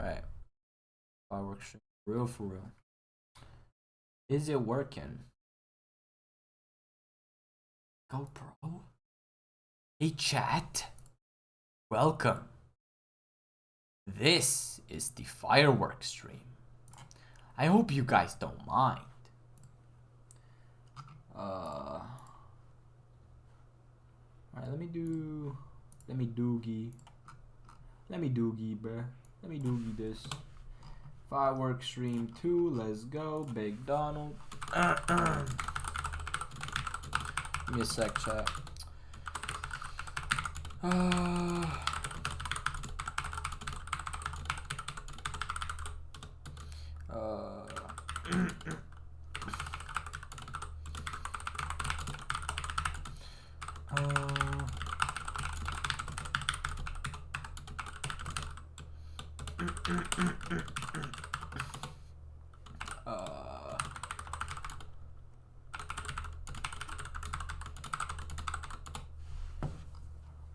Alright. Firework stream. Real for real. Is it working? Go, bro. Hey, chat. Welcome. This is the Firework stream. I hope you guys don't mind. Alright, let me doogie, bruh. Let me doogie this. Firework stream 2, let's go. Big Donald. Give me a sec, chat.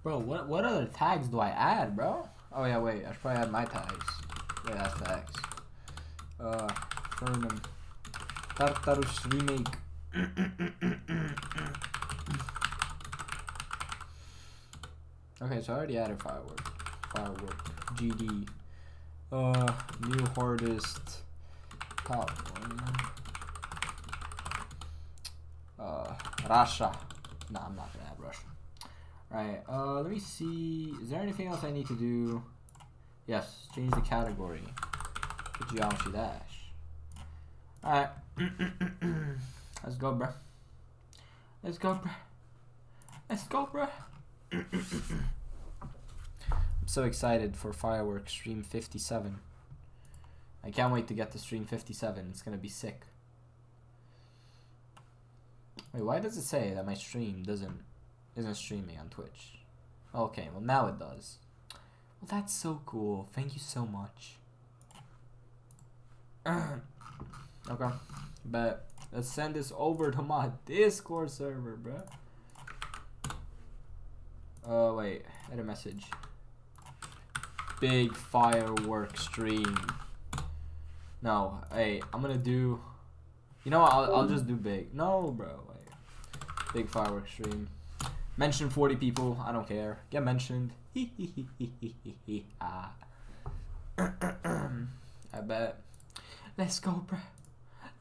Bro, what other tags do I add, bro? Oh yeah, wait, I should probably add my tags. Wait, that's tags. Fernum. Tartarus remake. Okay, so I already added Firework. GD. New hardest. Top one. Russia. No, I'm not gonna add Russia. Right, let me see. Is there anything else I need to do? Yes, change the category to Geometry Dash. Alright. Let's go, bruh. Let's go, bruh. Let's go, bruh. I'm so excited for Firework Stream 57. I can't wait to get to Stream 57. It's gonna be sick. Wait, why does it say that my stream isn't streaming on Twitch? Okay, well now it does. Well, that's so cool. Thank you so much. Okay, but let's send this over to my Discord server, bro. Oh wait, edit message. Big Firework stream. No, hey, I'm gonna do. You know what? I'll just do big. No, bro. Wait. Big Firework stream. Mention 40 people. I don't care. Get mentioned. I bet. Let's go, bro.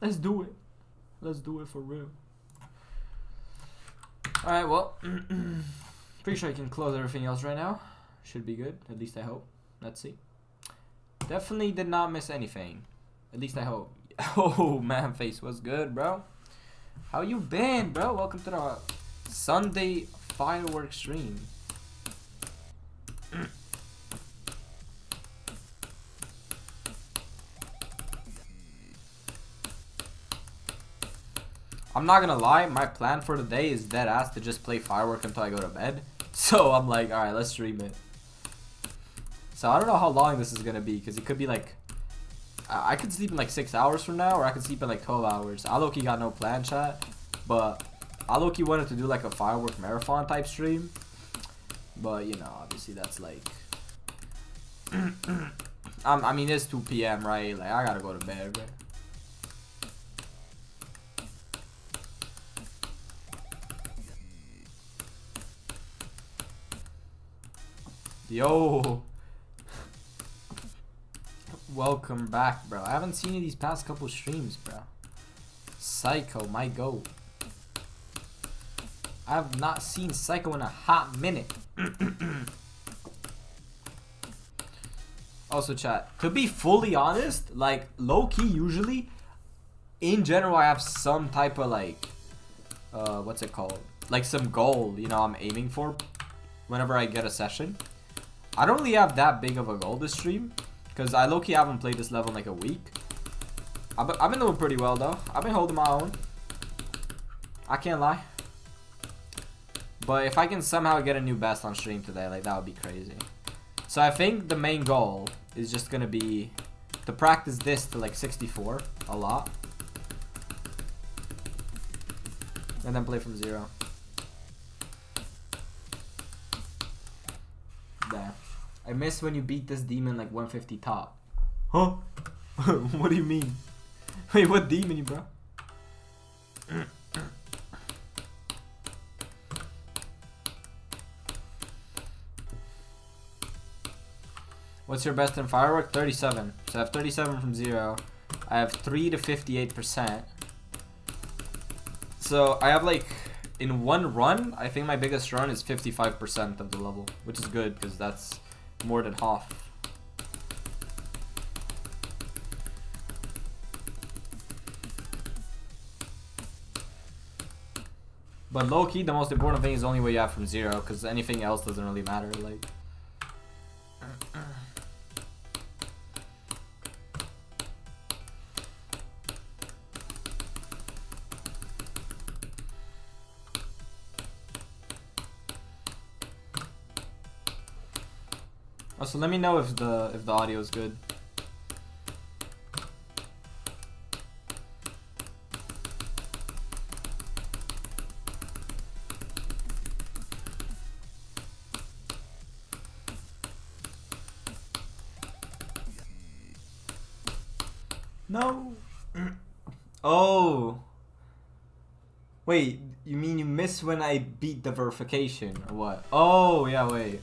Let's do it. Let's do it for real. Alright, well. Pretty sure I can close everything else right now. Should be good. At least I hope. Let's see. Definitely did not miss anything. At least I hope. Oh, man, face was good, bro. How you been, bro? Welcome to the Sunday Firework stream. I'm not gonna lie, my plan for the day is dead ass to just play Firework until I go to bed. So I'm like, alright, let's stream it. So I don't know how long this is gonna be, because it could be like, I could sleep in like 6 hours from now, or I could sleep in like 12 hours. I low-key got no plan, chat, but I low-key wanted to do like a Firework marathon type stream. But, you know, obviously that's like, I mean, it's 2 p.m., right? Like, I gotta go to bed, right? Yo. Welcome back, bro. I haven't seen you these past couple streams, bro. Psycho, my goat. I have not seen Psycho in a hot minute. Also, chat, to be fully honest, like, low-key, usually, in general, I have some type of, like, what's it called? Like, some goal, you know, I'm aiming for whenever I get a session. I don't really have that big of a goal this stream, because I low-key haven't played this level in like a week. I've been doing pretty well though. I've been holding my own. I can't lie. But if I can somehow get a new best on stream today, like, that would be crazy. So I think the main goal is just gonna be to practice this to like 64 a lot. And then play from 0. Damn. I miss when you beat this demon like 150 top. Huh? What do you mean? Wait, what demon, bro? What's your best in Firework? 37. So I have 37 from 0. I have 3 to 58%. So I have like, in one run, I think my biggest run is 55% of the level, which is good because that's more than half. But low-key, the most important thing is only what you have from 0, because anything else doesn't really matter. Like, oh, so let me know if the audio is good. No. Oh. Wait, you mean you missed when I beat the verification or what? Oh, yeah, wait.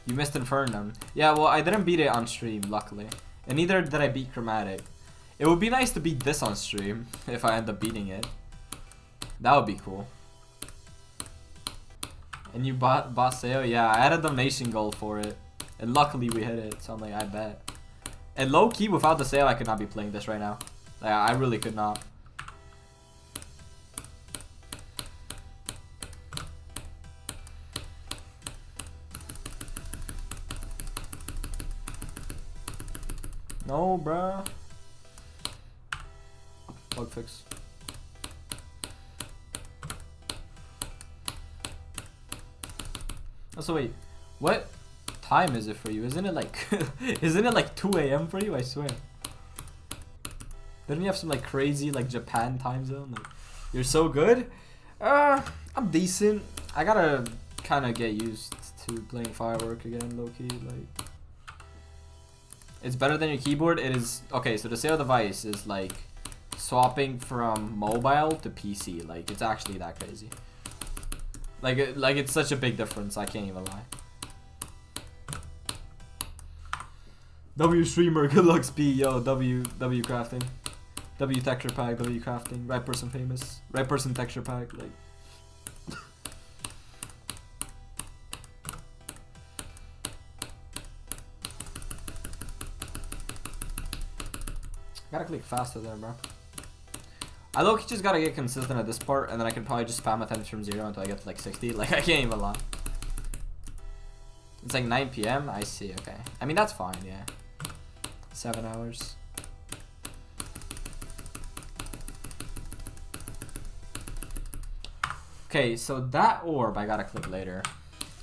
You missed Infernum. Yeah, well, I didn't beat it on stream, luckily. And neither did I beat Chromatic. It would be nice to beat this on stream if I end up beating it. That would be cool. And you bought Baseo? Yeah, I had a donation goal for it. And luckily we hit it, so I'm like, I bet. And low-key, without the sale, I could not be playing this right now. Like, I really could not. No, bruh. Bug fix. Also, wait. What time is it for you? Isn't it like isn't it like 2 AM for you? I swear. Didn't you have some like crazy like Japan time zone? Like, you're so good. I'm decent. I gotta kind of get used to playing Firework again, low key. Like, it's better than your keyboard. It is okay. So the sale device is like swapping from mobile to PC. Like, it's actually that crazy. Like it's such a big difference. I can't even lie. W streamer, good luck speed, yo, W crafting. W texture pack, W crafting, right person famous, right person texture pack, like. Gotta click faster there, bro. I low-key just gotta get consistent at this part, and then I can probably just spam attempts from 0 until I get to like 60. Like, I can't even lie. It's like 9 PM, I see, okay. I mean, that's fine, yeah. 7 hours. Okay, so that orb I gotta click later.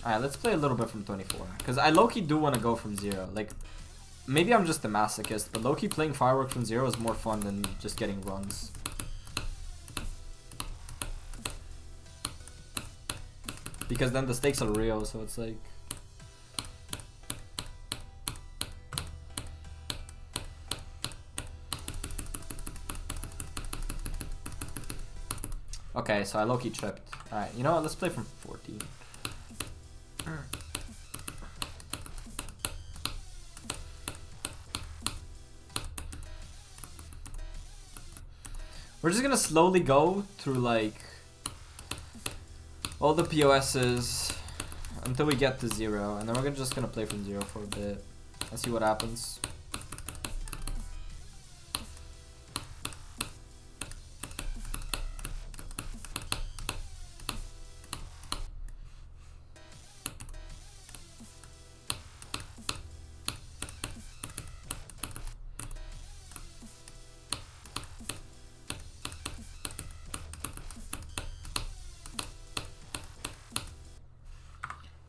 Alright, let's play a little bit from 24. Because I low-key do want to go from 0. Like, maybe I'm just a masochist, but low-key playing Firework from 0 is more fun than just getting runs. Because then the stakes are real, so it's like... Okay, so I low-key tripped. Alright, you know what? Let's play from 14. We're just gonna slowly go through, like, all the POSs until we get to 0. And then we're just gonna play from 0 for a bit and see what happens.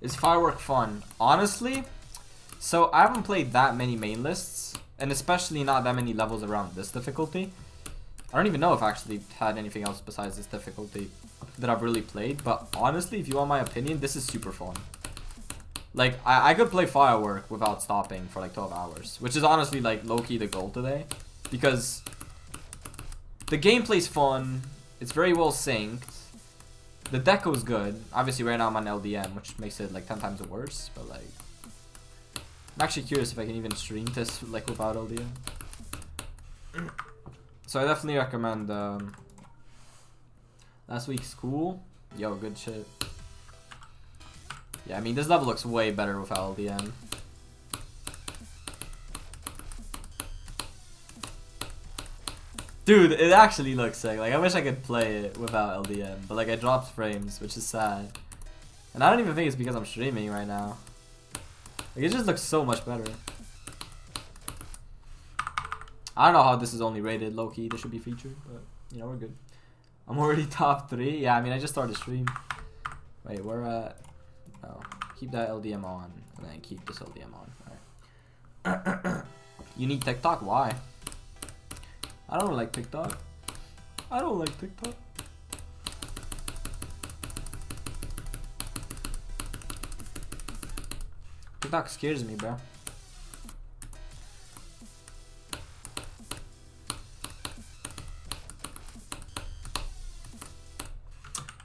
Is Firework fun? Honestly, so I haven't played that many main lists, and especially not that many levels around this difficulty. I don't even know if I actually had anything else besides this difficulty that I've really played, but honestly, if you want my opinion, this is super fun. Like, I could play Firework without stopping for like 12 hours. Which is honestly like low-key the goal today. Because the gameplay's fun. It's very well synced. The deco's good. Obviously right now I'm on LDM, which makes it like 10 times worse. But like, I'm actually curious if I can even stream this like without LDM. So I definitely recommend last week's cool. Yo, good shit. Yeah, I mean this level looks way better without LDM. Dude, it actually looks sick. Like I wish I could play it without LDM, but like I dropped frames, which is sad. And I don't even think it's because I'm streaming right now. Like it just looks so much better. I don't know how this is only rated low-key. This should be featured, but you know, we're good. I'm already top 3. Yeah, I mean I just started stream. Wait, we're at oh, keep that LDM on and then keep this LDM on. Alright. You need TikTok? Why? I don't like TikTok. I don't like TikTok. TikTok scares me, bro.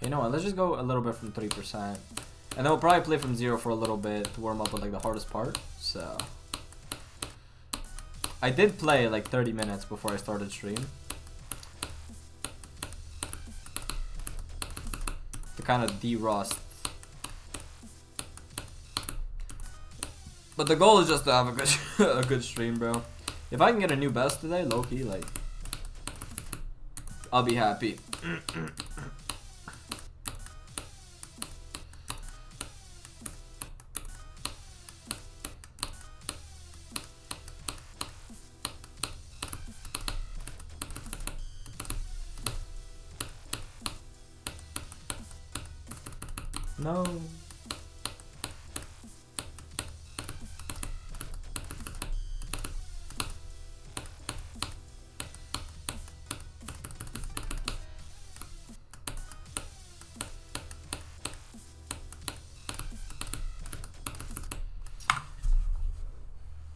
You know what, let's just go a little bit from 3%. And then we'll probably play from 0 for a little bit to warm up with like the hardest part. So I did play like 30 minutes before I started stream. To kind of de-rust. But the goal is just to have a good a good stream, bro. If I can get a new best today, low-key, like I'll be happy. No.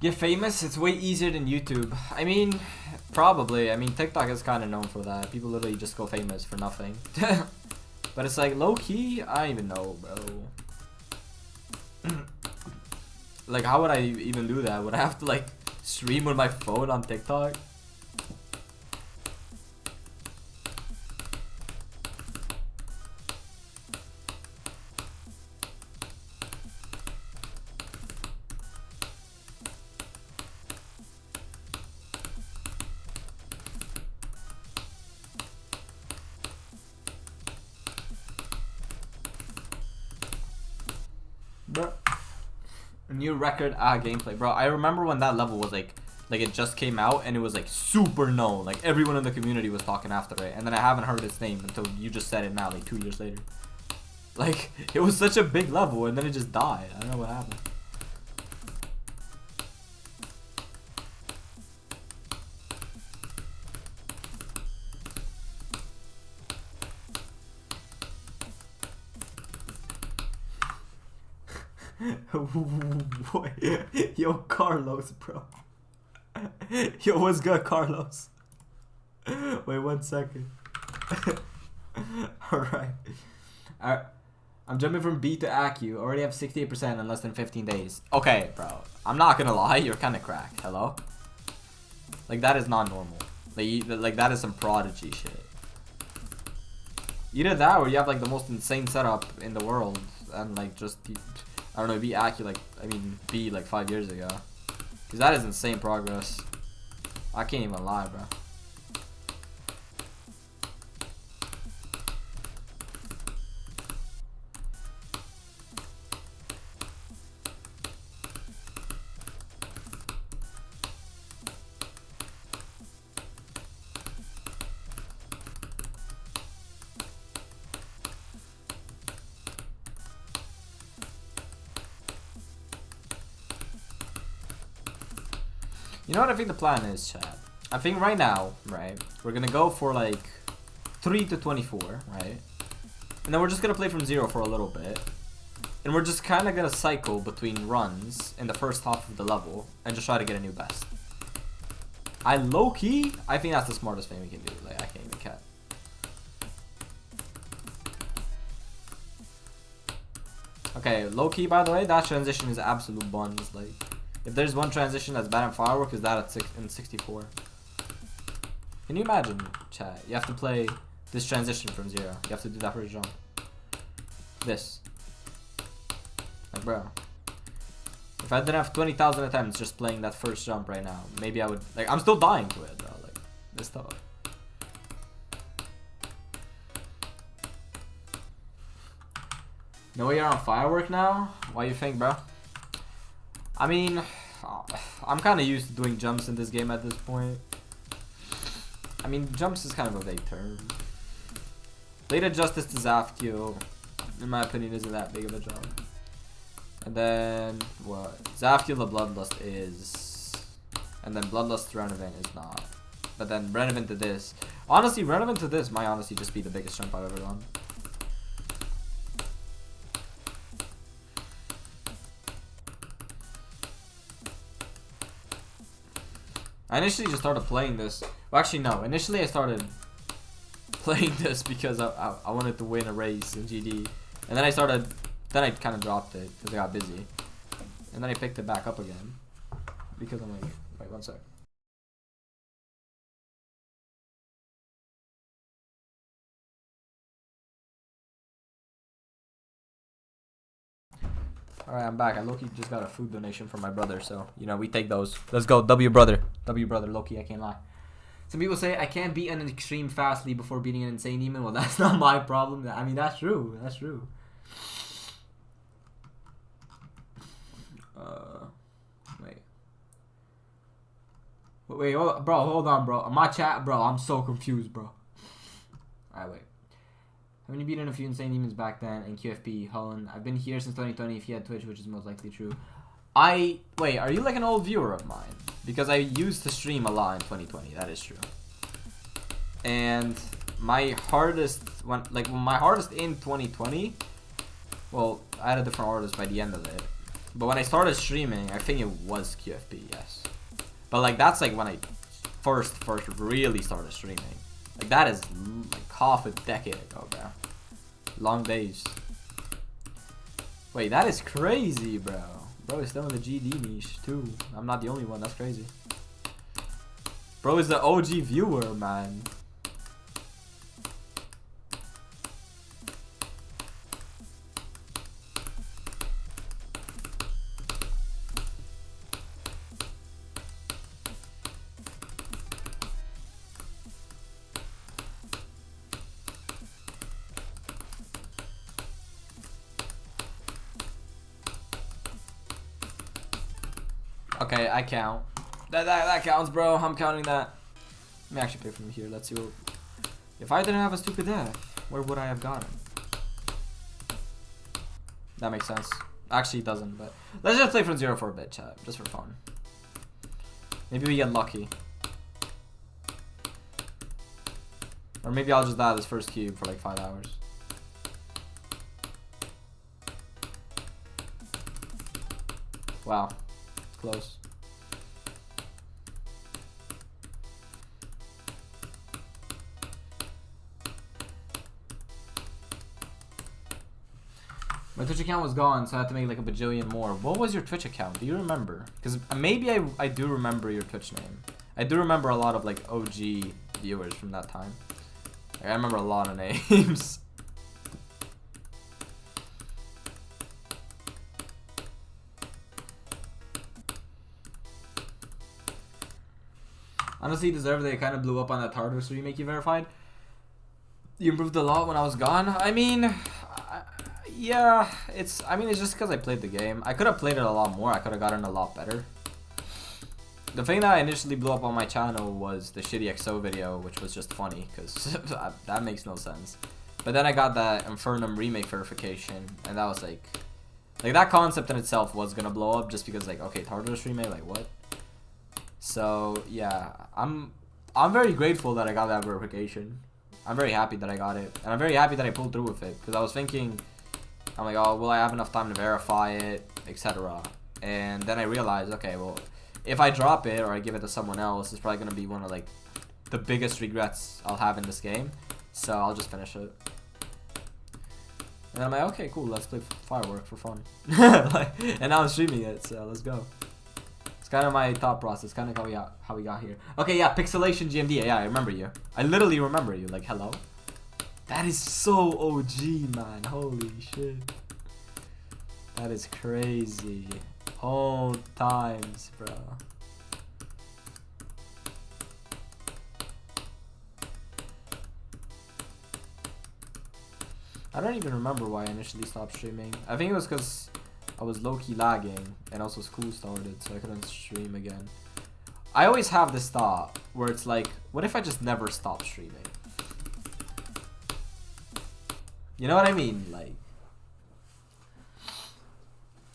Get famous? It's way easier than YouTube. I mean, probably. I mean, TikTok is kind of known for that. People literally just go famous for nothing. But it's like low-key, I don't even know, bro. Like, how would I even do that? Would I have to like stream with my phone on TikTok? Bro, new record gameplay, bro. I remember when that level was like it just came out and it was like super known. Like everyone in the community was talking after it, and then I haven't heard its name until you just said it now, like 2 years later. Like it was such a big level and then it just died. I don't know what happened. Boy, yo, Carlos, bro. Yo, what's good, Carlos? Wait 1 second. Alright. I'm jumping from B to ACU. Already have 68% in less than 15 days. Okay, bro. I'm not gonna lie, you're kind of cracked. Hello? Like, that is not normal. Like, that is some prodigy shit. Either that or you have, like, the most insane setup in the world. And, like, just... I don't know, be ACU like, I mean, B like 5 years ago. Because that is insane progress. I can't even lie, bro. You know what I think the plan is, Chad? I think right now, right, we're gonna go for like 3 to 24, right? And then we're just gonna play from 0 for a little bit. And we're just kind of gonna cycle between runs in the first half of the level and just try to get a new best. I think that's the smartest thing we can do. Like, I can't even cap. Okay, low-key, by the way, that transition is absolute buns. Like, if there's one transition that's bad in Firework, is that in 64. Can you imagine, chat? You have to play this transition from 0. You have to do that first jump. This. Like, bro. If I didn't have 20,000 attempts just playing that first jump right now, maybe I would... Like, I'm still dying to it, bro. Like, this stuff. No way you're on Firework now? Why you think, bro? I mean, I'm kind of used to doing jumps in this game at this point. I mean, jumps is kind of a vague term. Late Justice to Zafkiel, in my opinion, isn't that big of a jump. And then, what? Zafkiel the Bloodlust is. And then Bloodlust to Renevant is not. But then Renevant to this. Honestly, Renevant to this might honestly just be the biggest jump I've ever done. I initially just started playing this. Well, actually, no. Initially, I started playing this because I wanted to win a race in GD. And then I kind of dropped it because I got busy. And then I picked it back up again. Because I'm like, wait, one sec. Alright, I'm back. I low-key just got a food donation from my brother, so, you know, we take those. Let's go, W brother. W brother, low-key, I can't lie. Some people say, I can't beat an extreme fastly before beating an insane demon. Well, that's not my problem. I mean, that's true. That's true. Wait. Wait, bro, hold on, bro. My chat, bro, I'm so confused, bro. Alright, wait. Haven't you beaten a few insane demons back then in QFP, Holland? I've been here since 2020 if you had Twitch, which is most likely true. Wait, are you like an old viewer of mine? Because I used to stream a lot in 2020, that is true. And my hardest my hardest in 2020, well, I had a different artist by the end of it. But when I started streaming, I think it was QFP, yes. But like that's like when I first really started streaming. Like that is like half a decade ago, bro. Long days. Wait, that is crazy, bro. Bro is still in the GD niche too. I'm not the only one. That's crazy. Bro is the OG viewer, man. Okay, I count. That counts, bro. I'm counting that. Let me actually play from here. Let's see what... If I didn't have a stupid death, where would I have gotten? That makes sense. Actually, it doesn't, but... Let's just play from 0 for a bit, chat. Just for fun. Maybe we get lucky. Or maybe I'll just die this first cube for like 5 hours. Wow. Close. My Twitch account was gone, so I had to make like a bajillion more. What was your Twitch account? Do you remember? Because maybe I do remember your Twitch name. I do remember a lot of like OG viewers from that time. Like, I remember a lot of names. Honestly, deserved it. It kind of blew up on that Tartarus remake you verified. You improved a lot when I was gone. I mean, yeah, it's just because I played the game. I could have played it a lot more. I could have gotten a lot better. The thing that initially blew up on my channel was the shitty XO video, which was just funny, because that makes no sense. But then I got that Infernum remake verification, and that was like that concept in itself was gonna blow up just because like, okay, Tartarus remake, like what? So yeah, I'm very grateful that I got that verification. I'm very happy that I got it, and I'm very happy that I pulled through with it, because I was thinking I'm like, oh, will I have enough time to verify it, etc. And then I realized, okay, well, if I drop it or I give it to someone else, it's probably gonna be one of like the biggest regrets I'll have in this game. So I'll just finish it. And I'm like, okay, cool, let's play Firework for fun. Like, and now I'm streaming it, so let's go. It's kind of my thought process, kind of how we got here. Okay, yeah, Pixelation GMD. Yeah, I remember you. I literally remember you. Like, hello. That is so OG, man. Holy shit. That is crazy. Old times, bro. I don't even remember why I initially stopped streaming. I think it was because I was low-key lagging and also school started, so I couldn't stream again. I always have this thought where it's like, what if I just never stop streaming? You know what I mean? Like,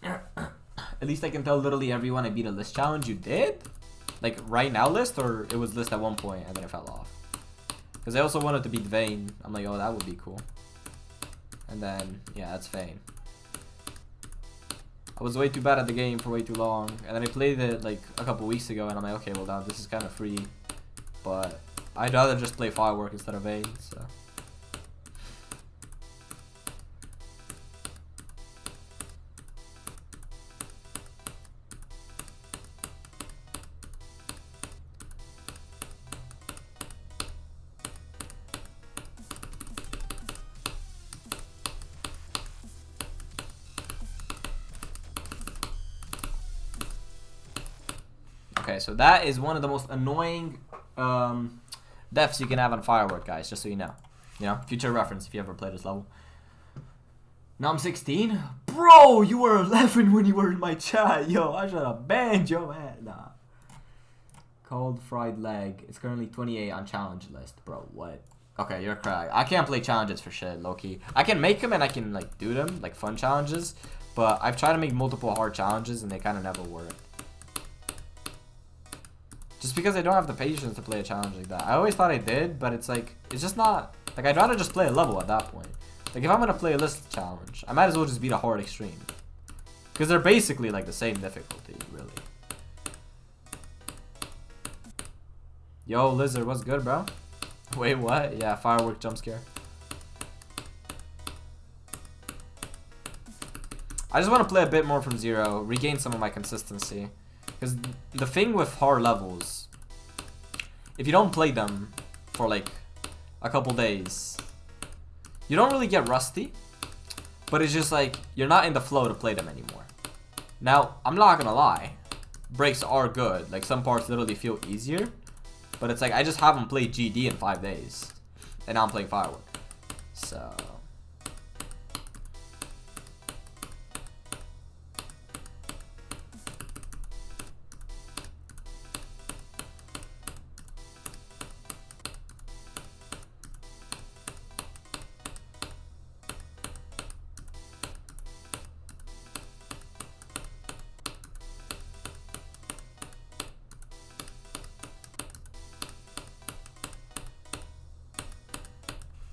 at least I can tell literally everyone I beat a list challenge. You did? Like, right now list, or it was list at one point and then it fell off? Because I also wanted to beat Vayne. I'm like, oh, that would be cool. And then, yeah, that's Vayne. I was way too bad at the game for way too long. And then I played it like a couple weeks ago and I'm like, okay, well now this is kind of free. But I'd rather just play Firework instead of Vayne, so. Okay, so that is one of the most annoying deaths you can have on Firework, guys, just so you know. You know, future reference if you ever play this level. Now I'm 16? Bro, you were 11 when you were in my chat. Yo, I should have banned your man. Nah. Cold fried leg. It's currently 28 on challenge list. Bro, what? Okay, you're correct. I can't play challenges for shit, low-key. I can make them and I can, like, do them, like, fun challenges. But I've tried to make multiple hard challenges and they kind of never work. Just because I don't have the patience to play a challenge like that. I always thought I did, but it's like, it's just not, like, I'd rather just play a level at that point. Like, if I'm gonna play a list challenge, I might as well just beat a hard extreme. Because they're basically, like, the same difficulty, really. Yo, Lizard, what's good, bro? Wait, what? Yeah, Firework jump scare. I just want to play a bit more from zero, regain some of my consistency. Because the thing with hard levels, if you don't play them for like a couple days, you don't really get rusty, but it's just like you're not in the flow to play them anymore. Now, I'm not gonna lie, breaks are good. Like, some parts literally feel easier, but it's like I just haven't played GD in 5 days, and now I'm playing Firework. So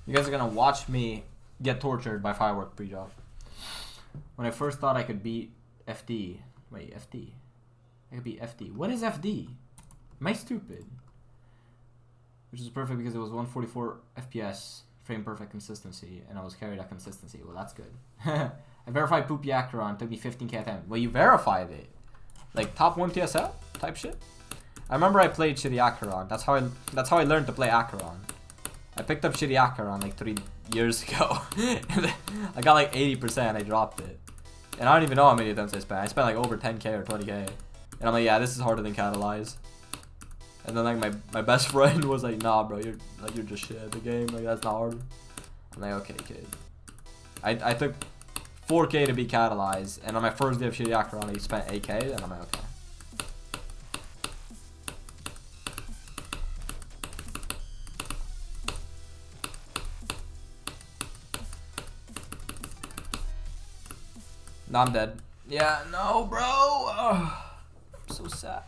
you guys are gonna watch me get tortured by Firework pre-drop. When I first thought I could beat FD. Wait, FD? I could beat FD. What is FD? Am I stupid? Which is perfect because it was 144 FPS, frame perfect consistency, and I was carried at consistency. Well, that's good. I verified Poopy Acheron, took me 15k at time. Well, you verified it. Like, top 1 TSL type shit? I remember I played Shitty Acheron. That's how I learned to play Acheron. I picked up Shitty Acheron like 3 years ago. And I got like 80% and I dropped it. And I don't even know how many attempts I spent. I spent like over 10k or 20k. And I'm like, yeah, this is harder than Catalyze. And then like my best friend was like, nah, bro, you're just shit at the game. Like, that's not hard. I'm like, okay, kid. I took 4k to beat Catalyze. And on my first day of Shitty Acheron, I spent 8k. And I'm like, okay. No, I'm dead. Yeah, no, bro. Oh, I'm so sad.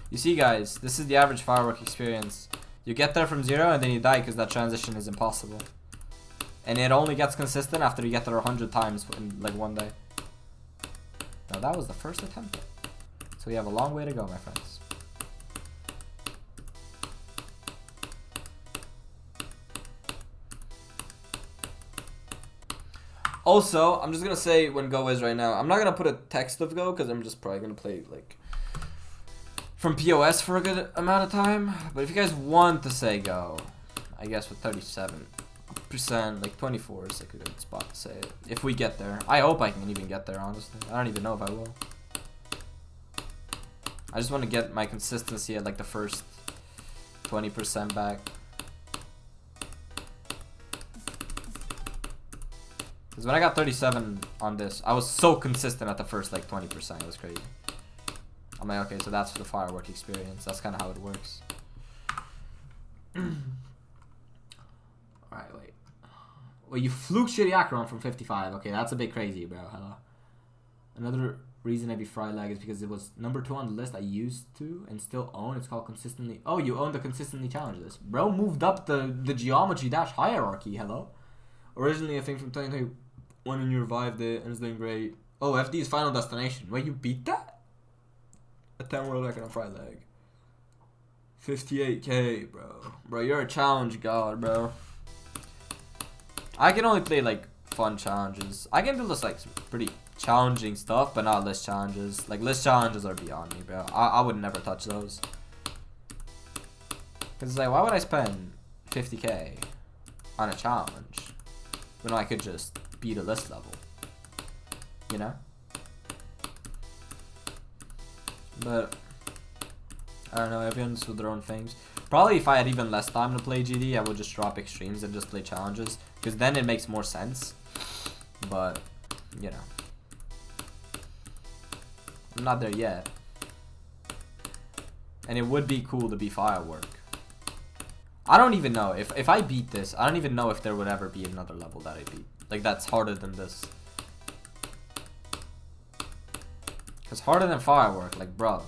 You see, guys, this is the average Firework experience. You get there from zero and then you die because that transition is impossible. And it only gets consistent after you get there 100 times in like one day. Now that was the first attempt. So we have a long way to go, my friends. Also, I'm just gonna say when go is right now. I'm not gonna put a text of go because I'm just probably gonna play like from POS for a good amount of time. But if you guys want to say go, I guess with 37%, like 24 is like a good spot to say it. If we get there. I hope I can even get there, honestly. I don't even know if I will. I just want to get my consistency at like the first 20% back. Because when I got 37 on this, I was so consistent at the first like 20%. It was crazy. I'm like, okay, so that's the firework experience. That's kind of how it works. Alright, wait. Well, you fluke shitty Acheron from 55. Okay, that's a bit crazy, bro. Hello. Another reason I be fried lag is because it was number 2 on the list I used to and still own. It's called consistently. Oh, you own the consistently challenge list. Bro moved up the geometry dash hierarchy. Hello. Originally a thing from 2021 and you revived it and it's doing great. Oh, FD's final destination. Wait, you beat that? A 10 world record on fried lag. 58k, bro. Bro, you're a challenge god, bro. I can only play like fun challenges. I can do this like pretty challenging stuff, but not list challenges. Like list challenges are beyond me, bro. I would never touch those. Cause it's like, why would I spend 50k on a challenge when I could just beat a list level? You know? But I don't know, everyone's with their own things. Probably if I had even less time to play GD, I would just drop extremes and just play challenges. Because then it makes more sense. But, you know. I'm not there yet. And it would be cool to be Firework. I don't even know. If I beat this, I don't even know if there would ever be another level that I beat. Like, that's harder than this. Because harder than Firework, like, bro.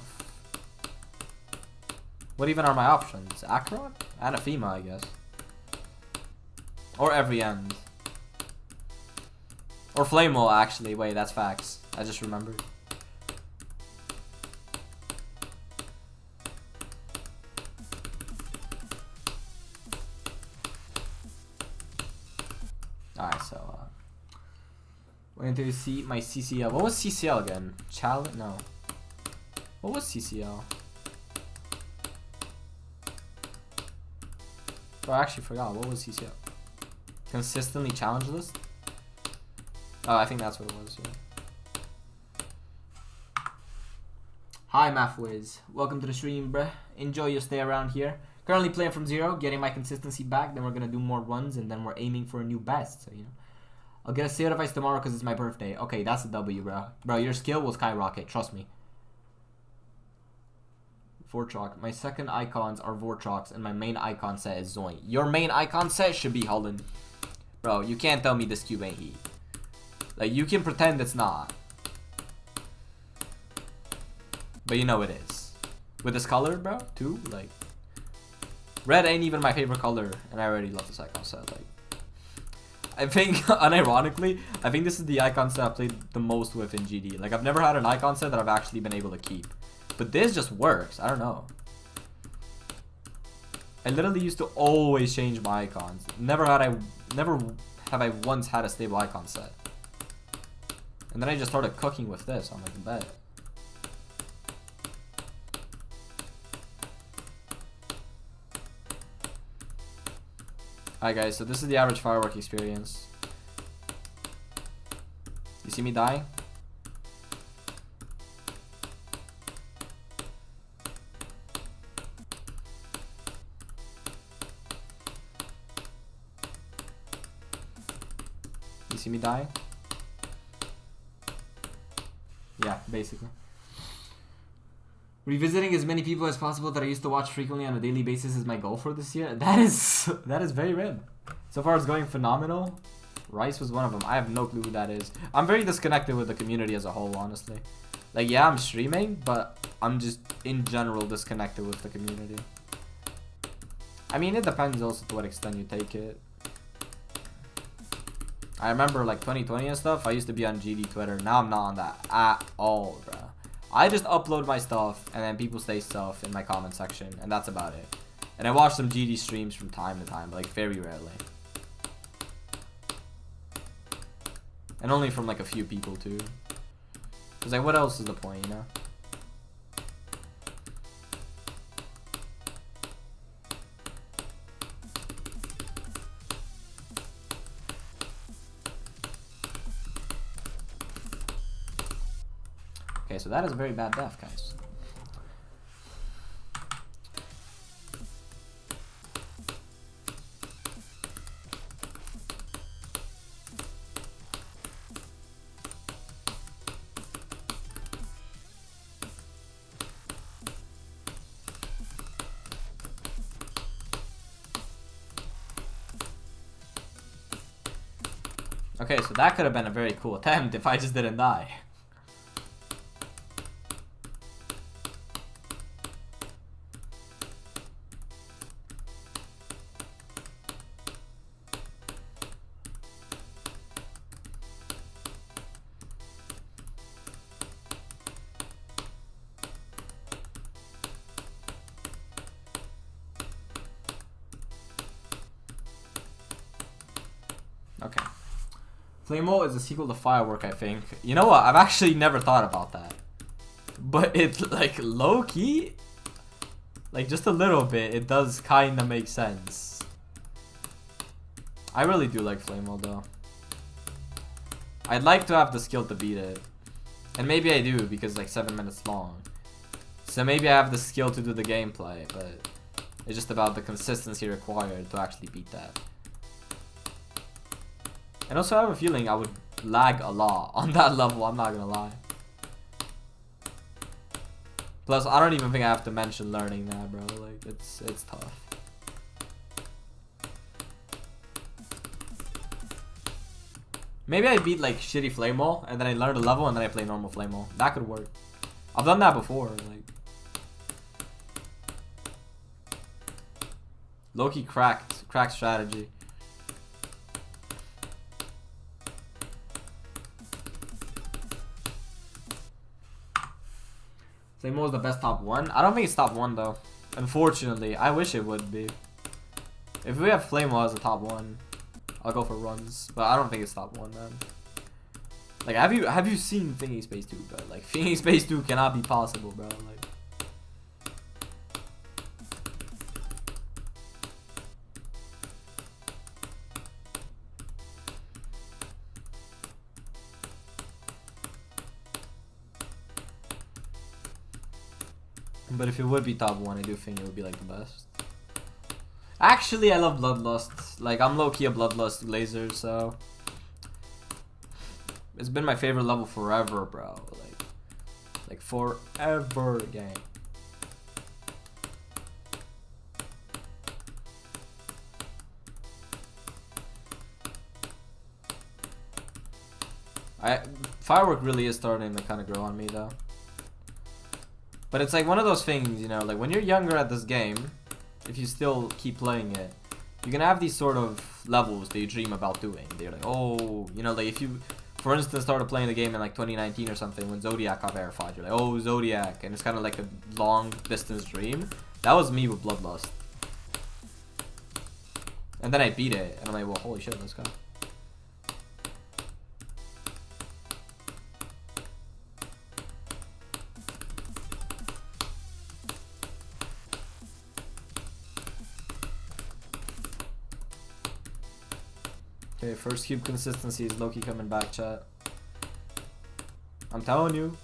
What even are my options? Acheron? Anathema, I guess. Or every end. Or Flame Wall, actually. Wait, that's facts. I just remembered. Alright, so, wait until you see my CCL. What was CCL again? Challenge? No. What was CCL? Bro, I actually forgot. What was CCL? Consistently challenge list? Oh, I think that's what it was, yeah. Hi, MathWiz. Welcome to the stream, bruh. Enjoy your stay around here. Currently playing from 0, getting my consistency back. Then we're gonna do more runs, and then we're aiming for a new best. So, you know. I'll get a sale device tomorrow because it's my birthday. Okay, that's a W, bro. Bro, your skill will skyrocket. Trust me. Vortrock. My second icons are Vortrocks, and my main icon set is Zoin. Your main icon set should be Holland. Bro, you can't tell me this cube ain't heat. Like, you can pretend it's not. But you know it is. With this color, bro, too, like... Red ain't even my favorite color, and I already love this icon set, like... I think, unironically, I think this is the icon set I've played the most with in GD. Like, I've never had an icon set that I've actually been able to keep. But this just works. I don't know. I literally used to always change my icons. Never have I once had a stable icon set. And then I just started cooking with this. I'm like, bet. Alright guys, so this is the average Firework experience. You see me dying? You see me dying? Yeah, basically. Revisiting as many people as possible that I used to watch frequently on a daily basis is my goal for this year. That is very red. So far it's going phenomenal. Rice was one of them. I have no clue who that is. I'm very disconnected with the community as a whole, honestly. Like, yeah, I'm streaming, but I'm just in general disconnected with the community. I mean, it depends also to what extent you take it. I remember like 2020 and stuff, I used to be on GD Twitter. Now I'm not on that at all, bro. I just upload my stuff and then people say stuff in my comment section and that's about it. And I watch some GD streams from time to time, but like very rarely. And only from like a few people too. Cause like what else is the point, you know? Okay, so that is a very bad death, guys. Okay, so that could have been a very cool attempt if I just didn't die. Okay. Flame-O is a sequel to Firework, I think. You know what? I've actually never thought about that. But it, like, low-key, like, just a little bit, it does kind of make sense. I really do like Flame-O, though. I'd like to have the skill to beat it. And maybe I do, because it's like 7 minutes long. So maybe I have the skill to do the gameplay, but it's just about the consistency required to actually beat that. And also I have a feeling I would lag a lot on that level, I'm not gonna lie. Plus, I don't even think I have to mention learning that, bro. Like, it's tough. Maybe I beat, like, shitty Flame-O, and then I learn the level, and then I play normal Flame-O. That could work. I've done that before, like. Low-key cracked strategy. Flame-O is the best top 1. I don't think it's top 1 though. Unfortunately, I wish it would be. If we have Flame-O as a top 1, I'll go for runs. But I don't think it's top 1, man. Like, have you seen Thingy Space 2, bro? Like, Thingy Space 2 cannot be possible, bro. Like. But if it would be top 1, I do think it would be like the best. Actually, I love Bloodlust. Like, I'm low-key a Bloodlust laser, so it's been my favorite level forever, bro. Like forever, gang. Firework really is starting to kind of grow on me, though. But it's like one of those things, you know, like when you're younger at this game, if you still keep playing it, you're gonna have these sort of levels that you dream about doing. They're like, oh, you know, like if you, for instance, started playing the game in like 2019 or something when Zodiac got verified, you're like, oh, Zodiac, and it's kind of like a long distance dream. That was me with Bloodlust. And then I beat it, and I'm like, well, holy shit, let's go. Okay, first cube consistency is low-key coming back, chat. I'm telling you.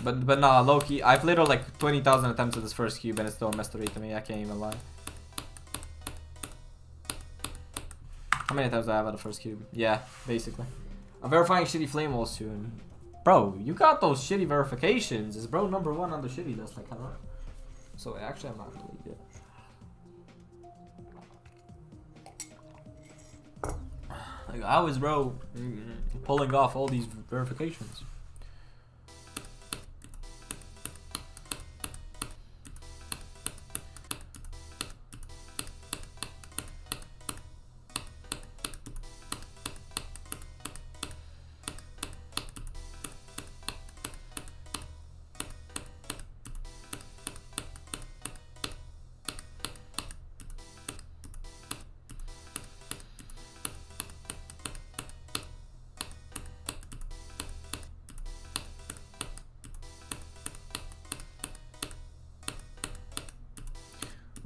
But nah, low-key, I've played like 20,000 attempts at this first cube and it's still a mystery to me, I can't even lie. How many attempts do I have at the first cube? Yeah, basically. I'm verifying shitty Flame-O soon. Bro, you got those shitty verifications. Is bro #1 on the shitty list? Like, hello? So actually, I'm not really good. Like, how is bro pulling off all these verifications?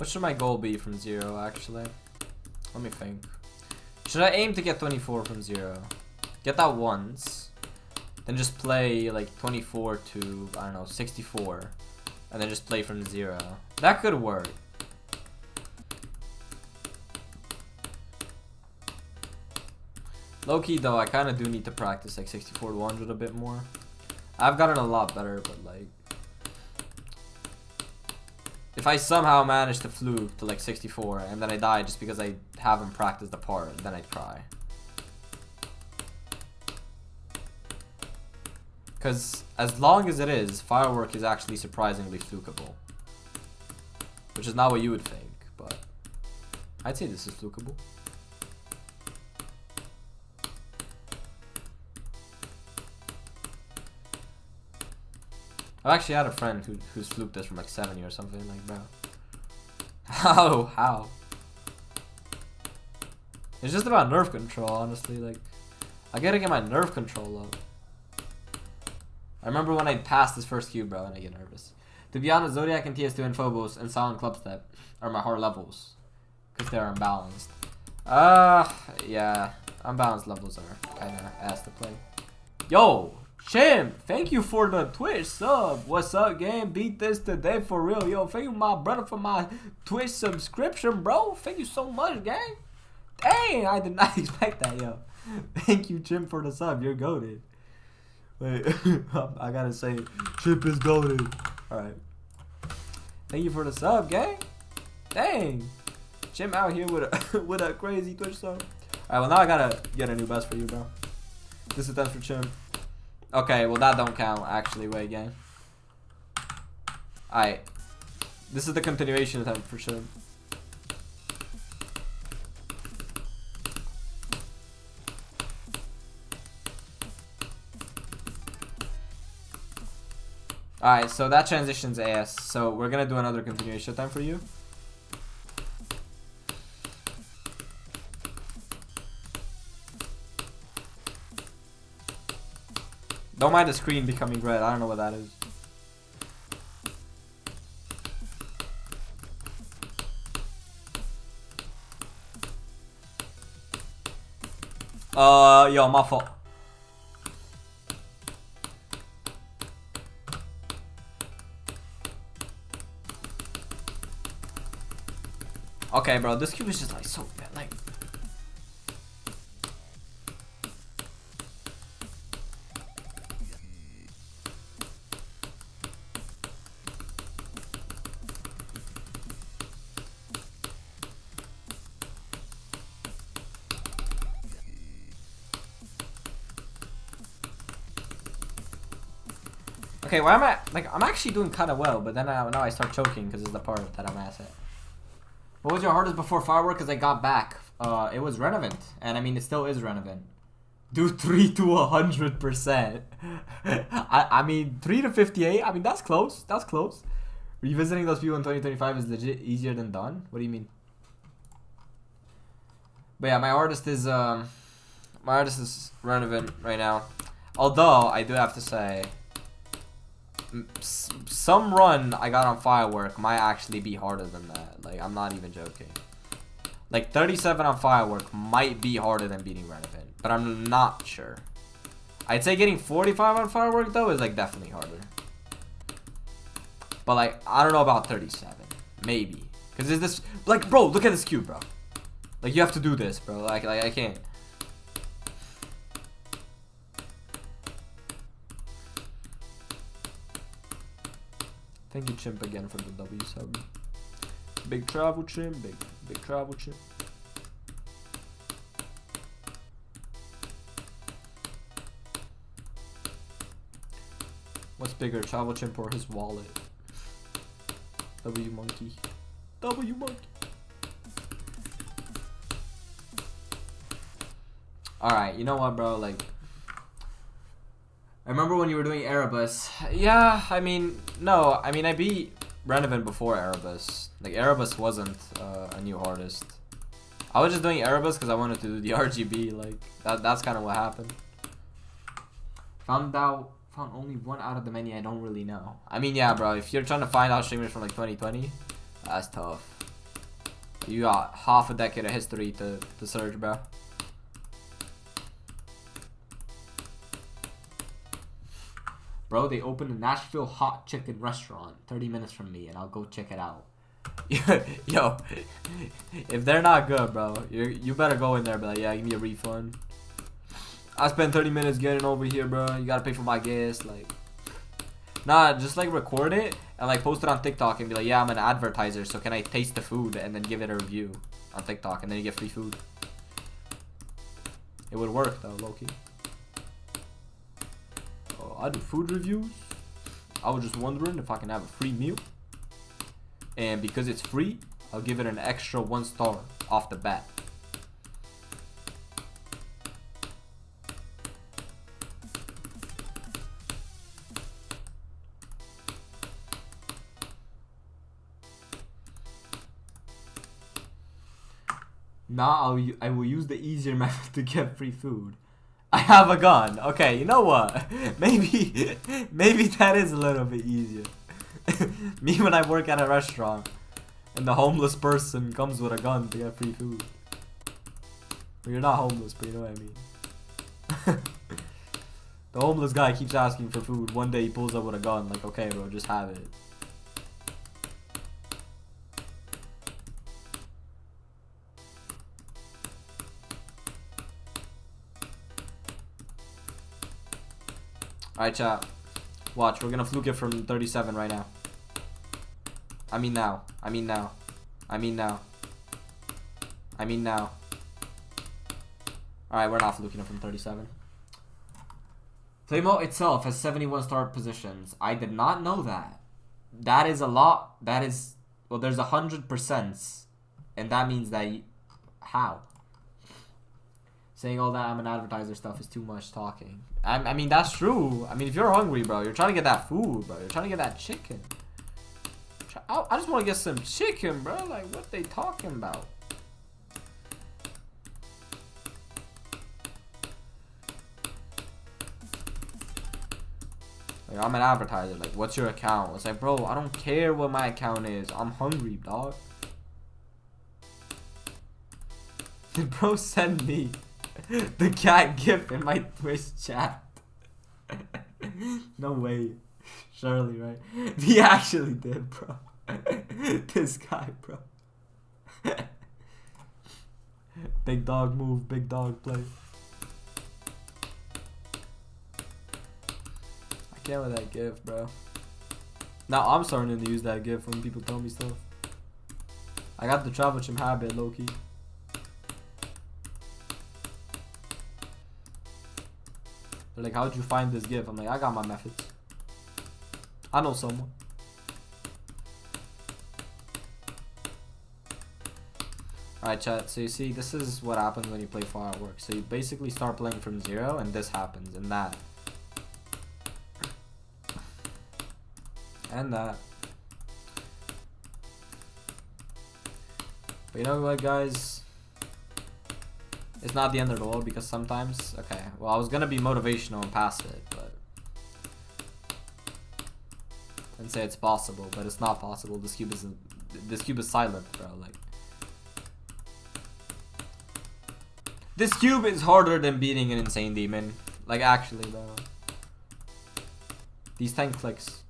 What should my goal be from 0, actually? Let me think. Should I aim to get 24 from 0? Get that once. Then just play like 24 to, I don't know, 64. And then just play from 0. That could work. Low-key though, I kind of do need to practice like 64 to 100 a bit more. I've gotten a lot better, but like... if I somehow manage to fluke to like 64 and then I die just because I haven't practiced the part, then I'd cry. Because as long as it is, Firework is actually surprisingly flukable. Which is not what you would think, but I'd say this is flukable. I've actually had a friend who's fluked this from like 70 or something, like, bro. How? It's just about nerve control, honestly. Like, I gotta get my nerve control up. I remember when I passed this first cube, bro, and I get nervous. To be honest, Zodiac and TS2 and Phobos and Silent Clubstep are my hard levels. Because they're unbalanced. Yeah. Unbalanced levels are kinda ass to play. Yo! Chimp, thank you for the Twitch sub. What's up, gang? Beat this today for real. Yo, thank you, my brother, for my Twitch subscription, bro. Thank you so much, gang. Dang, I did not expect that, yo. Thank you, Chimp, for the sub. You're goated. Wait, I gotta say, Chimp is goated. Alright. Thank you for the sub, gang. Dang. Chimp out here with a, with a crazy Twitch sub. Alright, well, now I gotta get a new best for you, bro. This is 10 for Chimp. Okay, well that don't count, actually. Wait, gang. Alright. This is the continuation attempt for sure. Alright, so that transition's AS. So we're gonna do another continuation attempt for you. Don't mind the screen becoming red. I don't know what that is. Yo, my fault. Okay, bro, this cube is just like so bad. Like, okay, where am I? Like, I'm actually doing kind of well, but then now I start choking because it's the part that I'm ass at. What was your hardest before Firework? Because I got back. It was Renevant, and I mean it still is Renevant. Do 3 to 100%. I mean 3 to 58. I mean that's close. That's close. Revisiting those people in 2025 is legit easier than done. What do you mean? But yeah, my artist is Renevant right now. Although I do have to say, some run I got on Firework might actually be harder than that. Like, I'm not even joking. Like 37 on Firework might be harder than beating Renevant, but I'm not sure. I'd say getting 45 on Firework though is like definitely harder. But like, I don't know about 37. Maybe. Cause is this like, bro, look at this cube, bro. Like, you have to do this, bro. Like I can't. Thank you, Chimp, again for the W sub. Big travel, Chimp. Big travel, Chimp. What's bigger, travel Chimp or his wallet? W monkey. W monkey. Alright, you know what, bro? Like, I remember when you were doing Erebus. Yeah, I mean, no. I mean, I beat Renevant before Erebus. Like, Erebus wasn't a new artist. I was just doing Erebus because I wanted to do the RGB. Like, that's kind of what happened. Found only one out of the many I don't really know. I mean, yeah, bro. If you're trying to find out streamers from like 2020, that's tough. You got half a decade of history to search, bro. Bro, they opened a Nashville hot chicken restaurant 30 minutes from me, and I'll go check it out. Yo, if they're not good, bro, you better go in there, but like, yeah, give me a refund. I spent 30 minutes getting over here, bro. You gotta pay for my gas, like. Nah, just like record it and like post it on TikTok and be like, yeah, I'm an advertiser, so can I taste the food and then give it a review on TikTok, and then you get free food. It would work though, low-key. Oh, I do food reviews. I was just wondering if I can have a free meal. And because it's free, I'll give it an extra 1 star off the bat. Nah, I will use the easier method to get free food. I have a gun. Okay, you know what? Maybe that is a little bit easier. Me when I work at a restaurant and the homeless person comes with a gun to get free food. Well, you're not homeless, but you know what I mean. The homeless guy keeps asking for food. One day he pulls up with a gun, like, okay, bro, just have it. Alright, chat. Watch, we're gonna fluke it from 37 right now. I mean now. Alright, we're not fluking it from 37. Playmo itself has 71 start positions. I did not know that. That is a lot. That is... Well, there's 100%. And that means that... How? Saying all that I'm an advertiser stuff is too much talking. I mean, that's true. I mean, if you're hungry, bro, you're trying to get that food, bro. You're trying to get that chicken. I just want to get some chicken, bro. Like, what they talking about? Like, I'm an advertiser. Like, what's your account? It's like, bro, I don't care what my account is. I'm hungry, dog. Bro, send me the cat gif in my Twitch chat. No way. Surely, right? He actually did, bro. This guy, bro. Big dog move, big dog play. I can't with that gif, bro. Now I'm starting to use that gif when people tell me stuff. I got the travel chim habit, low-key. They're like, how'd you find this gif? I'm like, I got my methods. I know someone. Alright, chat. So you see, this is what happens when you play Firework. So you basically start playing from 0, and this happens, and that. And that. But you know what, guys? It's not the end of the world, because sometimes... Okay, well, I was gonna be motivational and pass it, but... And say it's possible, but it's not possible. This cube is silent, bro. Like... This cube is harder than beating an insane demon. Like, actually, bro. These 10 clicks.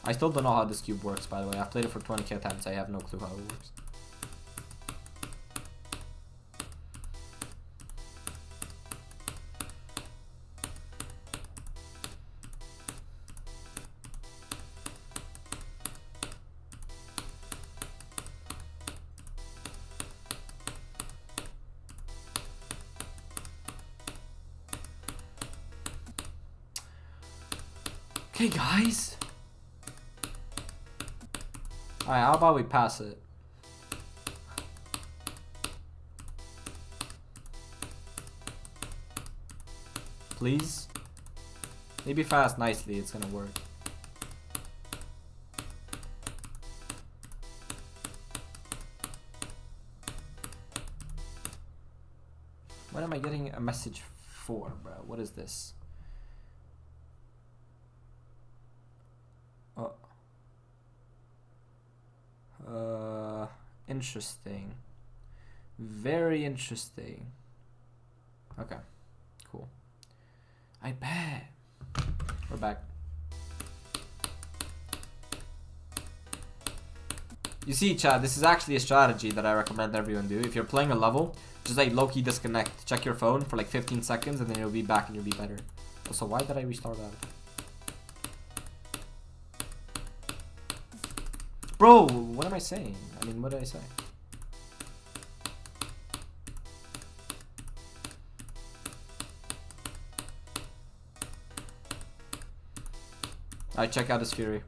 I still don't know how this cube works, by the way. I've played it for 20k times. I have no clue how it works. Okay, guys. Alright, how about we pass it? Please? Maybe if I ask nicely, it's gonna work. What am I getting a message for, bro? What is this? interesting. Very interesting. Okay, cool. I bet. We're back. You see, chat, this is actually a strategy that I recommend everyone do. If you're playing a level, just like low-key disconnect. Check your phone for like 15 seconds and then you'll be back and you'll be better. Also, why did I restart that? Bro, what am I saying? I mean, what did I say? Alright, check out this Fury.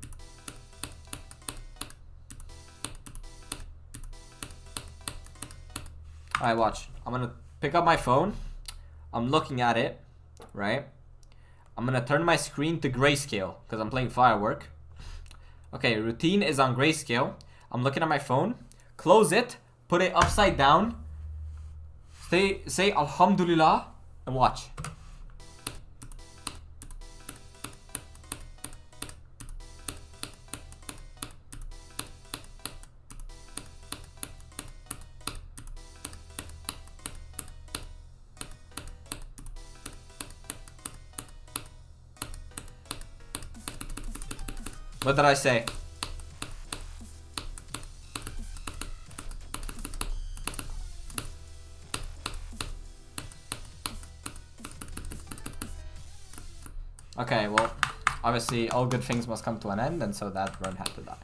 Alright, watch. I'm gonna pick up my phone. I'm looking at it, right? I'm gonna turn my screen to grayscale because I'm playing Firework. Okay, routine is on grayscale. I'm looking at my phone. Close it. Put it upside down. Say Alhamdulillah and watch. What did I say? Okay, well, obviously all good things must come to an end, and so that run had to die.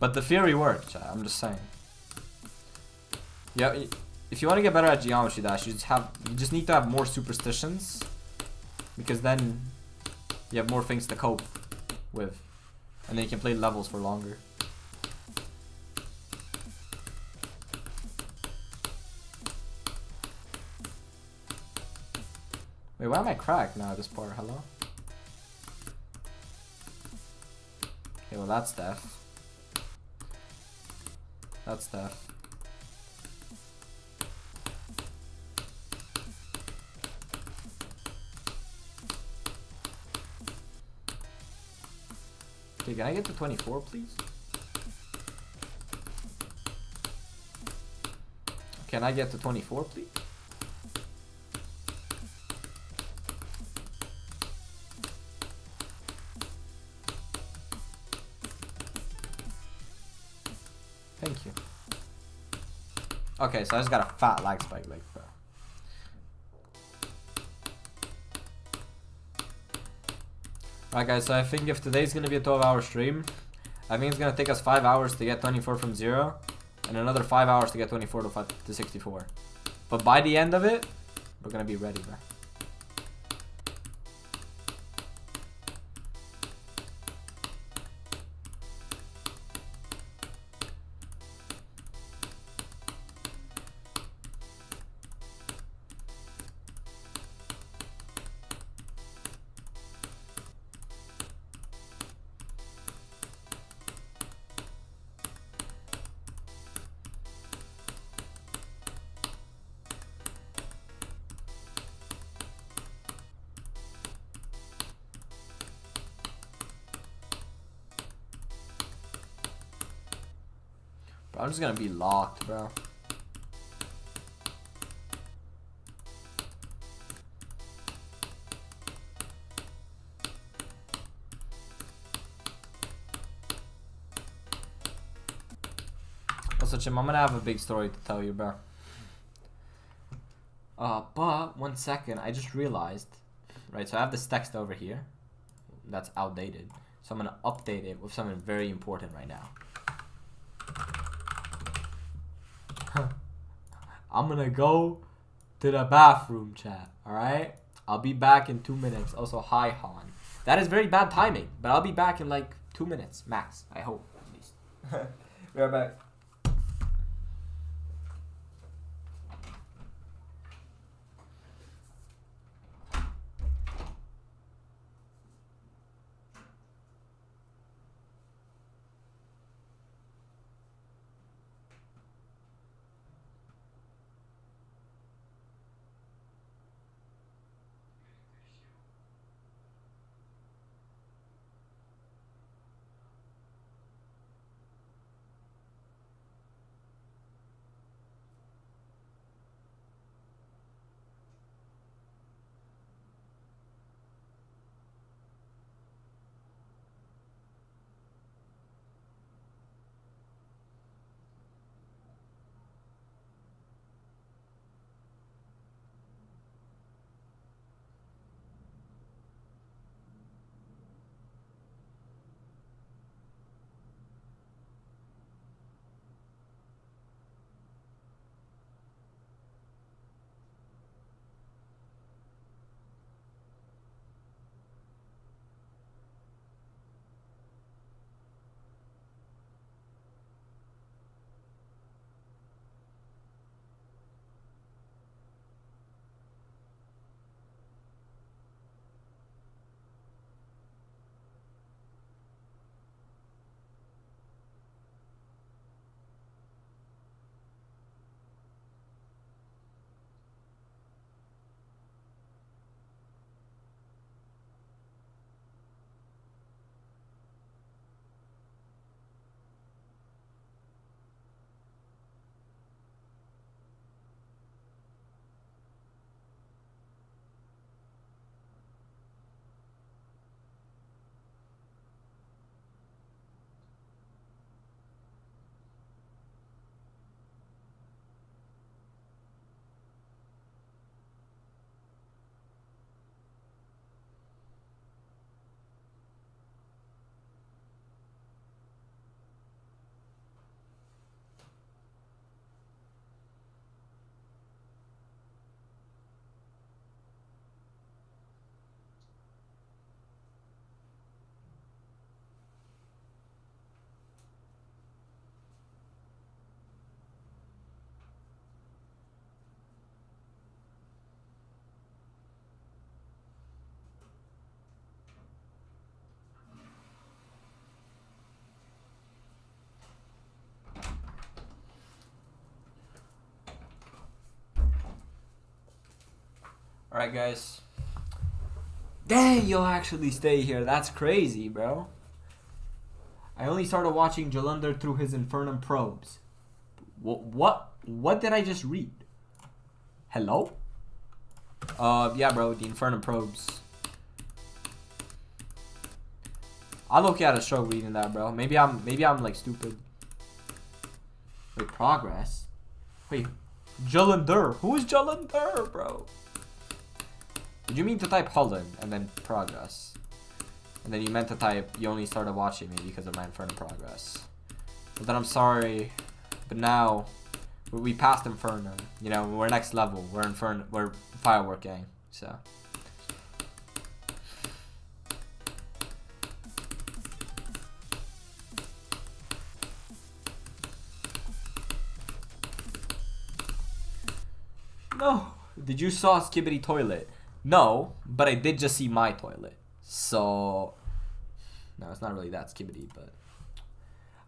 But the Fury worked, chat, I'm just saying. Yeah, if you want to get better at Geometry Dash, you just need to have more superstitions, because then you have more things to cope with, and then you can play levels for longer. Wait, why am I cracked now at this part? Hello? Okay, well that's death. That's death. Okay, can I get to 24, please? Can I get to 24, please? Thank you. Okay, so I just got a fat lag spike, like, bro. Alright guys, so I think if today's gonna be a 12-hour stream, I think it's gonna take us 5 hours to get 24 from 0, and another 5 hours to get 24 to 64. But by the end of it, we're gonna be ready, bro. I'm just gonna be locked, bro. Also, Chim, I'm gonna have a big story to tell you, bro. But 1 second, I just realized, right? So I have this text over here that's outdated. So I'm gonna update it with something very important right now. I'm gonna go to the bathroom, chat. Alright? I'll be back in 2 minutes. Also, hi, Han. That is very bad timing, but I'll be back in like 2 minutes, max. I hope, at least. We are back. Alright, guys. Dang, you'll actually stay here. That's crazy, bro. I only started watching Jalandhar through his Infernum probes. What did I just read? Hello? Yeah, bro, the Infernum probes. I look at a stroke reading that, bro. Maybe I'm like stupid. Wait, progress? Wait, Jalandhar. Who is Jalandhar, bro? Did you mean to type Holland and then progress? And then you meant to type, you only started watching me because of my Infernum progress. But then I'm sorry, but now we passed Infernum. You know, we're next level. We're Infernum. We're Firework gang. So. No. Did you saw Skibidi toilet? No, but I did just see my toilet. So, no, it's not really that Skibidi, but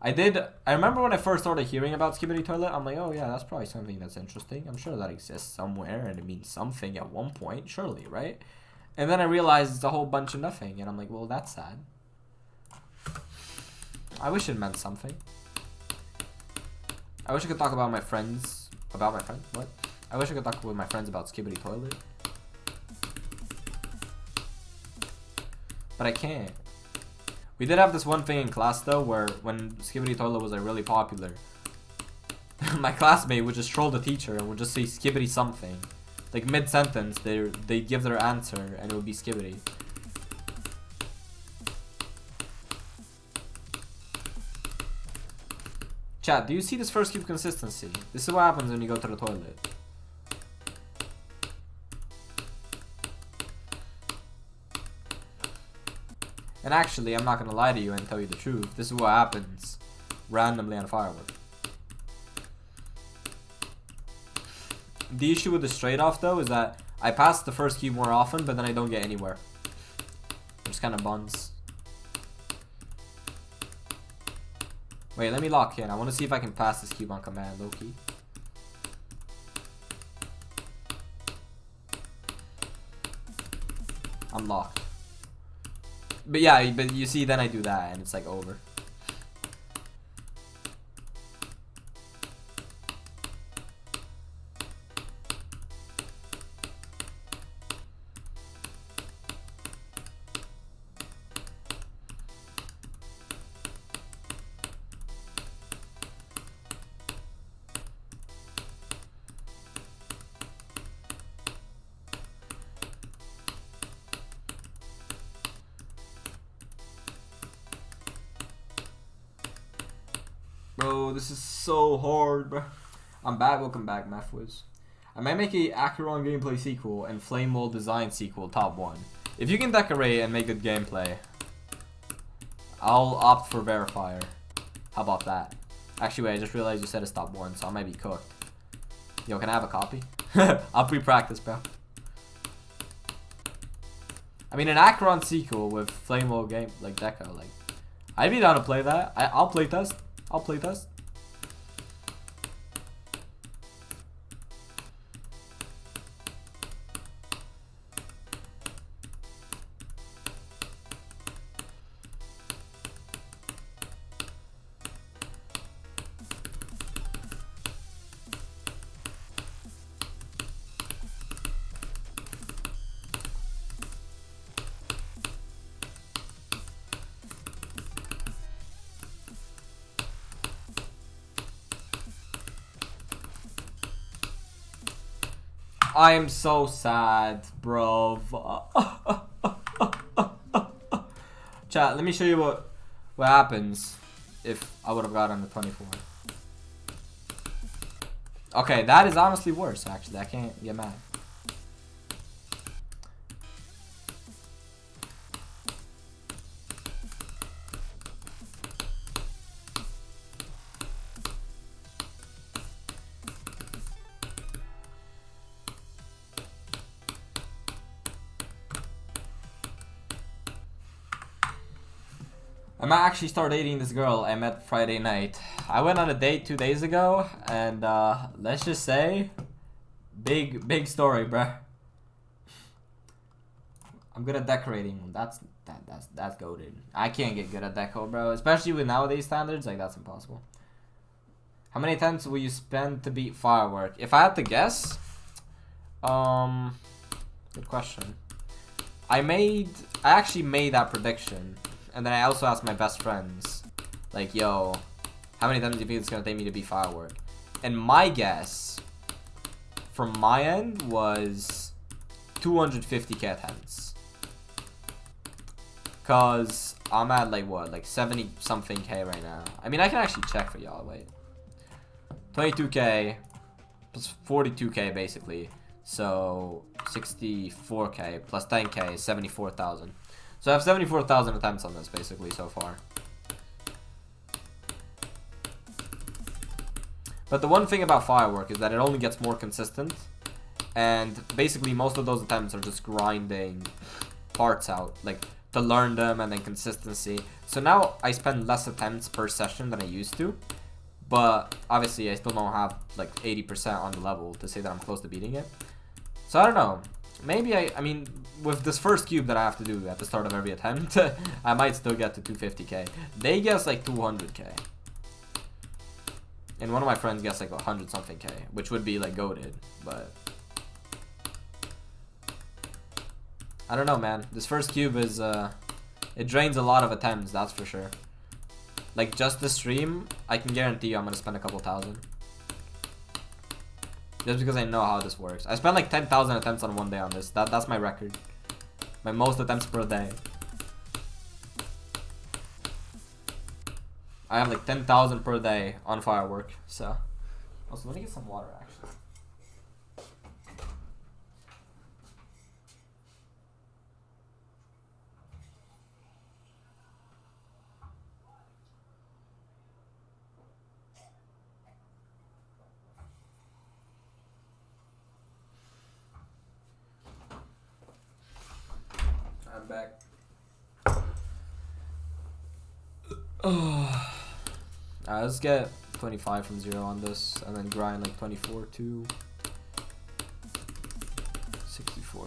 I remember when I first started hearing about Skibidi toilet, I'm like, oh yeah, that's probably something that's interesting. I'm sure that exists somewhere and it means something at one point, surely, right? And then I realized it's a whole bunch of nothing, and I'm like, well, that's sad. I wish it meant something. I wish I could talk about my friends, what? I wish I could talk with my friends about Skibidi toilet. But I can't. We did have this one thing in class though, where when Skibidi toilet was like really popular, my classmate would just troll the teacher and would just say Skibidi something. Like mid-sentence, they'd give their answer and it would be Skibidi. Chat, do you see this first cube consistency? This is what happens when you go to the toilet. And actually, I'm not gonna lie to you and tell you the truth. This is what happens randomly on Firework. The issue with the straight off though is that I pass the first cube more often, but then I don't get anywhere. It just kind of buns. Wait, let me lock in. I want to see if I can pass this cube on command, low-key. I'm locked. But yeah, but you see, then I do that and it's like over. Bro, this is so hard, bro. I'm back. Welcome back, Mathwiz. I might make a Acheron gameplay sequel and Flame Mold design sequel top 1. If you can decorate and make good gameplay, I'll opt for Verifier. How about that? Actually, wait, I just realized you said it's top 1, so I might be cooked. Yo, can I have a copy? I'll pre-practice, bro. I mean, an Acheron sequel with Flame Mold game, like deco, like, I'd be down to play that. I'll play test. I'll play test. I am so sad, bro. Chat, let me show you what happens if I would have gotten the 24. Okay, that is honestly worse, actually. I can't get mad. I might actually start dating this girl I met Friday night. I went on a date 2 days ago, and let's just say, big story, bruh. I'm good at decorating. That's goated. I can't get good at deco, bro. Especially with nowadays standards, like that's impossible. How many attempts will you spend to beat Firework? If I had to guess, good question. I actually made that prediction, and then I also asked my best friends, like, yo, how many times do you think it's gonna take me to beat Firework? And my guess, from my end, was 250k attempts. Cause I'm at like what, like 70 something k right now. I mean, I can actually check for y'all. Wait, 22k plus 42k basically. So 64k plus 10k, 74,000. So I have 74,000 attempts on this basically so far. But the one thing about Firework is that it only gets more consistent. And basically most of those attempts are just grinding parts out, like to learn them and then consistency. So now I spend less attempts per session than I used to. But obviously I still don't have like 80% on the level to say that I'm close to beating it. So I don't know. Maybe I mean, with this first cube that I have to do at the start of every attempt, I might still get to 250k. They guess like 200k. And one of my friends guessed like 100 something k, which would be like goated, but I don't know, man. This first cube is it drains a lot of attempts, that's for sure. Like just the stream, I can guarantee you I'm gonna spend a couple thousand. Just because I know how this works. I spent like 10,000 attempts on one day on this. That's my record. My most attempts per day. I have like 10,000 per day on Firework, so. Also, let me get some water actually. I'm back. Oh. Let's get 25 from 0 on this, and then grind like 24 to 64.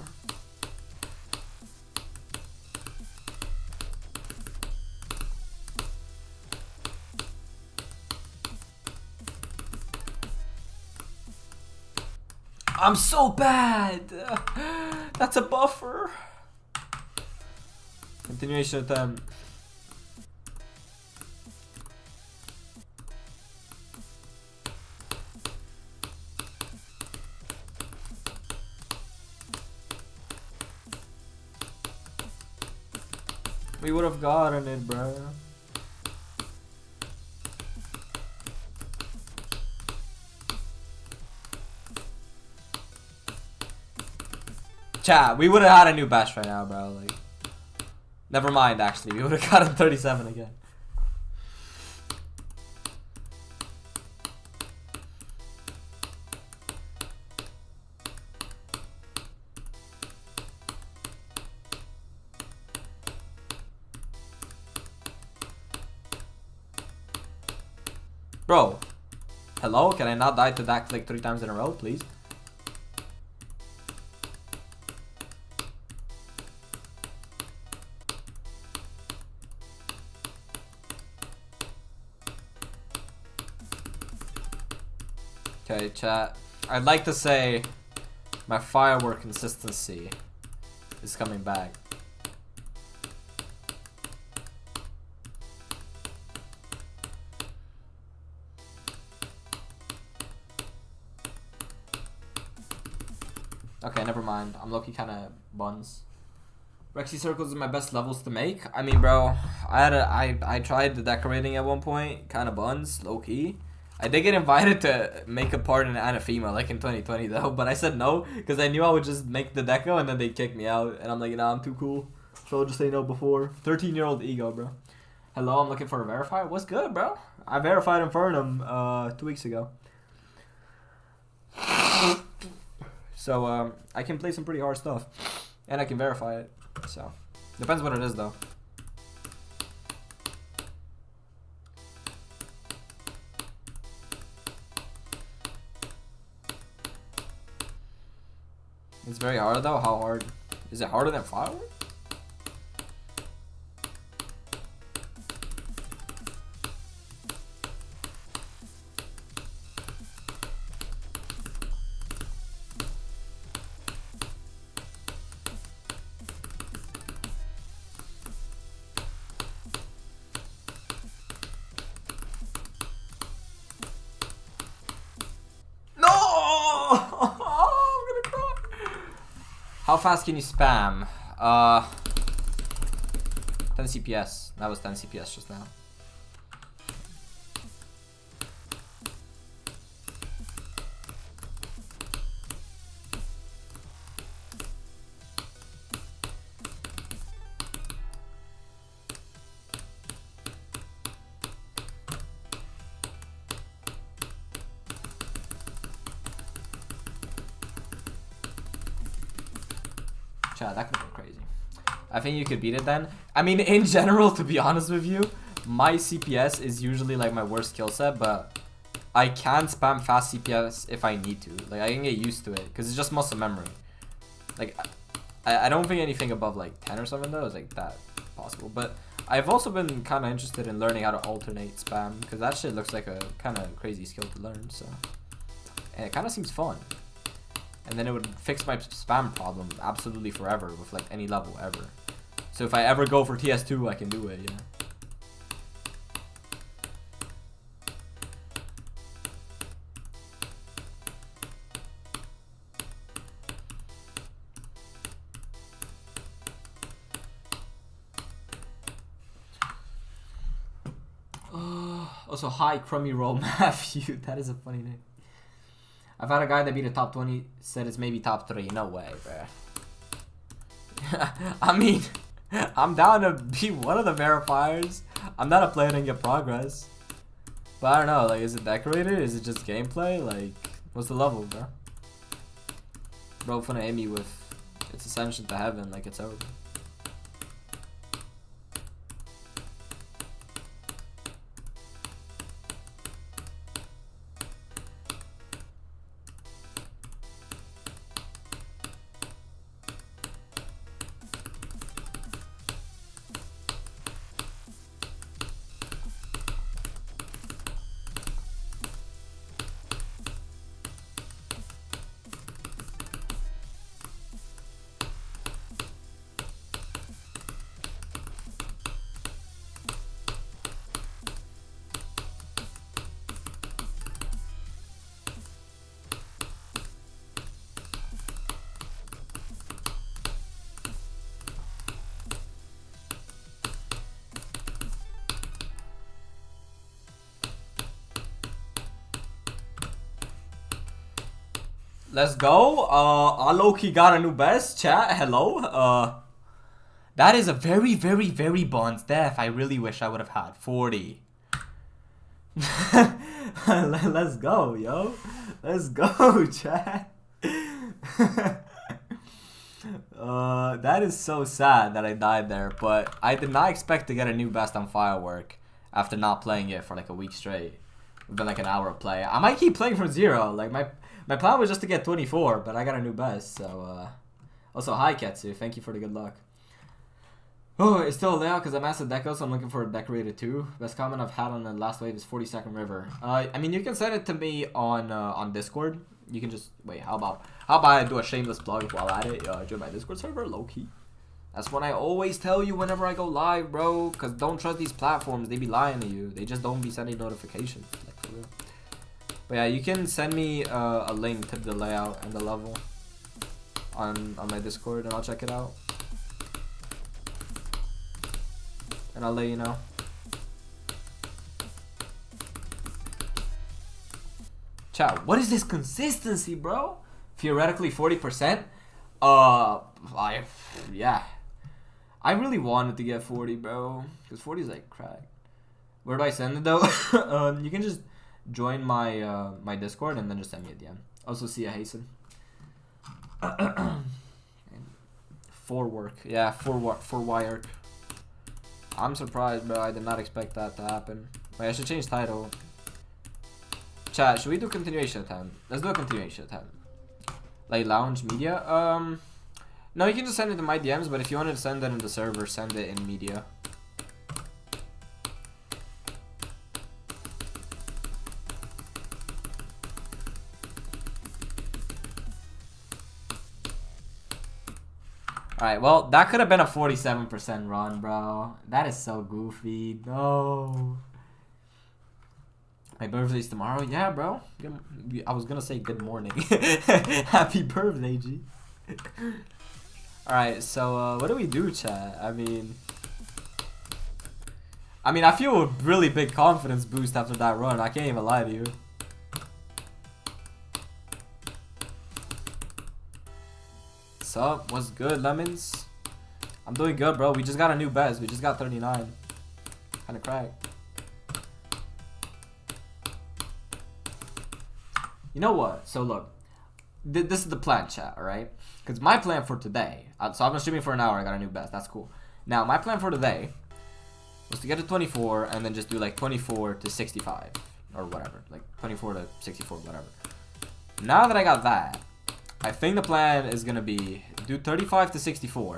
I'm so bad! That's a buffer! Continuation attempt. We would have gotten it, bro. Chat, we would have had a new best right now, bro. Like, never mind, actually. We would have gotten 37 again. Bro, hello? Can I not die to that click 3 times in a row, please? Okay, chat. I'd like to say my Firework consistency is coming back. Okay, never mind. I'm low-key kind of buns. Rexy circles are my best levels to make. I mean, bro, I tried the decorating at one point, kind of buns, low-key. I did get invited to make a part in Anathema, like in 2020 though, but I said no because I knew I would just make the deco and then they'd kick me out, and I'm like, nah, I'm too cool, so I'll just say no before. 13-year-old ego, bro. Hello, I'm looking for a verifier. What's good, bro? I verified Infernum 2 weeks ago. So, I can play some pretty hard stuff. And I can verify it. So, depends what it is, though. It's very hard, though? How hard? Is it harder than Firework? How fast can you spam? 10 CPS. That was 10 CPS just now. Chat, that could go crazy. I think you could beat it then. I mean, in general, to be honest with you, my CPS is usually like my worst skill set, but I can spam fast CPS if I need to. Like, I can get used to it because it's just muscle memory. Like, I don't think anything above like 10 or something though is like that possible. But I've also been kind of interested in learning how to alternate spam because that shit looks like a kind of crazy skill to learn. So, and it kind of seems fun. And then it would fix my spam problem absolutely forever with like any level ever. So if I ever go for TS2, I can do it, yeah. Also, hi, Crummy Roll Matthew. That is a funny name. I've had a guy that beat a top 20, said it's maybe top 3. No way, bruh. I mean, I'm down to be one of the verifiers. I'm not a player and get progress. But I don't know, like, is it decorated? Is it just gameplay? Like, what's the level, bro? Bro, finna hit me with its ascension to heaven, like it's over. Let's go. I low-key got a new best. Chat, hello. That is a very, very, very Bonds death. I really wish I would have had 40. Let's go, yo. Let's go, chat. That is so sad that I died there, but I did not expect to get a new best on Firework after not playing it for like a week straight. Within like an hour of play. I might keep playing from 0. Like my plan was just to get 24, but I got a new best, so also hi Ketsu, thank you for the good luck. Oh, it's still a layout because I mastered Deco, so I'm looking for a decorated 2. Best comment I've had on the last wave is 42nd River. I mean, you can send it to me on Discord. You can just wait. How about I do a shameless plug while at it? Join my Discord server, low key. That's what I always tell you whenever I go live, bro. Cause don't trust these platforms; they be lying to you. They just don't be sending notifications, like for real. But yeah, you can send me a link to the layout and the level on my Discord, and I'll check it out. And I'll let you know. Chat, what is this consistency, bro? Theoretically 40%? Yeah. I really wanted to get 40, bro. Because 40 is like crack. Where do I send it though? You can just join my my Discord and then just send me a DM. Also see ya, Hasten. Firework. Yeah, Firework. I'm surprised, bro. I did not expect that to happen. Wait, I should change title. Chat, should we do continuation attempt? Let's do a continuation attempt. Like lounge media. No, you can just send it to my DMs, but if you wanted to send it in the server, send it in media. Alright, well, that could have been a 47% run, bro. That is so goofy. No. My birthday's tomorrow? Yeah, bro. I was gonna say good morning. Happy birthday, G. Alright, so what do we do, chat? I mean, I feel a really big confidence boost after that run. I can't even lie to you. Sup? What's good, Lemons? I'm doing good, bro. We just got a new best. We just got 39. Kinda crack. You know what? So look, this is the plan, chat, alright? Because my plan for today, so I've been streaming for an hour, I got a new best, that's cool. Now, my plan for today was to get to 24 and then just do like 24 to 65 or whatever. Like 24 to 64, whatever. Now that I got that, I think the plan is going to be do 35 to 64.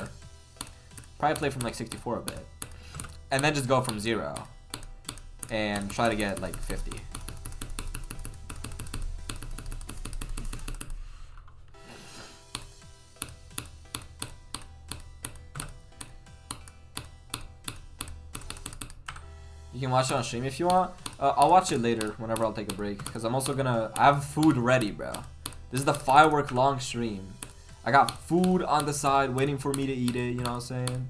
Probably play from like 64 a bit. And then just go from 0. And try to get like 50. You can watch it on stream if you want. I'll watch it later whenever I'll take a break. Because I'm also gonna... I have food ready, bro. This is the Firework long stream. I got food on the side waiting for me to eat it. You know what I'm saying?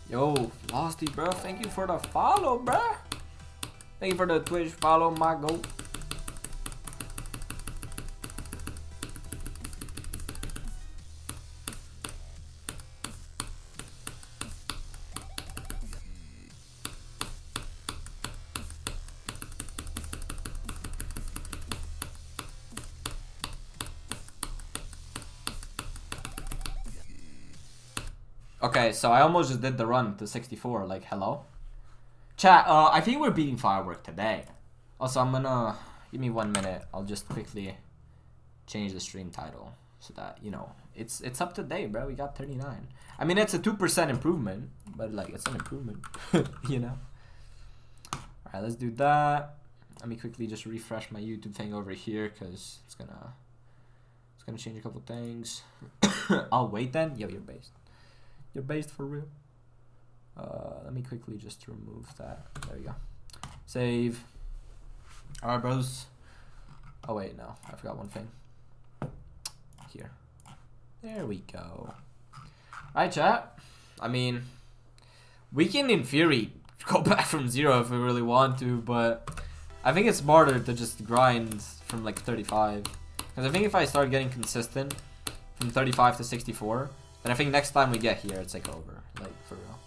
Yo, Losty, bro. Thank you for the follow, bro. Thank you for the Twitch follow, my goat. Okay, so I almost just did the run to 64, like, hello? Chat, I think we're beating Firework today. Also, I'm gonna... Give me 1 minute. I'll just quickly change the stream title. So that, you know, it's up to date, bro. We got 39. I mean, it's a 2% improvement. But, like, it's an improvement. You know? Alright, let's do that. Let me quickly just refresh my YouTube thing over here. Because it's gonna change a couple things. I'll wait then. Yo, you're based. You're based for real. Let me quickly just remove that. There we go. Save. Alright, bros. Oh, wait, no. I forgot one thing. Here. There we go. Alright, chat. I mean, we can, in theory, go back from 0 if we really want to, but I think it's smarter to just grind from, like, 35. Because I think if I start getting consistent from 35 to 64, then I think next time we get here, it's like over. Like, for real.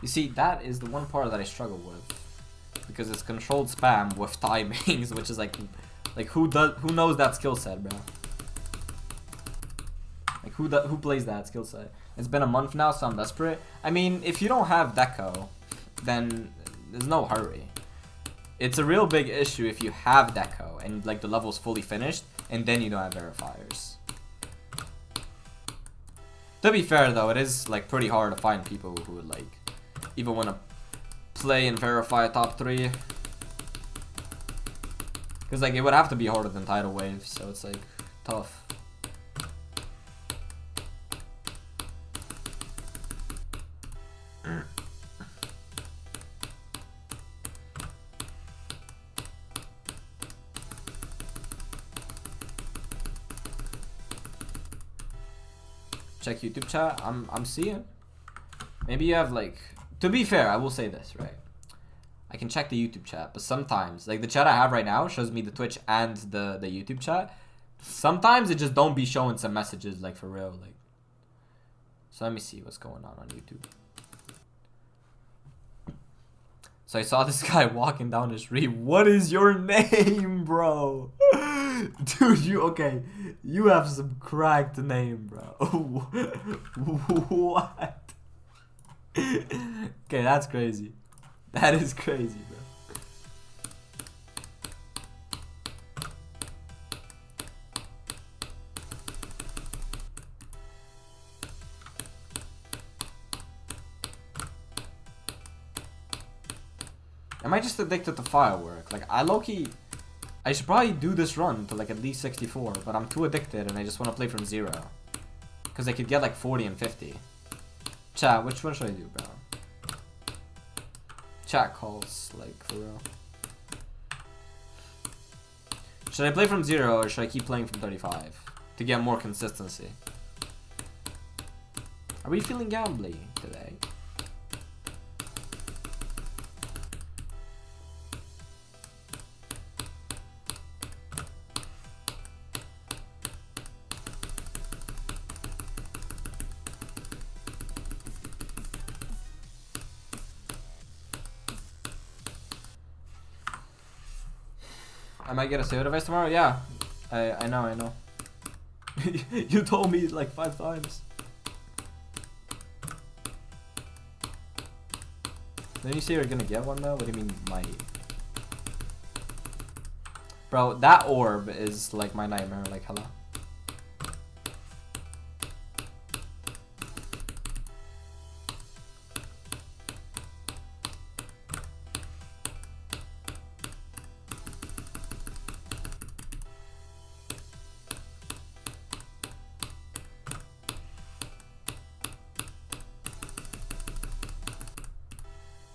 You see, that is the one part that I struggle with, because it's controlled spam with timings, which is like who knows that skill set, bro? Like who plays that skill set? It's been a month now, so I'm desperate. I mean, if you don't have deco, then there's no hurry. It's a real big issue if you have deco and like the level's fully finished and then you don't have verifiers. To be fair though, it is like pretty hard to find people who would like even want to play and verify a top 3. Because like it would have to be harder than Tidal Wave, so it's like tough. Check YouTube chat. I'm seeing. Maybe you have like. To be fair, I will say this, right? I can check the YouTube chat, but sometimes, like the chat I have right now shows me the Twitch and the YouTube chat. Sometimes it just don't be showing some messages, like for real, like. So let me see what's going on YouTube. So I saw this guy walking down the street. What is your name, bro? Dude, okay. You have some cracked name, bro. What? Okay, that's crazy. That is crazy, bro. Am I just addicted to Firework? Like, I should probably do this run to like at least 64, but I'm too addicted and I just want to play from 0. Because I could get like 40 and 50. Chat, which one should I do, bro? Chat calls, like, for real. Should I play from 0 or should I keep playing from 35? To get more consistency. Are we feeling gambly today? I might get a sale device tomorrow? Yeah. I know. You told me like 5 times. Then you say you're gonna get one though? What do you mean might? Bro, that orb is like my nightmare, like hello.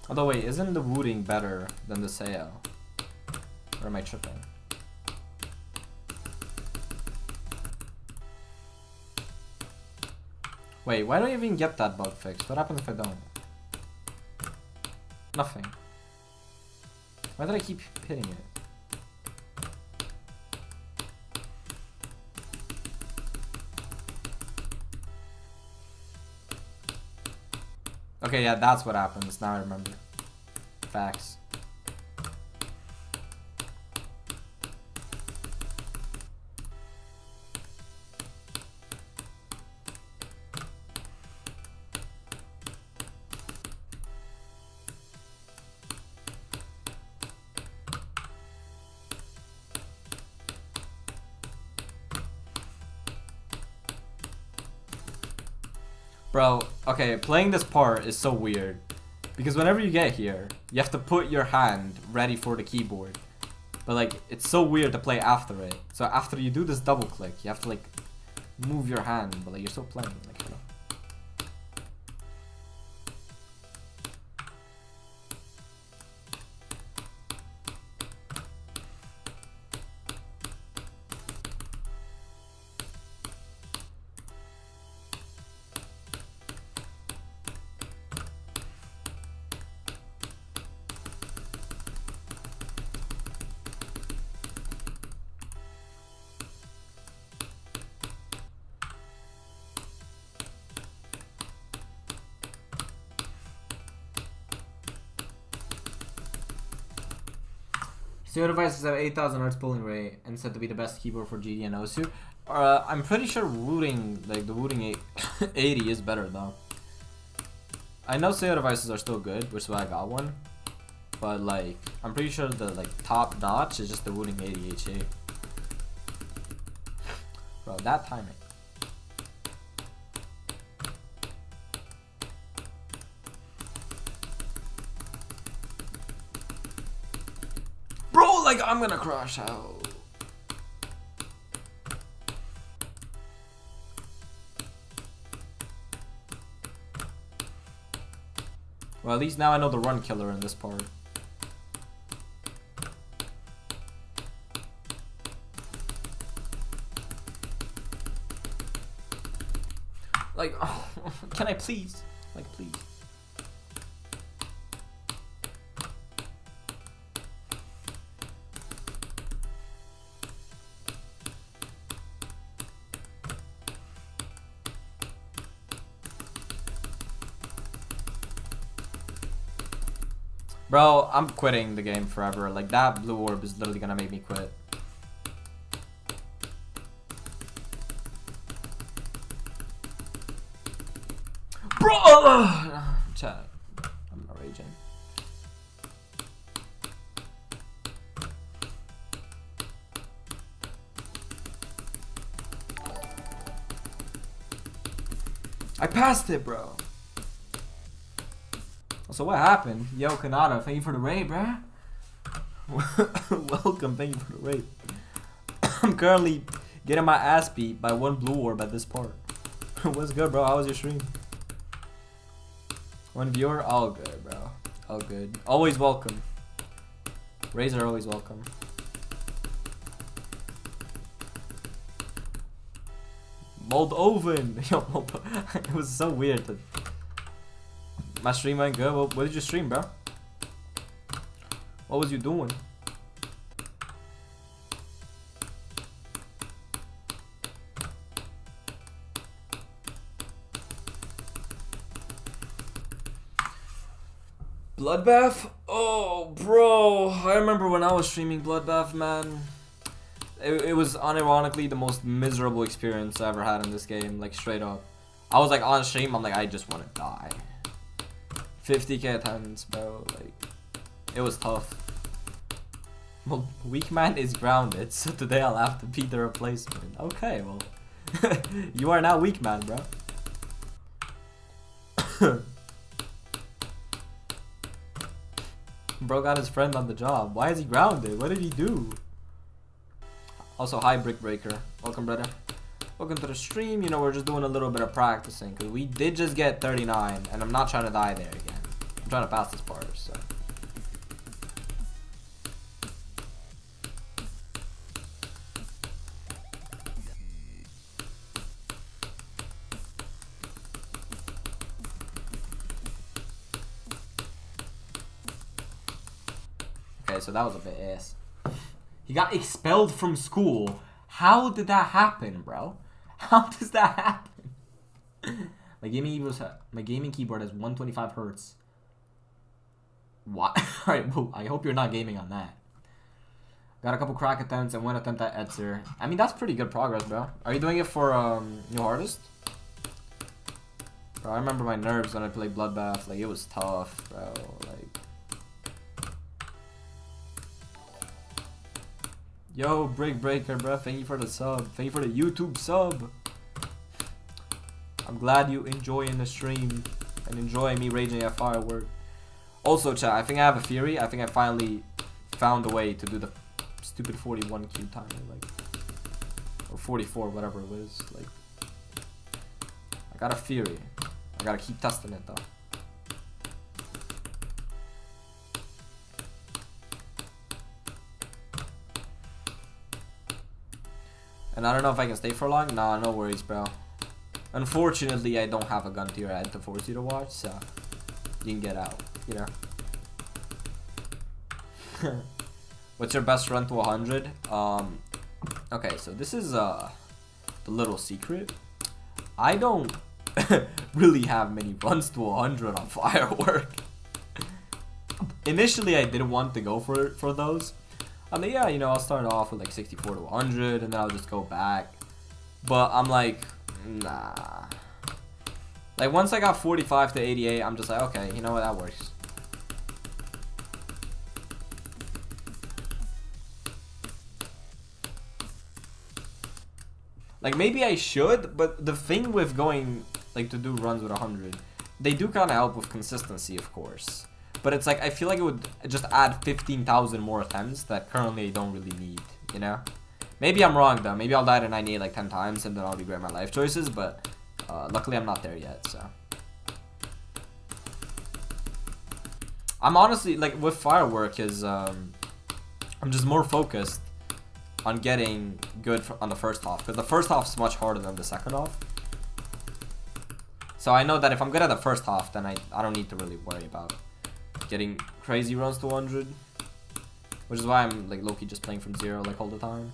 Although wait, isn't the Wooting better than the Seo? Or am I tripping? Wait, why don't I even get that bug fixed? What happens if I don't? Nothing. Why did I keep hitting it? Okay, yeah, that's what happens. Now I remember. Facts. Bro, okay, playing this part is so weird. Because whenever you get here, you have to put your hand ready for the keyboard. But like, it's so weird to play after it. So after you do this double click, you have to like move your hand, but like you're still playing. Like, you know. Stereo devices have 8,000 Hz polling rate and said to be the best keyboard for GD and OSU. I'm pretty sure Wooting, like the Wooting 80 is better though. I know stereo devices are still good, which is why I got one. But like, I'm pretty sure the like top notch is just the Wooting 80 HA. Bro, that timing. Bro, like I'm gonna crash out. Well, at least now I know the run killer in this part. Like, oh, can I please? Like, please. Bro, I'm quitting the game forever. Like, that blue orb is literally gonna make me quit. Bro! Chat. I'm not raging. I passed it, bro. So what happened? Yo, Kanata, thank you for the raid, bruh. Welcome, thank you for the raid. I'm currently getting my ass beat by one blue orb at this part. What's good, bro? How was your stream? One viewer? All good, bro. All good. Always welcome. Raids are always welcome. Moldovan! Yo, It was so weird that my stream went good. What did you stream, bro? What was you doing? Bloodbath? Oh, bro. I remember when I was streaming Bloodbath, man. It was unironically the most miserable experience I ever had in this game. Like, straight up. I was like on stream, I'm like, I just want to die. 50k attendance, bro. Like, it was tough. Well, weak man is grounded, so today I'll have to beat the replacement. Okay, well, you are now weak man, bro. Bro got his friend on the job. Why is he grounded? What did he do? Also, hi Brick Breaker. Welcome, brother. Welcome to the stream. You know, we're just doing a little bit of practicing because we did just get 39, and I'm not trying to die there again. I'm trying to pass this part, so. Okay, so that was a bit ass. He got expelled from school. How did that happen, bro? How does that happen? My gaming keyboard has 125 hertz. What? Alright, well, I hope you're not gaming on that. Got a couple crack attempts and one attempt at Etzer. I mean, that's pretty good progress, bro. Are you doing it for new artist? Bro, I remember my nerves when I played Bloodbath. Like, it was tough, bro. Like, yo, Brick Breaker, bro. Thank you for the sub. Thank you for the YouTube sub. I'm glad you enjoying the stream and enjoying me raging at Firework. Also, chat, I think I have a theory. I think I finally found a way to do the stupid 41 Q timer, like, or 44, whatever it was. Like, I got a theory. I gotta keep testing it though. And I don't know if I can stay for long. Nah, no worries, bro. Unfortunately, I don't have a gun to your head to force you to watch, so you can get out, you know. What's your best run to 100? Okay, so this is the little secret. I don't really have many runs to 100 on Firework. Initially, I didn't want to go for those. I mean, yeah, you know, I'll start off with like 64 to 100, and then I'll just go back. But I'm like, nah. Like, once I got 45 to 88, I'm just like, okay, you know what, that works. Like, maybe I should, but the thing with going, like, to do runs with 100, they do kind of help with consistency, of course. But it's like, I feel like it would just add 15,000 more attempts that currently I don't really need, you know? Maybe I'm wrong, though. Maybe I'll die to 98 like 10 times and then I'll regret my life choices, but luckily I'm not there yet, so. I'm honestly, like, with Firework is, I'm just more focused on getting good on the first half, because the first half is much harder than the second half. So I know that if I'm good at the first half, then I don't need to really worry about getting crazy runs to 100. Which is why I'm like low-key just playing from 0 like all the time.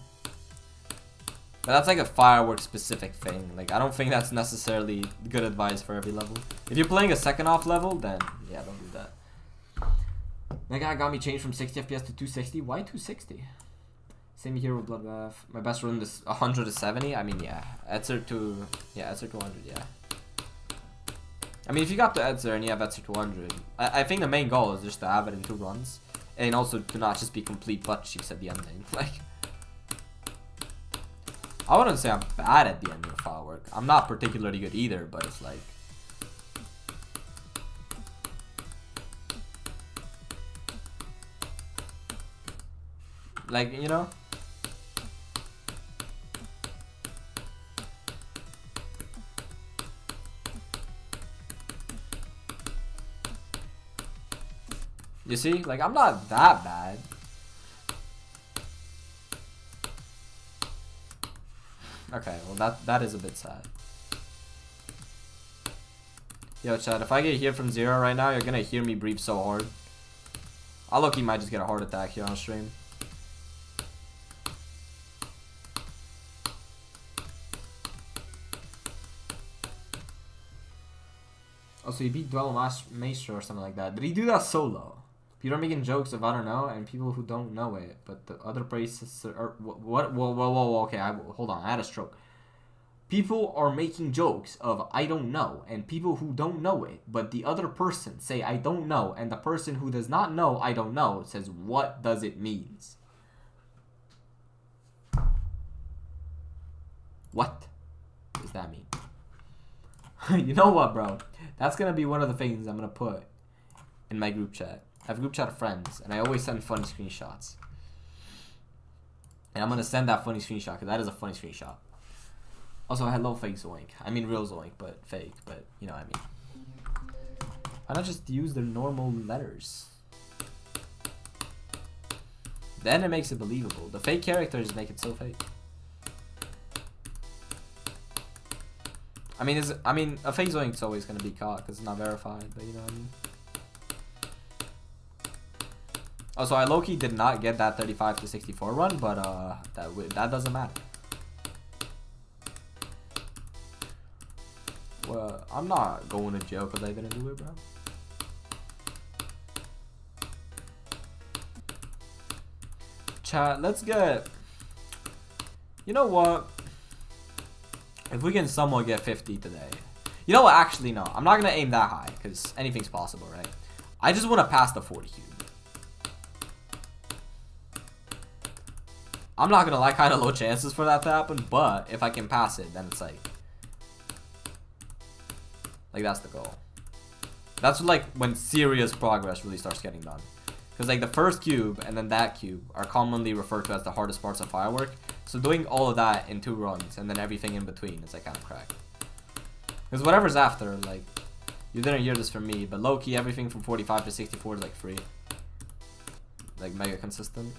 But that's like a Firework specific thing. Like I don't think that's necessarily good advice for every level. If you're playing a second half level, then yeah, don't do that. That guy got me changed from 60 FPS to 260. Why 260? Same here with Bloodbath. My best run is 100 to 70. I mean, yeah. Etzer to 100, yeah. I mean, if you got the Etzer and you have Etzer to 100, I think the main goal is just to have it in 2 runs. And also to not just be complete butt cheeks at the ending. Like, I wouldn't say I'm bad at the ending of Firework. I'm not particularly good either, but it's like, you know? You see? Like, I'm not that bad. Okay, well that is a bit sad. Yo, chat, if I get here from 0 right now, you're gonna hear me breathe so hard. I low-key might just get a heart attack here on stream. Also, he beat Duel Maestro or something like that. Did he do that solo? People are making jokes of I don't know, and people who don't know it. But the other places are... What? Whoa, okay, hold on, I had a stroke. People are making jokes of I don't know, and people who don't know it. But the other person say I don't know, and the person who does not know I don't know says what does it means? What does that mean? You know what, bro? That's gonna be one of the things I'm gonna put in my group chat. I have a group chat of friends, and I always send funny screenshots. And I'm gonna send that funny screenshot, because that is a funny screenshot. Also, hello fake Zoink. I mean real Zoink, but fake, but you know what I mean. Why not just use their normal letters? Then it makes it believable. The fake characters make it so fake. I mean, a fake Zoink's always gonna be caught because it's not verified, but you know what I mean. Also, I low-key did not get that 35 to 64 run, but that doesn't matter. Well, I'm not going to jail because I didn't do it, bro. Chat, let's get... You know what? If we can somewhat get 50 today. You know what? Actually, no. I'm not going to aim that high because anything's possible, right? I just want to pass the 40 cube. I'm not going to lie, kind of low chances for that to happen, but if I can pass it, then it's like that's the goal. That's like when serious progress really starts getting done. Because like the first cube and then that cube are commonly referred to as the hardest parts of Firework. So doing all of that in 2 runs and then everything in between is like kind of crack. Because whatever's after, like, you didn't hear this from me, but low-key everything from 45 to 64 is like free. Like mega consistent.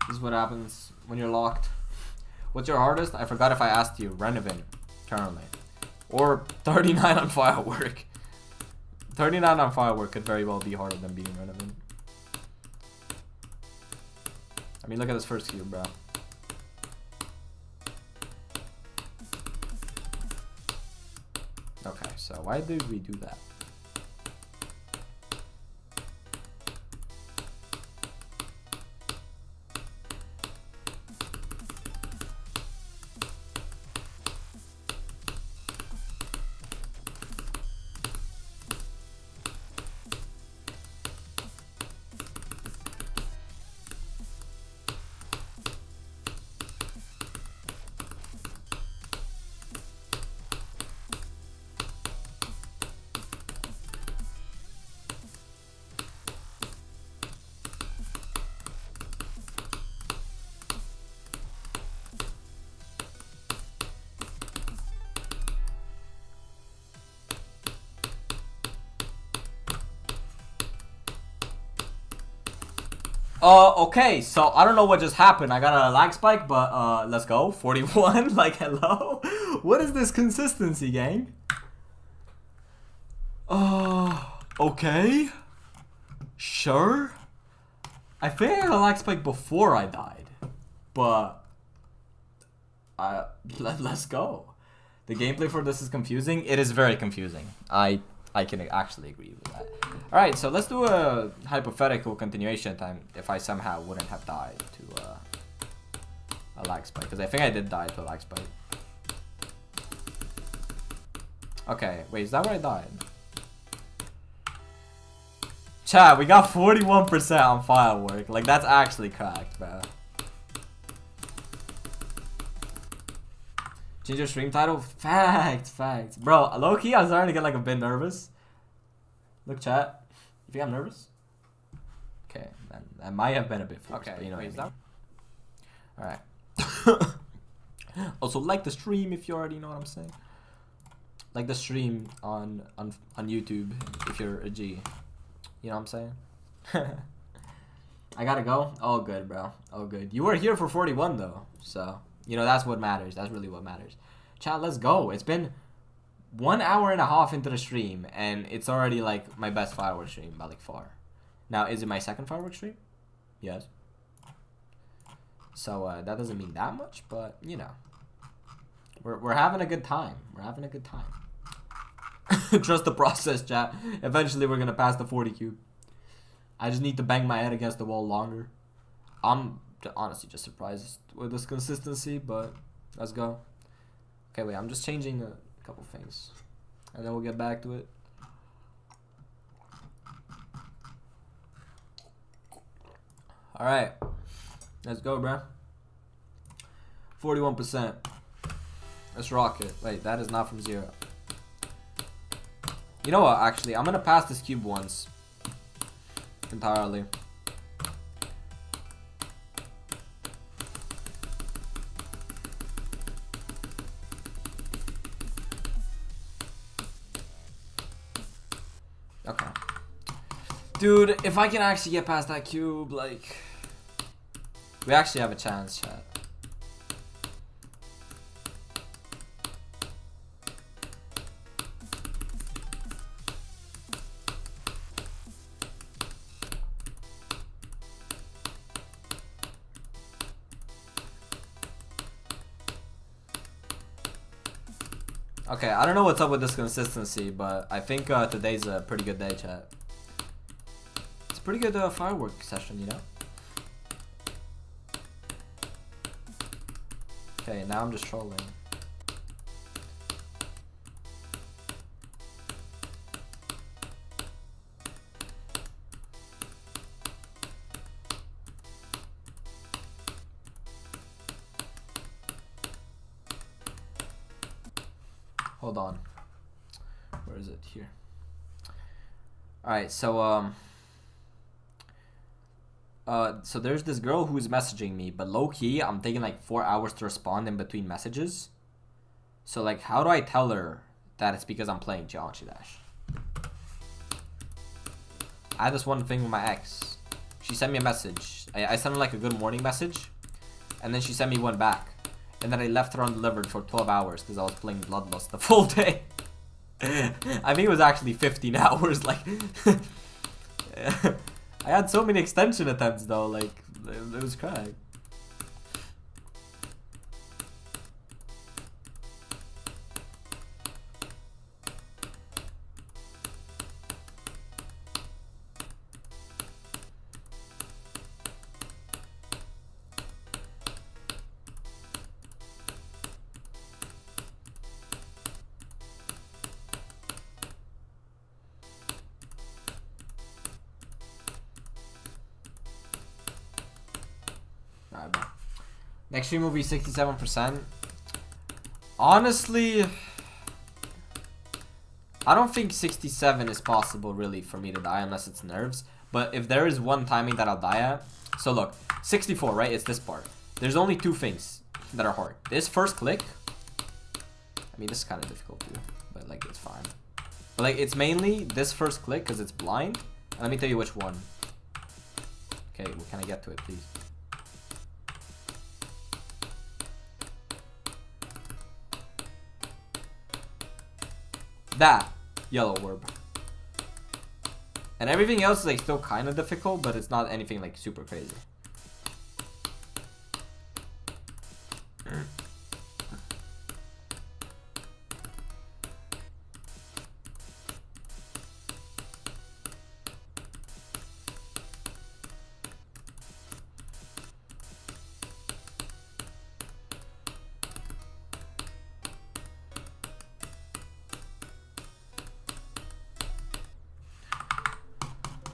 This is what happens when you're locked. What's your hardest? I forgot if I asked you. Renevant, currently. Or 39 on Firework. 39 on Firework could very well be harder than being Renevant. I mean, look at this first cube, bro. Okay, so why did we do that? Okay, so I don't know what just happened. I got a lag spike, but let's go. 41, like hello. What is this consistency, gang? Okay. Sure. I think I got a lag spike before I died, but let's go. The gameplay for this is confusing. It is very confusing. I can actually agree with that. All right, so let's do a hypothetical continuation time if I somehow wouldn't have died to a lag spike, because I think I did die to a lag spike. Okay, wait, is that where I died? Chat, we got 41% on Firework. Like, that's actually cracked, bro. Change your stream title? Facts. Bro, low-key, I'm starting to get like a bit nervous. Look, chat. You think I'm nervous? Okay, I might have been a bit forced, okay, but you know what I mean. Alright. Also, like the stream if you already know what I'm saying. Like the stream on YouTube if you're a G. You know what I'm saying? I gotta go? All good, bro. All good. You were here for 41, though. So, you know, that's what matters. That's really what matters. Chat, let's go. It's been 1 hour and a half into the stream, and it's already, like, my best Firework stream by, like, far. Now, is it my second Firework stream? Yes. So, that doesn't mean that much, but, you know. We're having a good time. We're having a good time. Trust the process, chat. Eventually, we're gonna pass the 40 cube. I just need to bang my head against the wall longer. I'm honestly just surprised with this consistency, but let's go. Okay, wait, I'm just changing a couple things, and then we'll get back to it. All right, let's go, bro. 41%. Let's rock it. Wait, that is not from 0. You know what, actually, I'm gonna pass this cube once. Entirely. Okay. Dude, if I can actually get past that cube, like... We actually have a chance, chat. Okay, I don't know what's up with this consistency, but I think today's a pretty good day, chat. It's a pretty good Firework session, you know? Okay, now I'm just trolling. Hold on. Where is it? Here. Alright, so so there's this girl who's messaging me, but low-key, I'm taking like 4 hours to respond in between messages. So like, how do I tell her that it's because I'm playing Geometry Dash? I had this one thing with my ex. She sent me a message. I sent her like a good morning message, and then she sent me one back. And then I left her undelivered for 12 hours because I was playing Bloodlust the full day. I think it was actually 15 hours. Like, I had so many extension attempts though. Like, it was crazy. Next stream will be 67%. Honestly, I don't think 67 is possible really for me to die unless it's nerves. But if there is one timing that I'll die at, so look, 64, right? It's this part. There's only two things that are hard. This first click, I mean, this is kind of difficult too, but like it's fine. But like it's mainly this first click because it's blind. And let me tell you which one. Okay, well, can I get to it, please? That yellow orb. And everything else is like still kind of difficult, but it's not anything like super crazy.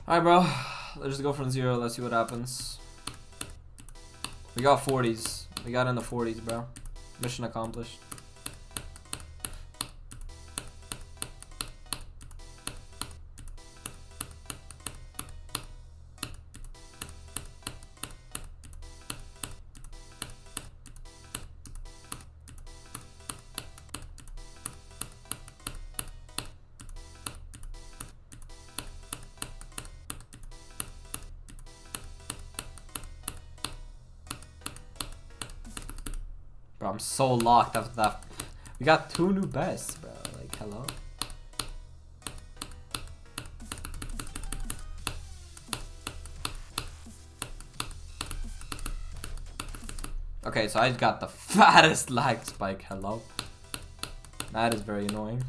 Alright, bro. Let's just go from 0. Let's see what happens. We got 40s. We got in the 40s, bro. Mission accomplished. Bro, I'm so locked after that. We got 2 new bests, bro. Like, hello? Okay, so I got the fattest lag spike. Hello? That is very annoying.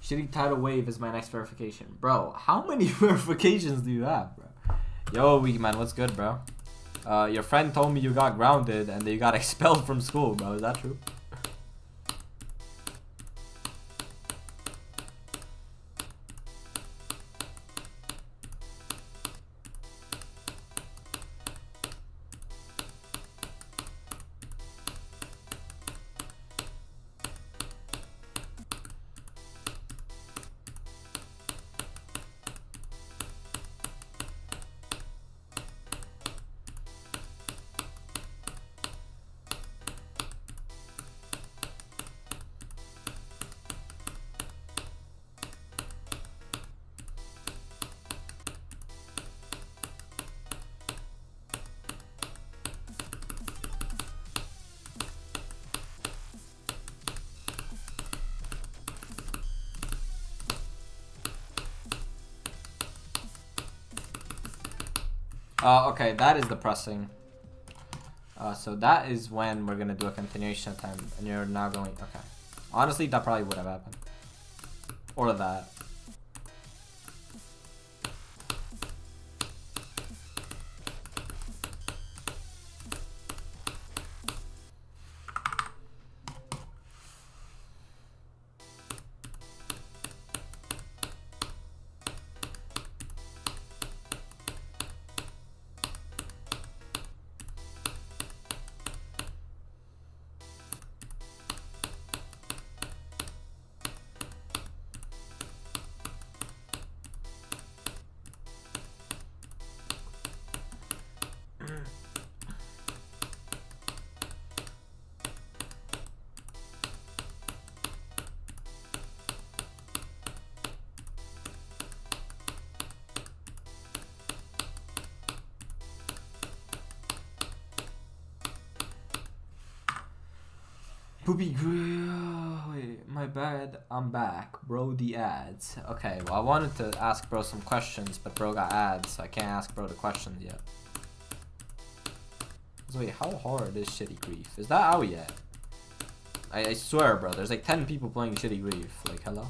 Shitty tidal wave is my next verification. Bro, how many verifications do you have, bro? Yo, Weak Man, what's good, bro? Your friend told me you got grounded and that you got expelled from school, bro. Is that true? Okay, that is depressing. So that is when we're gonna do a continuation attempt, and you're now going. Okay, honestly, that probably would have happened, or that. Poopy grill. Wait, my bad. I'm back. Bro, the ads. Okay, well, I wanted to ask bro some questions, but bro got ads, so I can't ask bro the questions yet. So wait, how hard is Shitty Grief? Is that out yet? I swear, bro, there's like 10 people playing Shitty Grief. Like, hello?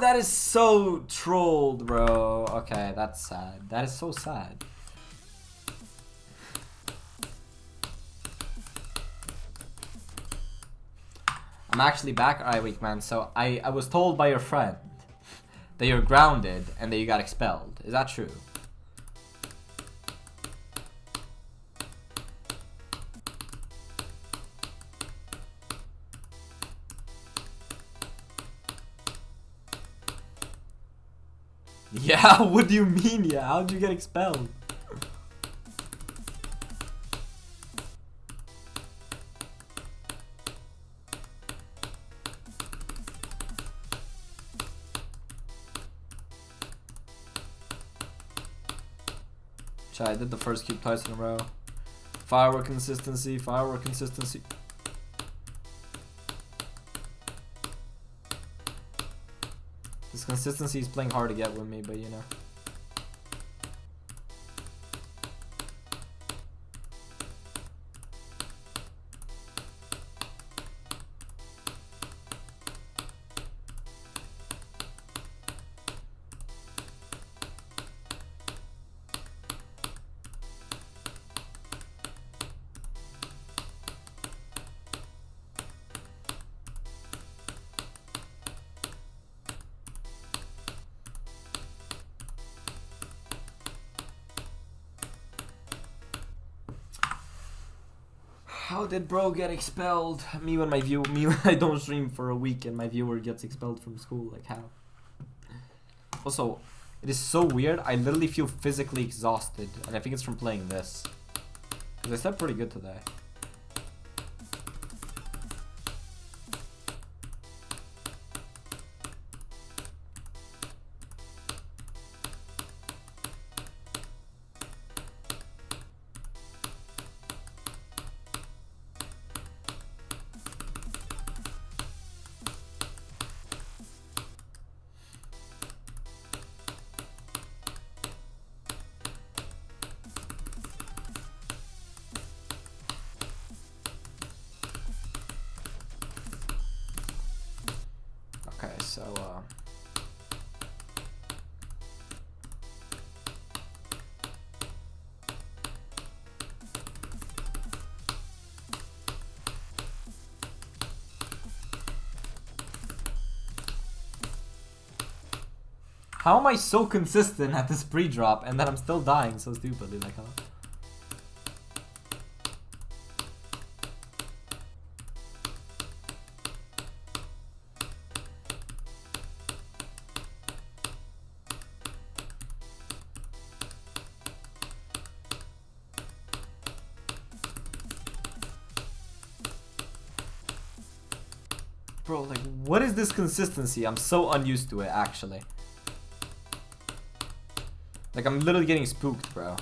that is so trolled, bro. Okay, that's sad. That is so sad. I'm actually back. Alright, wait, man. So I was told by your friend that you're grounded and that you got expelled. Is that true? Yeah, what do you mean, yeah? How'd you get expelled? I did the first cube twice in a row. Firework consistency, firework consistency. This consistency is playing hard to get with me, but you know. How did bro get expelled? Me when I don't stream for a week and my viewer gets expelled from school. Like how? Also, it is so weird. I literally feel physically exhausted, and I think it's from playing this. Cause I slept pretty good today. Okay, so how am I so consistent at this pre-drop and then I'm still dying so stupidly, like how? Bro, like, what is this consistency? I'm so unused to it, actually. Like, I'm literally getting spooked, bro.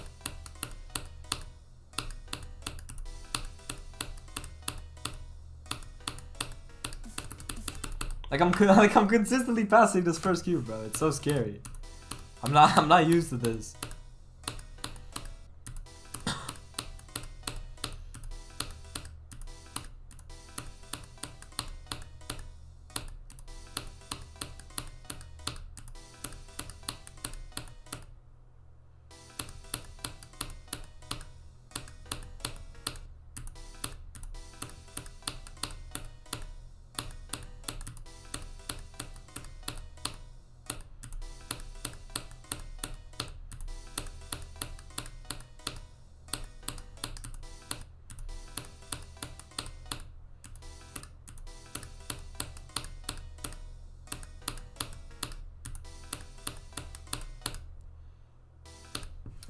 Like, I'm consistently passing this first cube, bro. It's so scary. I'm not used to this.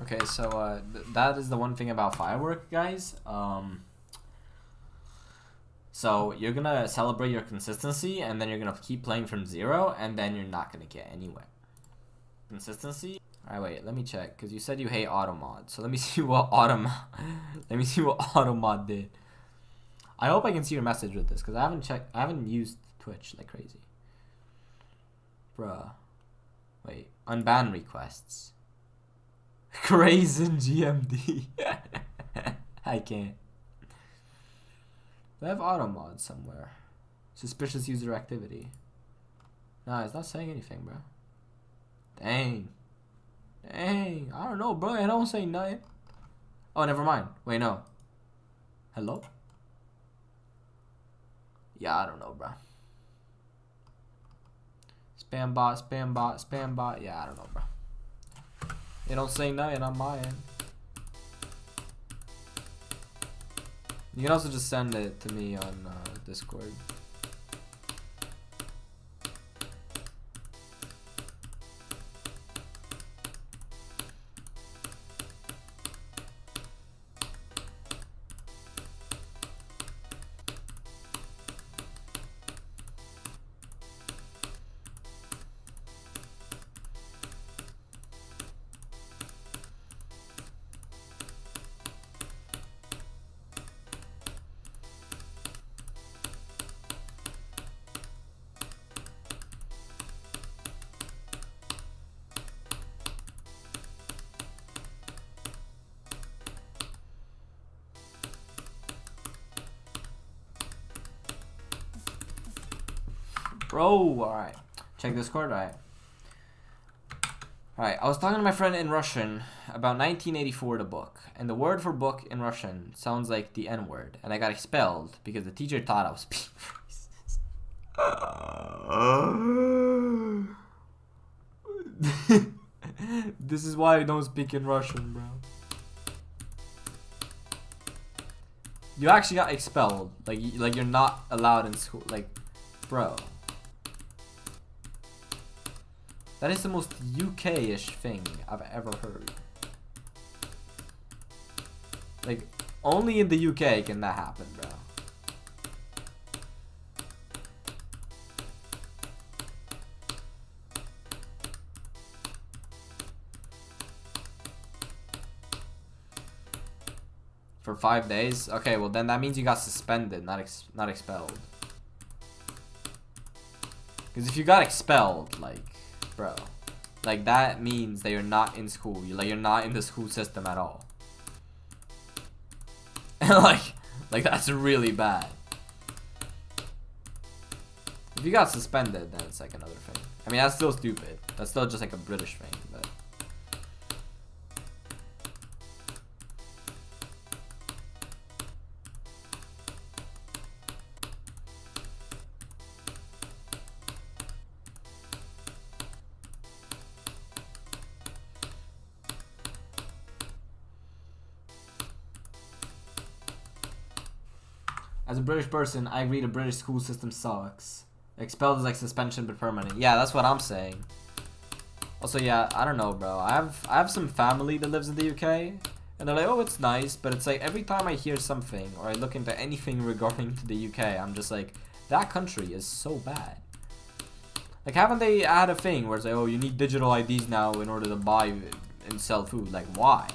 Okay, so that is the one thing about Firework, guys. So you're gonna celebrate your consistency, and then you're gonna keep playing from zero, and then you're not gonna get anywhere. Consistency. Alright, wait. Let me check, because you said you hate automod. So let me see what automod did. I hope I can see your message with this, because I haven't used Twitch like crazy. Bruh. Wait. Unban requests. Crazy GMD. I can't. Do I have automod somewhere? Suspicious user activity. Nah, it's not saying anything, bro. Dang. Dang. I don't know, bro. I don't say nothing. Oh, never mind. Wait, no. Hello? Yeah, I don't know, bro. Spam bot, spam bot, spam bot. Yeah, I don't know, bro. They don't say nothing on my end. You can also just send it to me on Discord. Bro, alright. Check Discord, alright. Alright, I was talking to my friend in Russian about 1984, the book. And the word for book in Russian sounds like the N-word. And I got expelled because the teacher thought I was being racist. This is why I don't speak in Russian, bro. You actually got expelled. Like you're not allowed in school. Like, bro. That is the most UK-ish thing I've ever heard. Like, only in the UK can that happen, bro. For 5 days? Okay, well then that means you got suspended, not expelled. Because if you got expelled, like, bro, like that means that you're not in school. You're not in the school system at all. And like that's really bad. If you got suspended, then it's like another thing. I mean, that's still stupid. That's still just like a British thing, but. As a British person, I agree the British school system sucks. Expelled is like suspension but permanent. Yeah, that's what I'm saying. Also, yeah, I don't know, bro. I have some family that lives in the UK, and they're like, oh, it's nice, but it's like every time I hear something or I look into anything regarding to the UK, I'm just like, that country is so bad. Like, haven't they had a thing where it's like, oh, you need digital IDs now in order to buy and sell food? Like, why?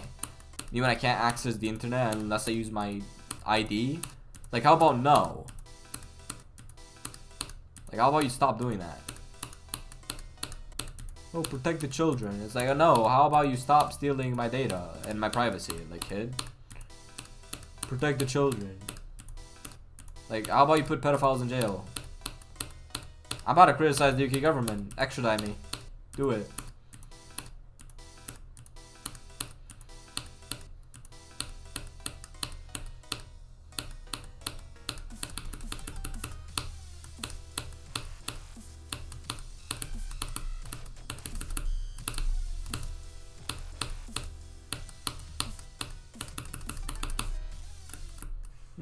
You mean I can't access the internet unless I use my ID? Like, how about no? Like, how about you stop doing that? Oh, protect the children. It's like, oh, no, how about you stop stealing my data and my privacy? Like, kid. Protect the children. Like, how about you put pedophiles in jail? I'm about to criticize the UK government. Extradite me. Do it.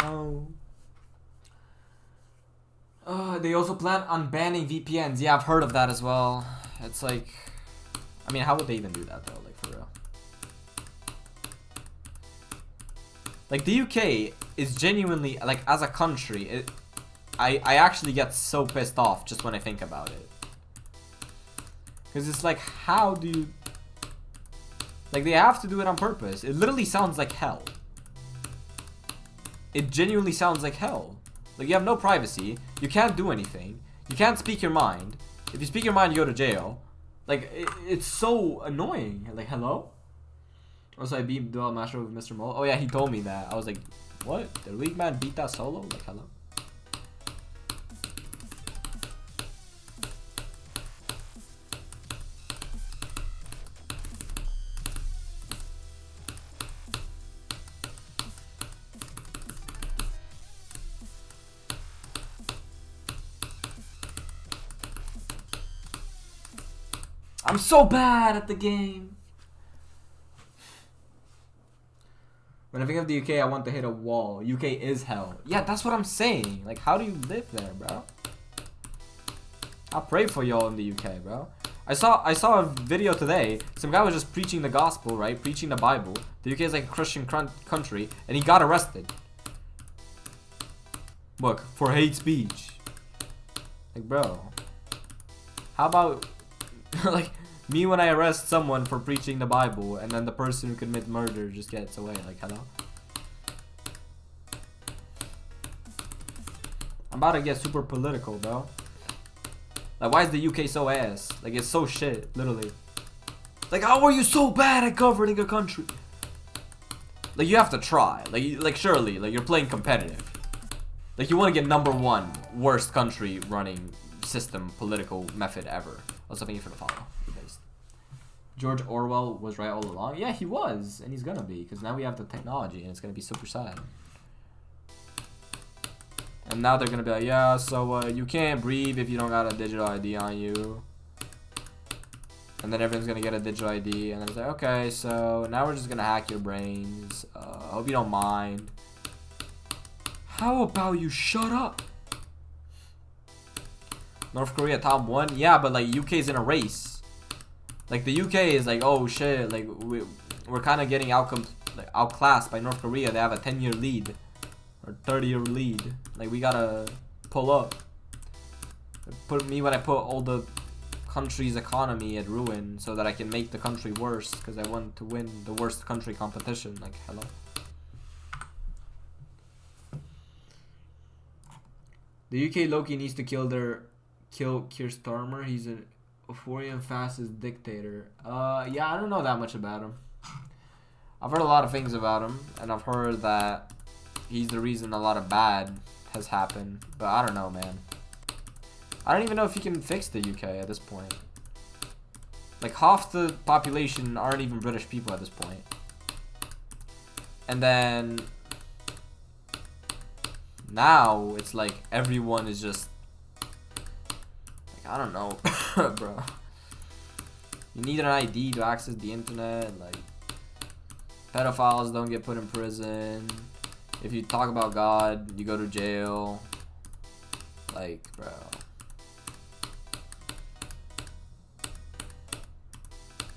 No. They also plan on banning VPNs. Yeah, I've heard of that as well. It's like, I mean, how would they even do that though? Like, for real. Like, the UK is genuinely, like, as a country, I actually get so pissed off just when I think about it. Because it's like, how do you... Like, they have to do it on purpose. It literally sounds like hell. It genuinely sounds like hell. Like, you have no privacy. You can't do anything. You can't speak your mind. If you speak your mind, you go to jail. Like, it's so annoying. Like, hello? Also, I beat Dual Master with Mr. Mole. Oh, yeah, he told me that. I was like, what? The League Man beat that solo? Like, hello? I'm so bad at the game. When I think of the UK, I want to hit a wall. UK is hell. Yeah, that's what I'm saying. Like, how do you live there, bro? I'll pray for y'all in the UK, bro. I saw a video today. Some guy was just preaching the gospel, right? Preaching the Bible. The UK is like a Christian country, and he got arrested. Look, for hate speech. Like, bro. How about, like, me when I arrest someone for preaching the Bible, and then the person who commit murder just gets away? Like, hello? I'm about to get super political, bro. Like, why is the UK so ass? Like, it's so shit, literally. Like, how are you so bad at governing a country? Like, you have to try. Like surely, like, you're playing competitive. Like, you want to get #1 worst country running system, political method ever. Also, thank you for the follow. George Orwell was right all along. Yeah, he was, and he's gonna be, because now we have the technology, and it's gonna be super sad. And now they're gonna be like, yeah, so you can't breathe if you don't got a digital ID on you. And then everyone's gonna get a digital ID, and then it's like, okay, so now we're just gonna hack your brains. Hope you don't mind. How about you shut up? North Korea top 1? Yeah, but like UK's in a race. Like the UK is like, oh shit, like we're kind of getting outclassed by North Korea. They have a 10-year lead or 30-year lead. Like we gotta pull up. Put me when I put all the country's economy at ruin so that I can make the country worse because I want to win the worst country competition. Like hello. The UK Loki needs to kill Keir Starmer. He's an euphorian fascist dictator. Yeah, I don't know that much about him. I've heard a lot of things about him, and I've heard that he's the reason a lot of bad has happened. But I don't know, man. I don't even know if he can fix the UK at this point. Like half the population aren't even British people at this point. And then now it's like everyone is just like, I don't know, bro. You need an ID to access the internet. Like pedophiles don't get put in prison. If you talk about God, you go to jail. Like, bro.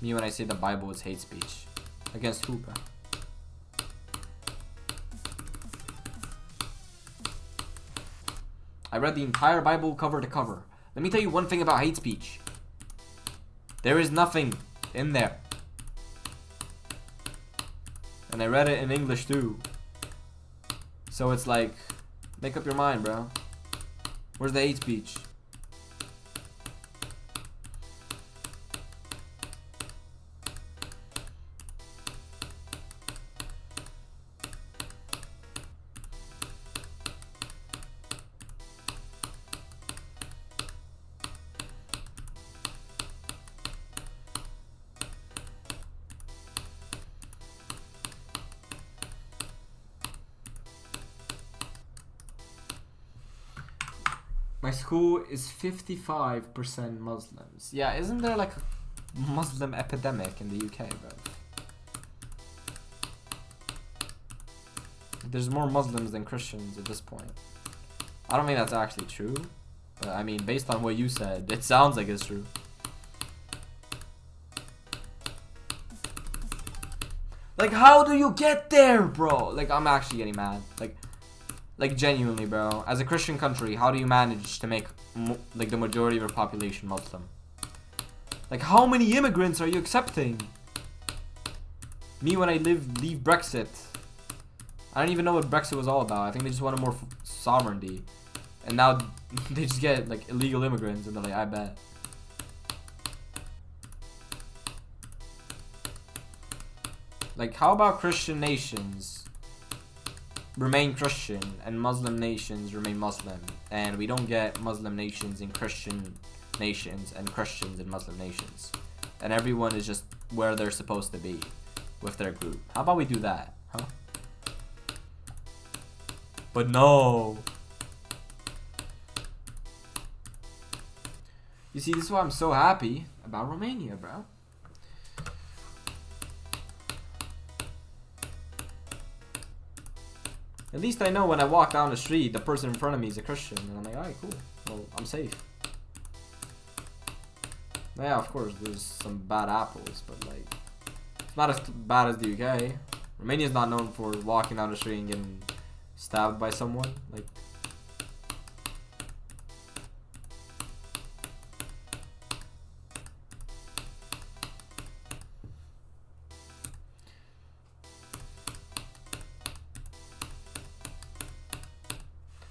Me when I say the Bible is hate speech. Against who, bro? I read the entire Bible cover to cover. Let me tell you one thing about hate speech. There is nothing in there. And I read it in English too. So it's like, make up your mind, bro. Where's the hate speech? My school is 55% Muslims. Yeah, isn't there like a Muslim epidemic in the UK, bro? There's more Muslims than Christians at this point. I don't think that's actually true. But I mean, based on what you said, it sounds like it's true. Like, how do you get there, bro? Like, I'm actually getting mad. Like genuinely, bro. As a Christian country, how do you manage to make like the majority of your population Muslim? Like, how many immigrants are you accepting? Me when I leave Brexit, I don't even know what Brexit was all about. I think they just wanted more sovereignty, and now they just get like illegal immigrants, and they're like, I bet. Like, how about Christian nations remain Christian and Muslim nations remain Muslim, and we don't get Muslim nations in Christian nations and Christians in Muslim nations, and everyone is just where they're supposed to be with their group? How about we do that, huh? But no. You see, this is why I'm so happy about Romania, bro. At least I know when I walk down the street, the person in front of me is a Christian, and I'm like, alright, cool. Well, I'm safe. Yeah, of course, there's some bad apples, but like, it's not as bad as the UK. Romania is not known for walking down the street and getting stabbed by someone. Like,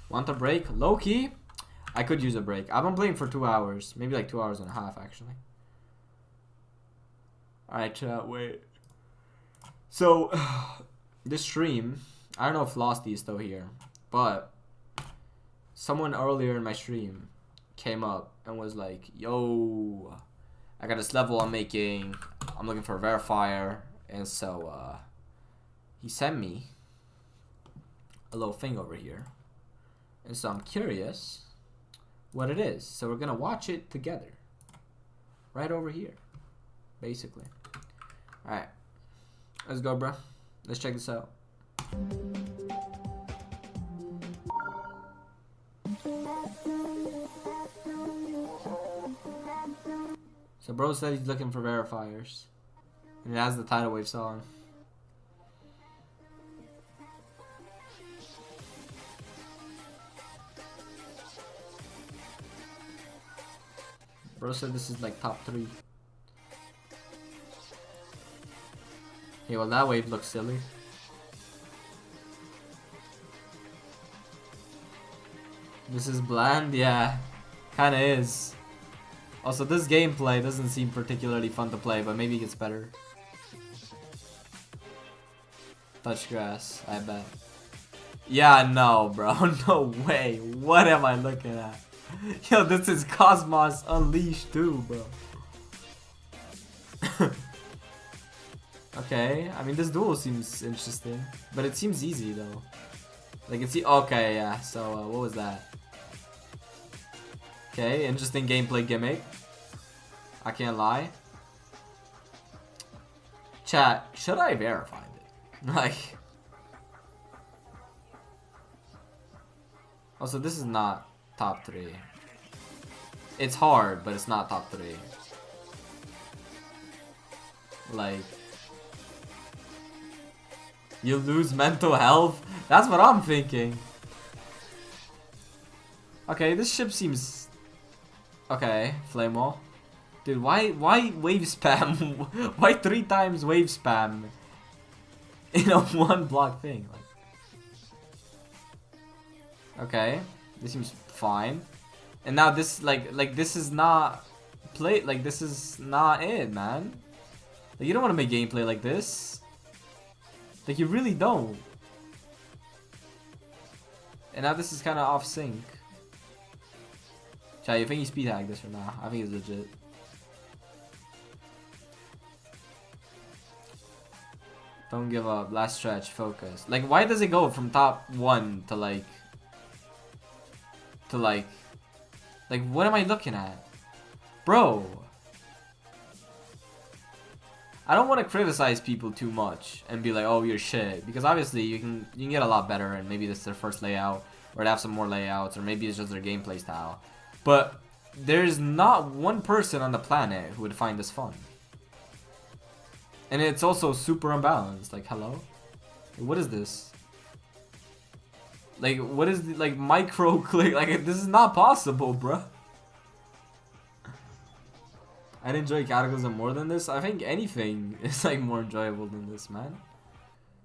want a break? Low key, I could use a break. I've been playing for 2 hours, maybe like 2 hours and a half actually. Alright, wait. So, this stream, I don't know if Losty is still here, but someone earlier in my stream came up and was like, yo, I got this level I'm making, I'm looking for a verifier, and so, he sent me a little thing over here, and so I'm curious what it is, so we're gonna watch it together, right over here, basically. Alright, let's go, bro. Let's check this out. So bro said he's looking for verifiers, and it has the tidal wave song. Bro said this is like top 3. Yeah, well that wave looks silly. This is bland? Yeah, kinda is. Also, this gameplay doesn't seem particularly fun to play, but maybe it gets better. Touch grass, I bet. Yeah, no, bro. No way. What am I looking at? Yo, this is Cosmos Unleashed too, bro. Okay, I mean, this duel seems interesting, but it seems easy though. Like, it's okay, yeah. So, what was that? Okay, interesting gameplay gimmick. I can't lie. Chat, should I verify it? Like, also, this is not top 3. It's hard, but it's not top 3. Like, you lose mental health? That's what I'm thinking. Okay, this ship seems... Okay, flame wall. Dude, why wave spam? Why 3 times wave spam in a 1 block thing? Like, okay, this seems fine. And now this like this is not this is not it, man. Like, you don't want to make gameplay like this. Like, you really don't. And now this is kind of off sync. Chat, you think he speed hacked this or not? I think it's legit. Don't give up. Last stretch. Focus. Like, why does it go from top 1 to like... Like, what am I looking at? Bro. I don't want to criticize people too much and be like, oh, you're shit. Because obviously you can get a lot better, and maybe this is their first layout, or they have some more layouts, or maybe it's just their gameplay style. But there's not one person on the planet who would find this fun. And it's also super unbalanced. Like, hello? What is this? Like, what is the, like, micro click? Like, this is not possible, bruh. I'd enjoy Cataclysm more than this. I think anything is like more enjoyable than this, man.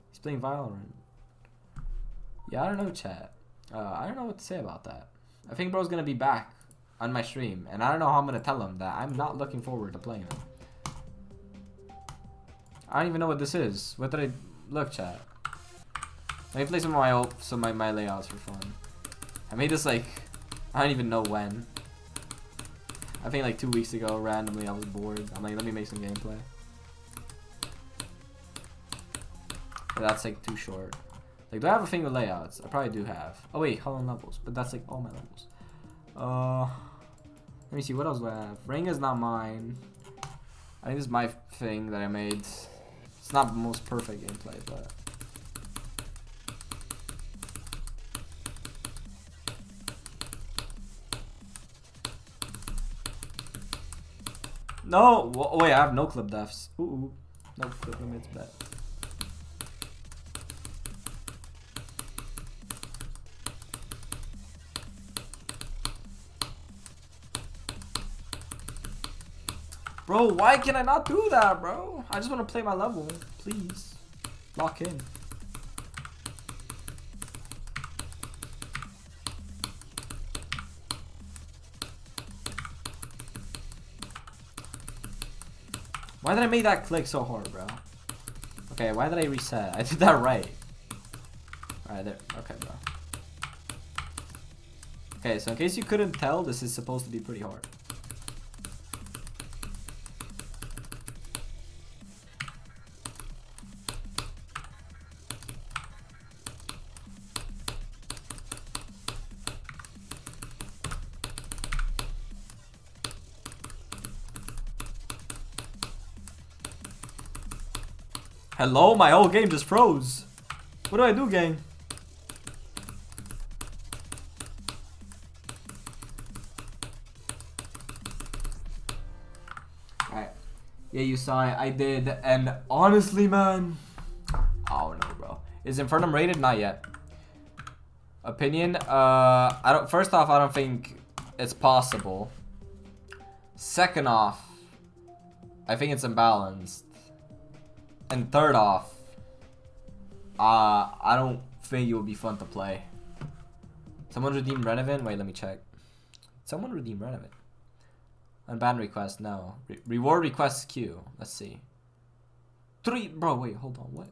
He's playing Valorant. Yeah, I don't know, chat. I don't know what to say about that. I think bro's gonna be back on my stream, and I don't know how I'm gonna tell him that I'm not looking forward to playing it. I don't even know what this is. What did I look, chat? Let me play some of my layouts for fun. I made this like I don't even know when. I think like 2 weeks ago, randomly, I was bored. I'm like, let me make some gameplay. But that's like too short. Like, do I have a thing with layouts? I probably do have. Oh wait, hold on, levels. But that's like all my levels. Let me see, what else do I have? Ring is not mine. I think this is my thing that I made. It's not the most perfect gameplay, but... No! Wait, I have no clip deaths. Ooh. No clip limits, bet. Bro, why can I not do that, bro? I just want to play my level. Please. Lock in. Why did I make that click so hard, bro? Okay, why did I reset? I did that right. Alright, there. Okay, bro. Okay, so in case you couldn't tell, this is supposed to be pretty hard. Hello, my whole game just froze. What do I do, gang? Alright. Yeah, you saw it. I did. And honestly, man. Oh no, bro. Is Infernum rated? Not yet. Opinion? I don't. First off, I don't think it's possible. Second off, I think it's imbalanced. And third off, I don't think it would be fun to play. Someone redeemed Renevant? Wait, let me check. Someone redeemed Renevant. Unbanned request, no. Reward request queue. Let's see. 3, bro, wait, hold on, what?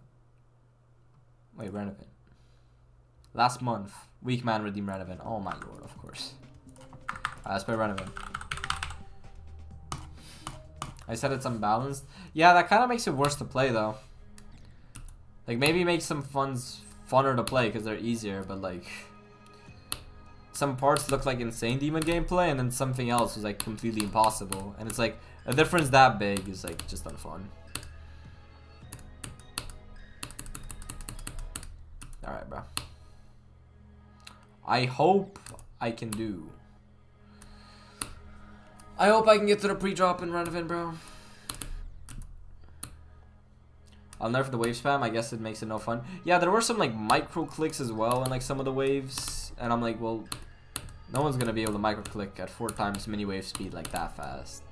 Wait, Renevant. Last month, weak man redeemed Renevant. Oh my lord, of course. Alright, let's play Renevant. I said it's unbalanced. Yeah, that kind of makes it worse to play, though. Like, maybe make some funner to play because they're easier, but like... Some parts look like insane demon gameplay, and then something else was like completely impossible. And it's like, a difference that big is like just unfun. Alright, bro. I hope I can do. I hope I can get to the pre-drop in Renevant, bro. I'll nerf the wave spam. I guess it makes it no fun. Yeah, there were some like micro clicks as well in like some of the waves, and I'm like, well, no one's gonna be able to micro click at 4 times mini wave speed like that fast.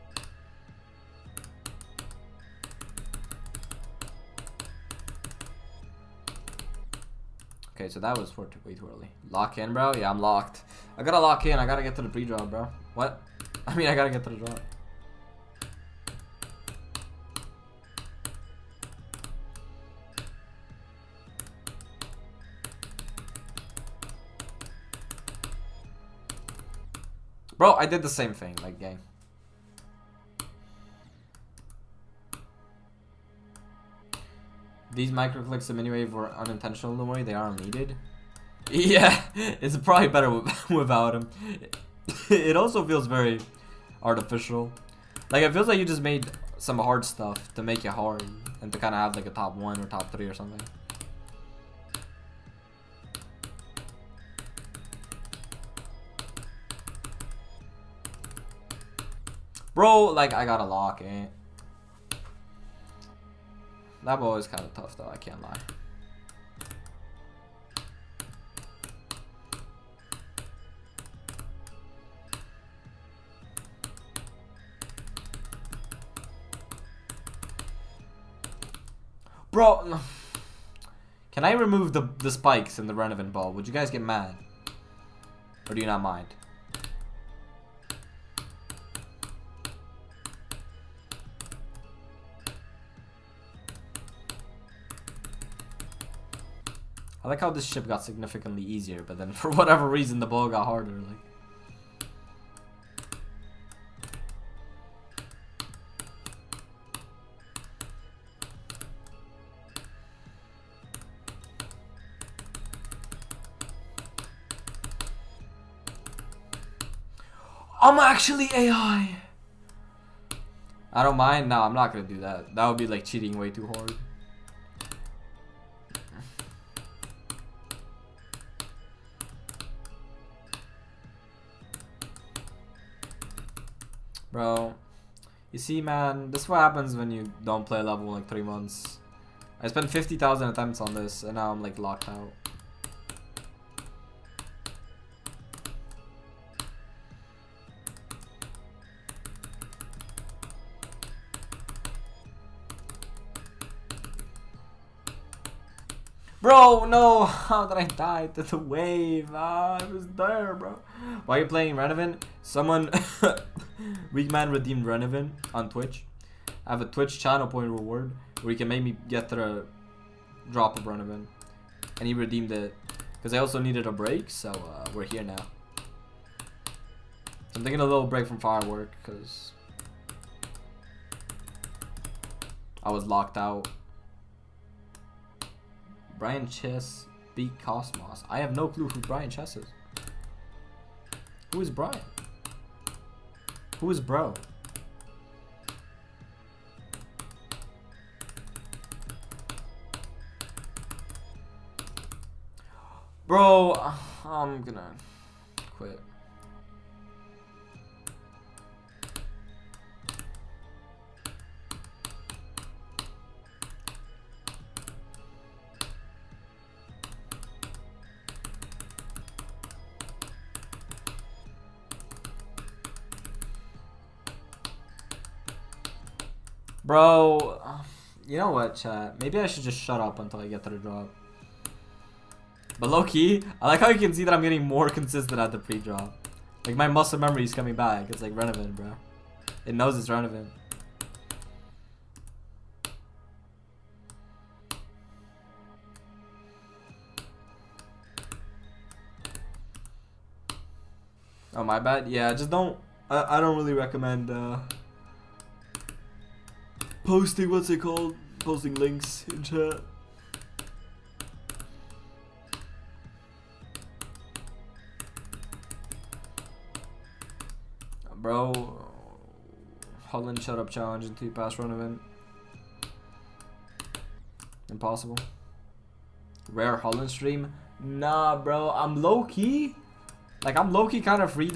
Okay, so that was way too early. Lock in, bro. Yeah, I'm locked. I gotta lock in. I gotta get to the pre-drop, bro. What? I mean, I gotta get to the drop. Bro, I did the same thing, like, gang. These microclicks of miniwave were unintentional, don't worry, they are needed. Yeah, it's probably better without them. It also feels very artificial. Like, it feels like you just made some hard stuff to make it hard and to kind of have like a top 1 or top 3 or something. Bro, like, I gotta lock in. That ball is kind of tough though, I can't lie. Bro, can I remove the spikes in the Renevant ball? Would you guys get mad? Or do you not mind? I like how this ship got significantly easier, but then for whatever reason the ball got harder. Like, I'm actually AI. I don't mind. No, I'm not gonna do that. That would be like cheating way too hard. Bro, you see, man, this is what happens when you don't play level in like 3 months. I spent 50,000 attempts on this, and now I'm like locked out. Bro, no! How did I die to the wave? Ah, I was there, bro. Why are you playing Renevant? Someone... Weakman redeemed Renevant on Twitch. I have a Twitch channel point reward where you can make me get to the drop of Renevant. And he redeemed it. Because I also needed a break, so we're here now. So I'm taking a little break from Firework because I was locked out. Brian Chess beat Cosmos. I have no clue who Brian Chess is. Who is Brian? Who is bro? Bro, I'm gonna quit. Bro, you know what, chat? Maybe I should just shut up until I get to the drop. But low key, I like how you can see that I'm getting more consistent at the pre-drop. Like my muscle memory is coming back. It's like Renevant, bro. It knows it's Renevant. Oh, my bad. Yeah, just don't. I don't really recommend posting, what's it called? Posting links in chat. Bro, Holland shut up challenge until you pass run event. Impossible. Rare Holland stream? Nah, bro, I'm low key. Like I'm low key kind of free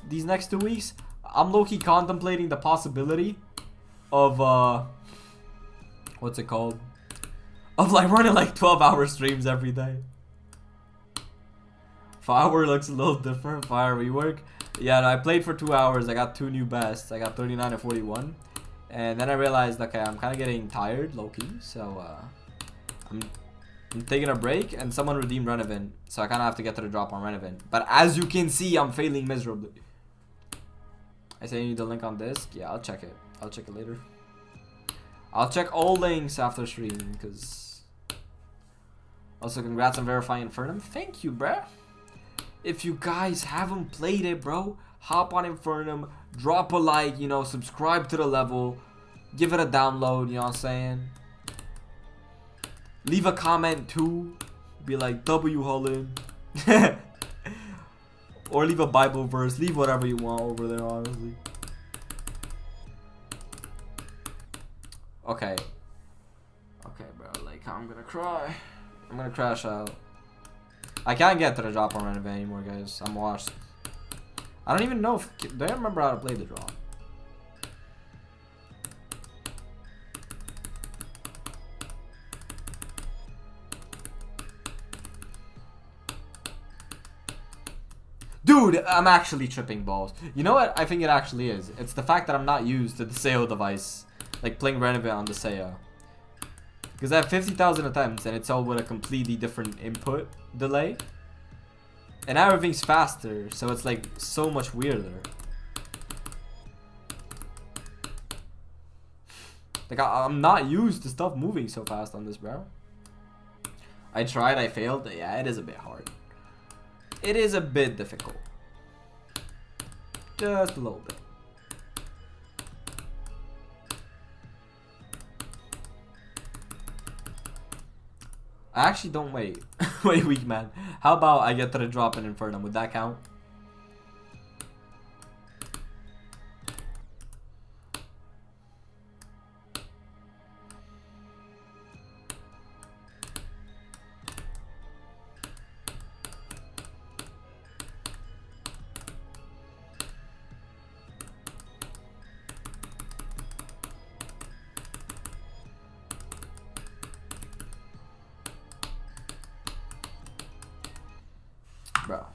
these next 2 weeks. I'm low key contemplating the possibility of what's it called? Of like running like 12-hour streams every day. Firework looks a little different. Fire rework. Yeah, no, I played for 2 hours. I got 2 new bests. I got 39 and 41. And then I realized, okay, I'm kind of getting tired, low-key. So, I'm taking a break. And someone redeemed Renevant. So I kind of have to get to the drop on Renevant. But as you can see, I'm failing miserably. I say you need the link on disc. Yeah, I'll check it. I'll check it later. I'll check all links after stream. Because... Also, congrats on verifying Infernum. Thank you, bruh. If you guys haven't played it, bro, hop on Infernum, drop a like, you know, subscribe to the level, give it a download, you know what I'm saying? Leave a comment too, be like W Holland, or leave a Bible verse, leave whatever you want over there, honestly. Okay, bro, like I'm gonna cry, I'm gonna crash out. I can't get to the drop on Renevant anymore, guys. I'm washed. I don't even know if... Do I remember how to play the drop? Dude, I'm actually tripping balls. You know what I think it actually is? It's the fact that I'm not used to the Seo device. Like playing Renevant on the Seo. Because I have 50,000 attempts and it's all with a completely different input delay. And now everything's faster, so it's like so much weirder. Like I'm not used to stuff moving so fast on this, bro. I tried, I failed. Yeah, it is a bit hard. It is a bit difficult. Just a little bit. I actually don't wait. Wait, weak man. How about I get to the drop in Infernum? Would that count? Bro.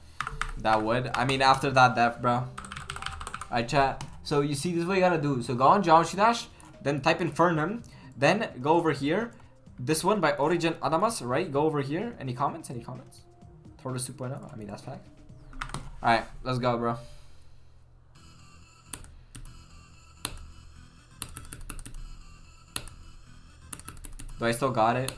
That would. I mean, after that death, bro. Alright, chat. So you see, this is what you gotta do. So go on Geometry Dash, then type Infernum, then go over here. This one by Origin Adamas, right? Go over here. Any comments? Any comments? Tortoise 2.0. I mean, that's fact. Alright, let's go, bro. Do I still got it?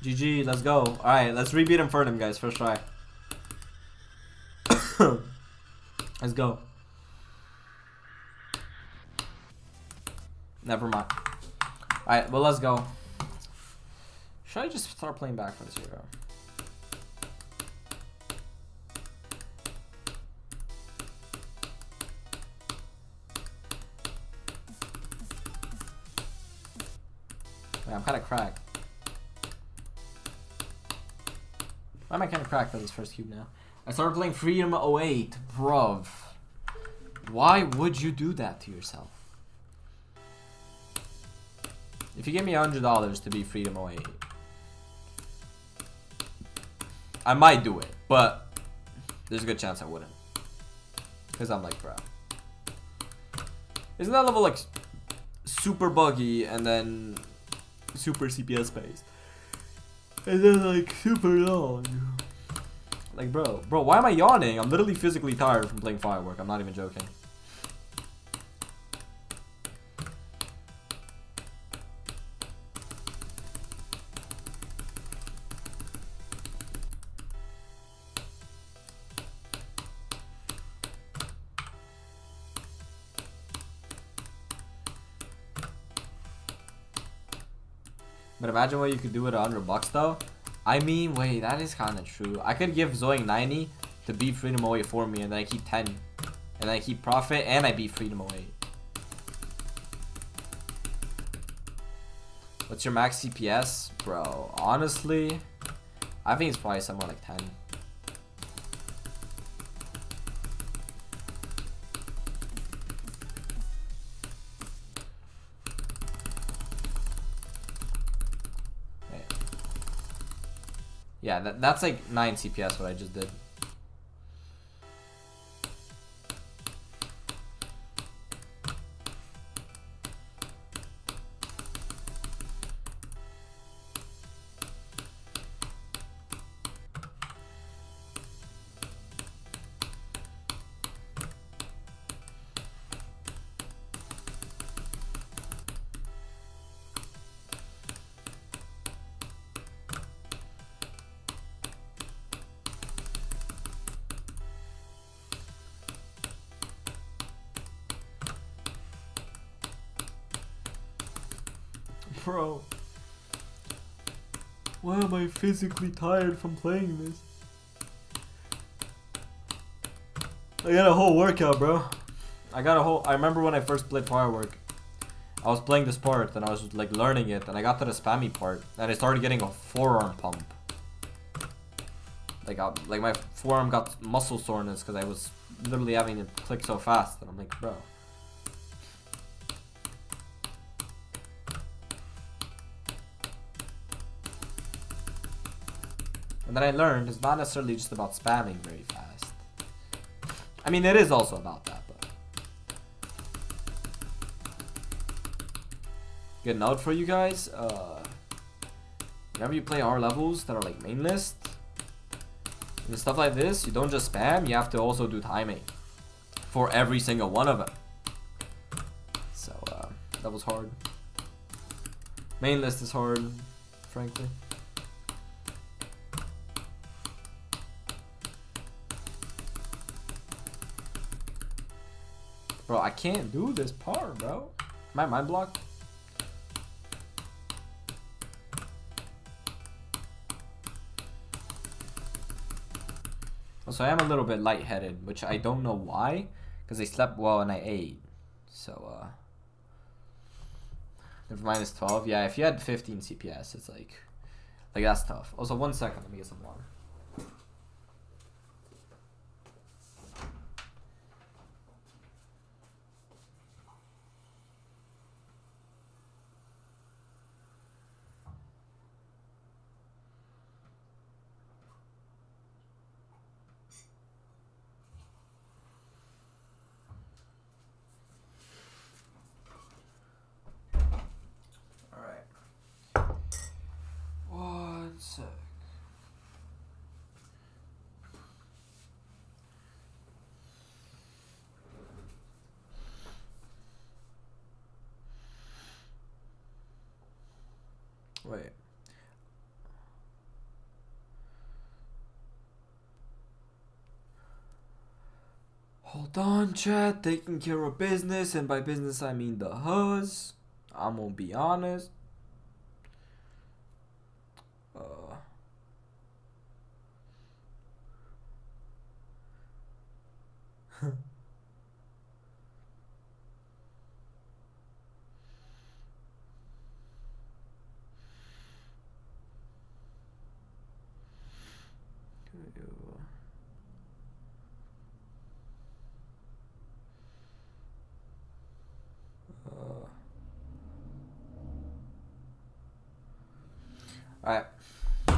GG, let's go. Alright, let's rebeat Infernum, guys. First try. Let's go. Never mind. Alright, well, let's go. Should I just start playing back from 0? Wait, I'm kind of cracked. Why am I kind of cracked on this first cube now? I started playing Freedom 08, bruv. Why would you do that to yourself? If you give me $100 to be Freedom 08, I might do it, but there's a good chance I wouldn't. Because I'm like, bro. Isn't that level like super buggy and then super CPS space? And then like super long. Like bro, why am I yawning? I'm literally physically tired from playing Firework. I'm not even joking. But imagine what you could do with $100 though. I mean, wait, that is kind of true. I could give Zoing 90 to beat Freedom 08 for me, and then I keep 10. And then I keep Profit, and I beat Freedom 08. What's your max CPS? Bro, honestly, I think it's probably somewhere like 10. Yeah, that's like 9 CPS what I just did. Bro, why am I physically tired from playing this? I got a whole workout, bro. I remember when I first played Firework, I was playing this part and I was like learning it, and I got to the spammy part and I started getting a forearm pump. Like my forearm got muscle soreness because I was literally having to click so fast, and I'm like, bro. And then I learned it's not necessarily just about spamming very fast. I mean, it is also about that, but. Good note for you guys. Whenever you play R levels that are like main list, and stuff like this, you don't just spam, you have to also do timing for every single one of them. So, that was hard. Main list is hard, frankly. Bro, I can't do this part, bro. Am I mind blocked? Also, I am a little bit lightheaded, which I don't know why. Because I slept well and I ate. So, if minus 12, yeah, if you had 15 CPS, it's like that's tough. Also, 1 second, let me get some water. Alright. 1 sec. Wait. Hold on, chat. Taking care of business, and by business I mean the huzz. I'm gonna be honest. Alright,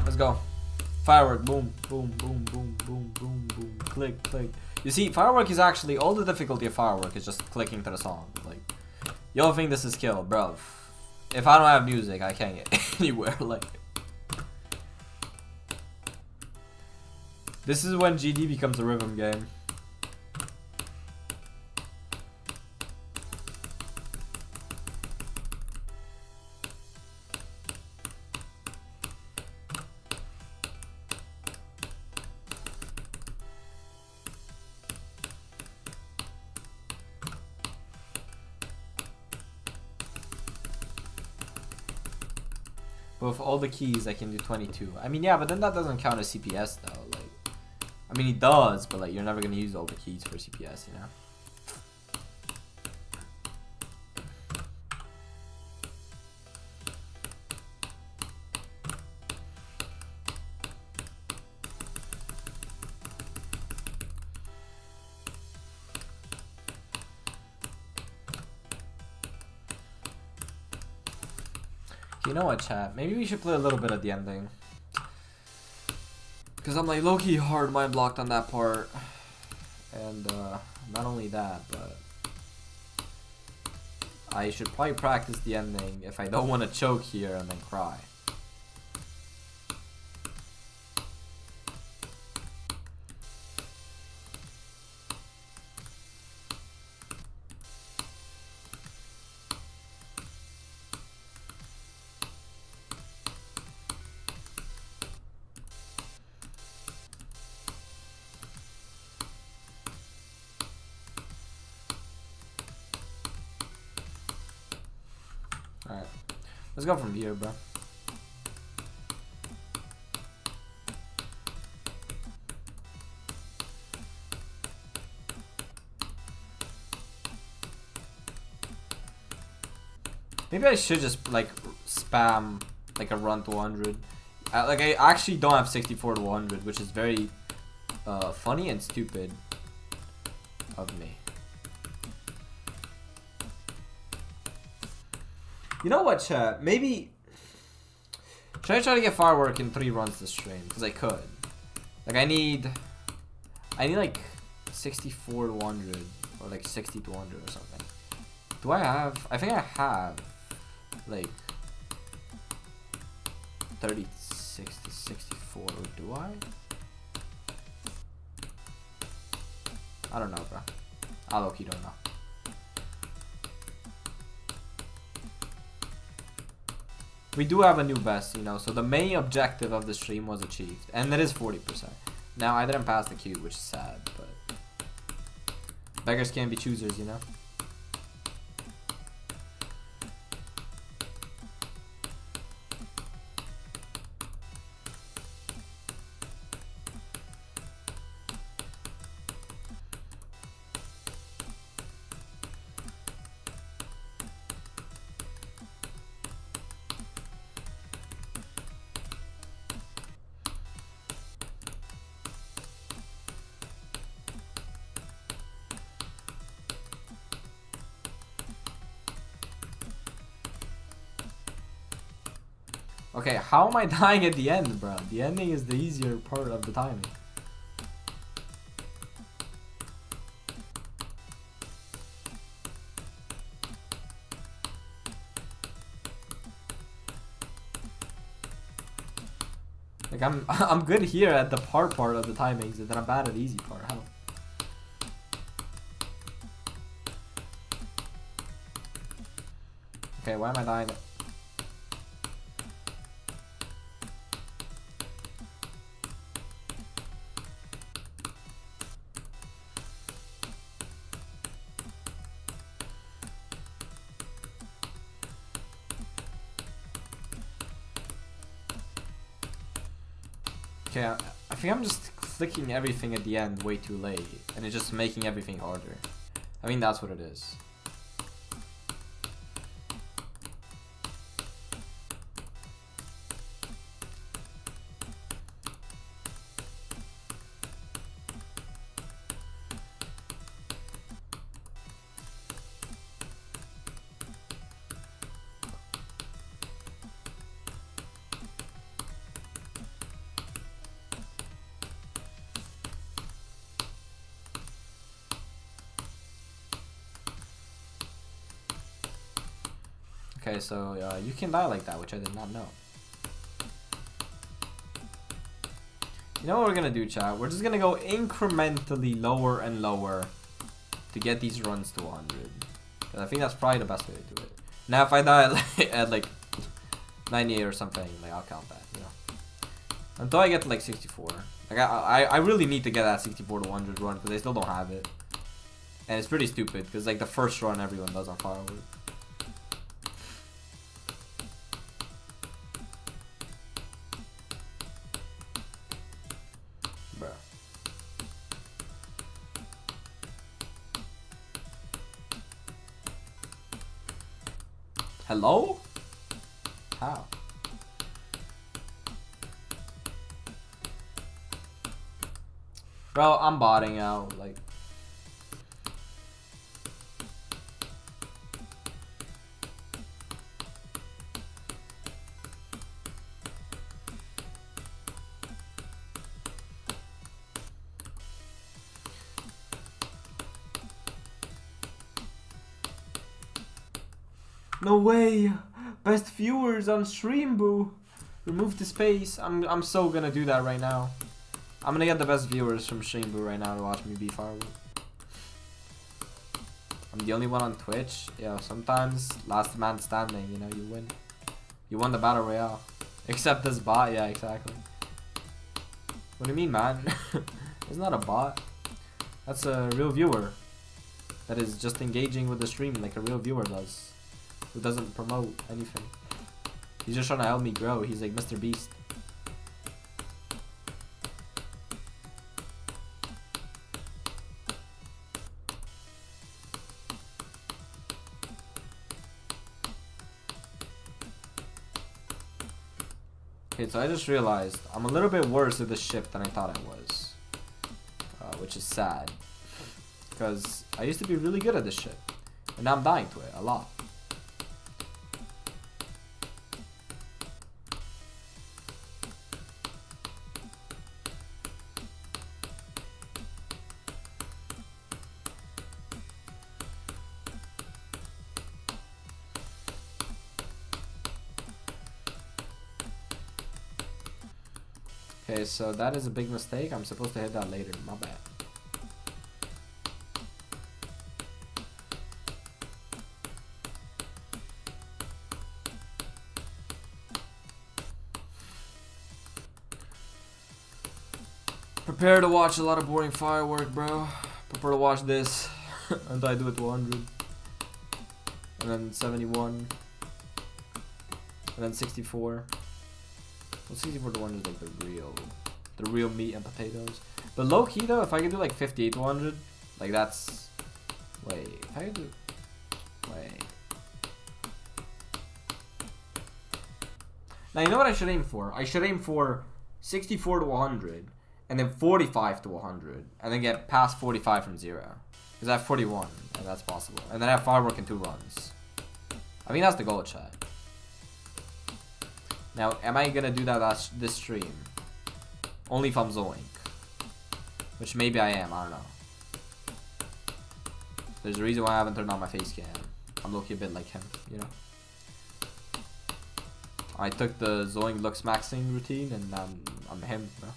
let's go. Firework, boom, boom, boom, boom, boom, boom, boom, click, click. You see, Firework is actually, all the difficulty of Firework is just clicking to the song. Like, y'all think this is kill, bro. If I don't have music, I can't get anywhere. Like, this is when GD becomes a rhythm game. But with all the keys, I can do 22. I mean, yeah, but then that doesn't count as CPS, though. Like, I mean, it does, but like, you're never gonna use all the keys for CPS, you know? You know what, chat? Maybe we should play a little bit at the ending. Because I'm like low-key hard mind blocked on that part. And not only that, but I should probably practice the ending if I don't want to choke here and then cry. Alright, let's go from here, bro. Maybe I should just like spam like a run to 100. Like I actually don't have 64 to 100, which is very funny and stupid of me. You know what, chat? Maybe should I try to get Firework in 3 runs this stream? Because I could. Like I need like 64 to 100 or like 60 to 100 or something. Do I have? I think I have like 36 to 64. Do I? I don't know, bro. I low-key don't know. We do have a new best, you know, so the main objective of the stream was achieved, and that is 40%. Now, I didn't pass the queue, which is sad, but beggars can't be choosers, you know? Okay, how am I dying at the end, bro? The ending is the easier part of the timing. Like I'm good here at the part of the timings, and then I'm bad at the easy part. How? Okay, why am I dying? Okay, I think I'm just clicking everything at the end way too late, and it's just making everything harder. I mean, that's what it is. Okay, so you can die like that, which I did not know. You know what we're gonna do, chat? We're just gonna go incrementally lower and lower to get these runs to 100. I think that's probably the best way to do it. Now, if I die at like 98 or something, like I'll count that, you know. Until I get to like 64. Like I really need to get that 64 to 100 run because I still don't have it. And it's pretty stupid because like the first run everyone does on Firework. Hello? How? Bro, I'm botting out, like. No way! Best viewers on stream, boo! Remove the space. I'm so gonna do that right now. I'm gonna get the best viewers from stream, boo, right now to watch me be Firework. I'm the only one on Twitch. Yeah, sometimes last man standing, you know, you win. You won the battle royale. Except this bot, yeah, exactly. What do you mean, man? It's not a bot. That's a real viewer. That is just engaging with the stream like a real viewer does. Who doesn't promote anything. He's just trying to help me grow. He's like Mr. Beast. Okay, so I just realized I'm a little bit worse at this ship than I thought I was. Which is sad. Because I used to be really good at this ship. And now I'm dying to it a lot. Okay, so that is a big mistake. I'm supposed to hit that later. My bad. Prepare to watch a lot of boring Firework, bro. Prepare to watch this until I do it to 100. And then 71. And then 64. Well, 64 to 100 is like the real meat and potatoes. But low key though, if I can do like 58 to 100, like that's. Wait, if I can do. Wait. Now you know what I should aim for? I should aim for 64 to 100, and then 45 to 100, and then get past 45 from 0. Because I have 41, and that's possible. And then I have Firework in 2 runs. I think that's the goal, chat. Now, am I gonna do that this stream? Only if I'm Zoink. Which maybe I am, I don't know. There's a reason why I haven't turned on my face cam. I'm looking a bit like him, you know? I took the Zoink looks maxing routine and I'm him, bro.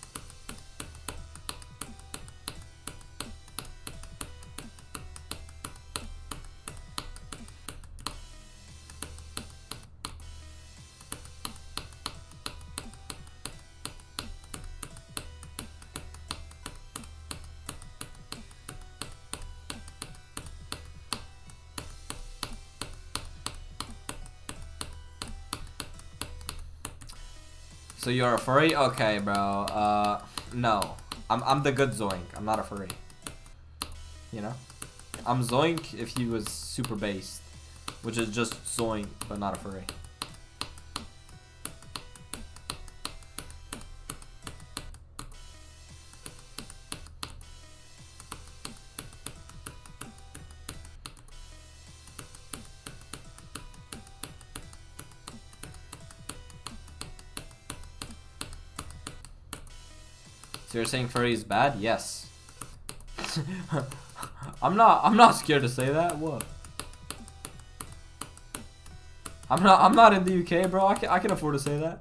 So you're a furry? Okay, bro. No. I'm the good Zoink. I'm not a furry. You know? I'm Zoink if he was super based. Which is just Zoink, but not a furry. So you're saying furry is bad? Yes. I'm not scared to say that. What? I'm not in the UK, bro. I can afford to say that.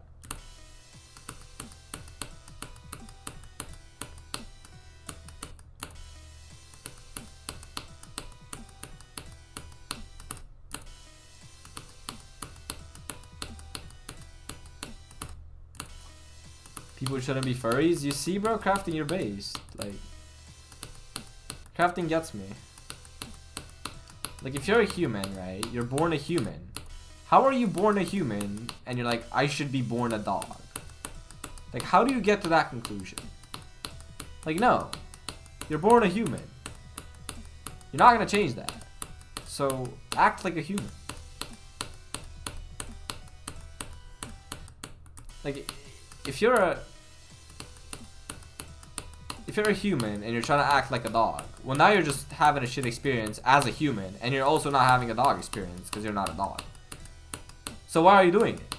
People shouldn't be furries. You see, bro, crafting your base. Like, crafting gets me. Like, if you're a human, right? You're born a human. How are you born a human and you're like, I should be born a dog? Like, how do you get to that conclusion? Like, no. You're born a human. You're not gonna change that. So, act like a human. Like, if you're a human and you're trying to act like a dog, well, now you're just having a shit experience as a human, and you're also not having a dog experience because you're not a dog. So why are you doing it?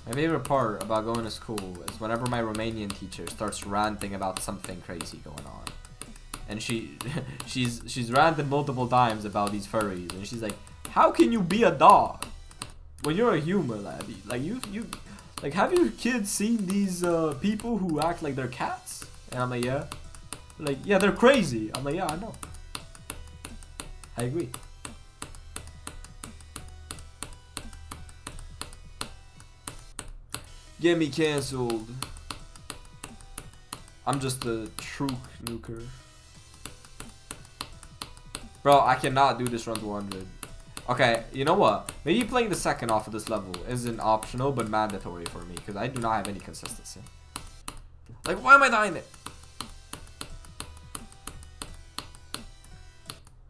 My favorite part about going to school is whenever my Romanian teacher starts ranting about something crazy going on. And she's ranted multiple times about these furries, and she's like, how can you be a dog when you're a human, laddie? Like like, have you kids seen these people who act like they're cats? And I'm like, yeah. Like, yeah, they're crazy. I'm like, yeah, I know. I agree. Get me cancelled. I'm just a true nuker. Bro, I cannot do this run to 100. Okay, you know what? Maybe playing the second off of this level isn't optional, but mandatory for me, because I do not have any consistency. Like, why am I dying there?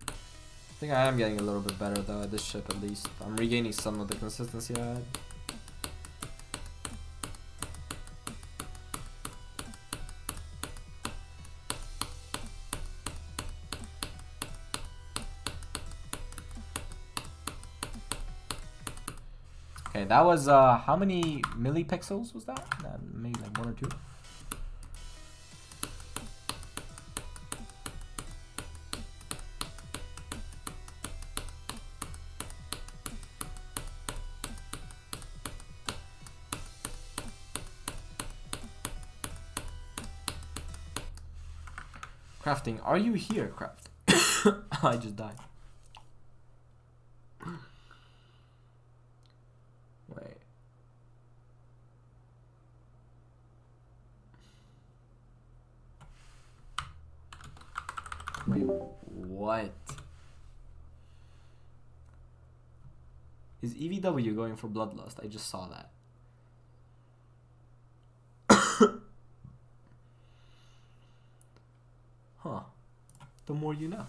I think I am getting a little bit better, though, at this ship, at least. I'm regaining some of the consistency I had. Okay, that was, how many millipixels was that? Maybe like 1 or 2? Crafting, are you here, Craft? I just died. Wait. Wait, what? Is EVW going for Bloodlust? I just saw that. Huh. The more you know.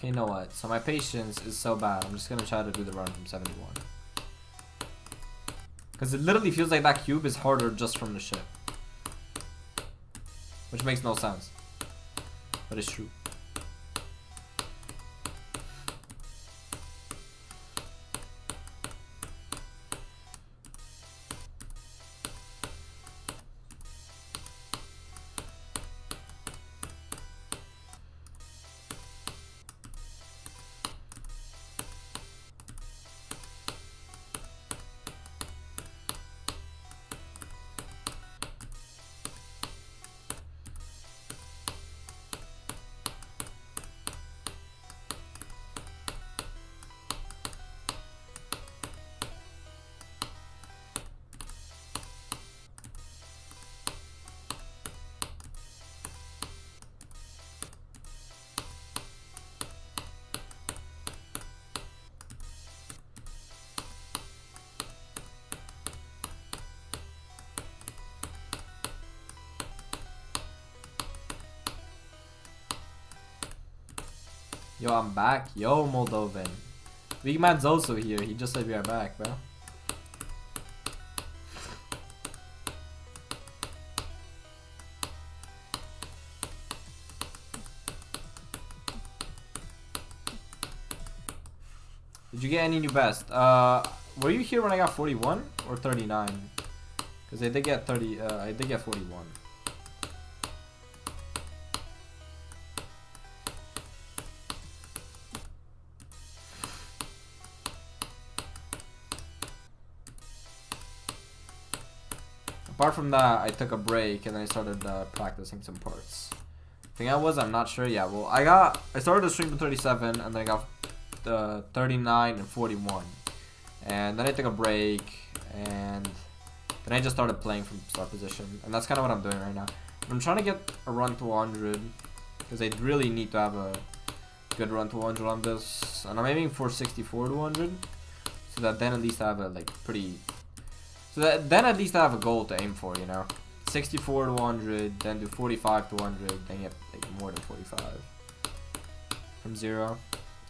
You know what? So my patience is so bad. I'm just gonna try to do the run from 71. Because it literally feels like that cube is harder just from the ship. Which makes no sense. But it's true. Yo, I'm back. Yo, Moldovan. Big Man's also here. He just said we are back, bro. Did you get any new best? Were you here when I got 41 or 39? Because I did get 30. I did get 41. Apart from that, I took a break and then I started practicing some parts. I think I'm not sure. Yeah, well, I started to stream to 37 and then I got 39 and 41. And then I took a break and then I just started playing from start position. And that's kind of what I'm doing right now. I'm trying to get a run to 100 because I really need to have a good run to 100 on this. And I'm aiming for 64 to 100 so that then at least I have a like pretty... So that, then at least I have a goal to aim for, you know. 64 to 100, then do 45 to 100, then get like more than 45 from 0,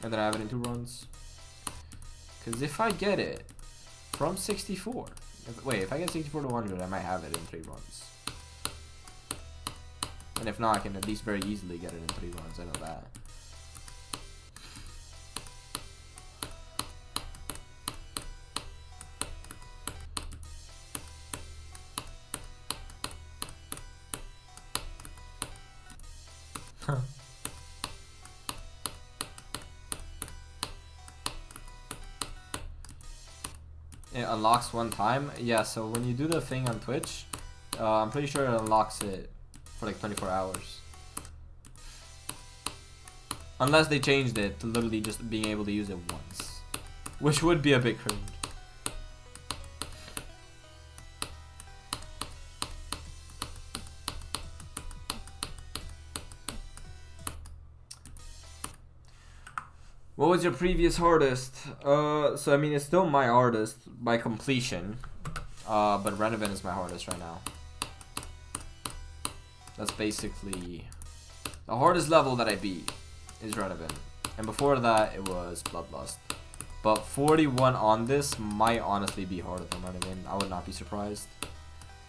and then I have it in 2 runs. Because if I get it from 64, if I get 64 to 100, I might have it in 3 runs. And if not, I can at least very easily get it in 3 runs. I know that. It unlocks one time. Yeah, so when you do the thing on Twitch, I'm pretty sure it unlocks it for like 24 hours. Unless they changed it to literally just being able to use it once. Which would be a bit cringe. What was your previous hardest? So I mean, it's still my hardest by completion, but Renevant is my hardest right now. That's basically the hardest level that I beat is Renevant, and before that it was Bloodlust. But 41 on this might honestly be harder than Renevant. I would not be surprised.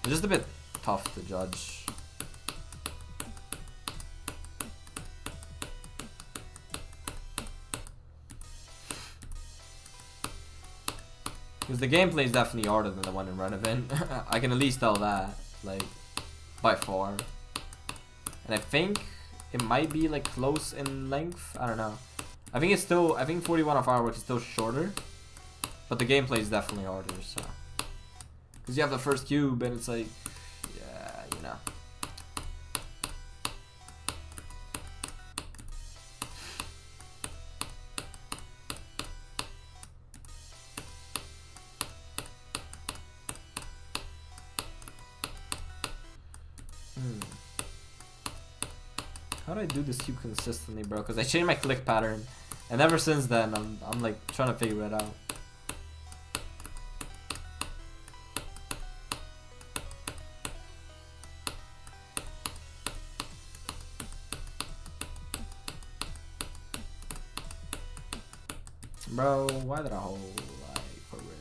It's just a bit tough to judge. Because the gameplay is definitely harder than the one in Renevant. I can at least tell that, like, by far. And I think it might be like close in length. I don't know. I think 41 on Firework is still shorter, but the gameplay is definitely harder. So, because you have the first cube and it's like, yeah, you know. How do I do this cube consistently, bro? Because I changed my click pattern, and ever since then, I'm like trying to figure it out. Bro, why did I hold, like, for real?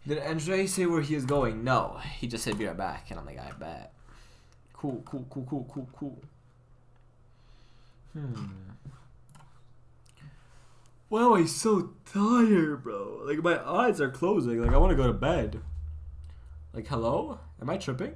Did Andre say where he is going? No, he just said be right back, and I'm like, I bet. Cool. Why am I so tired, bro? Like, my eyes are closing. Like, I want to go to bed. Like, hello? Am I tripping?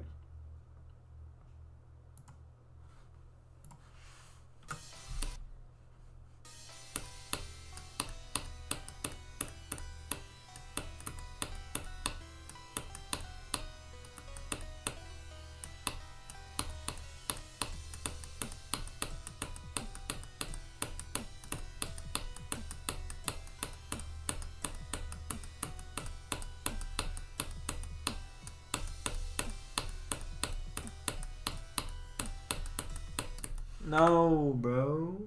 No, bro.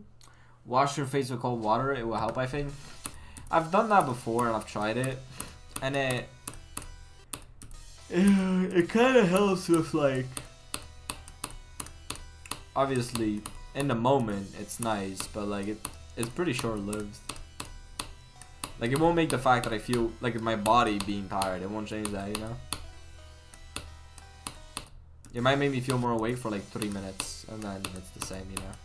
Wash your face with cold water. It will help, I think. I've done that before and I've tried it. And it kind of helps with, like... Obviously, in the moment, it's nice. But, like, it's pretty short-lived. Like, it won't make the fact that I feel, like, my body being tired. It won't change that, you know? It might make me feel more awake for like 3 minutes, and then it's the same, you know.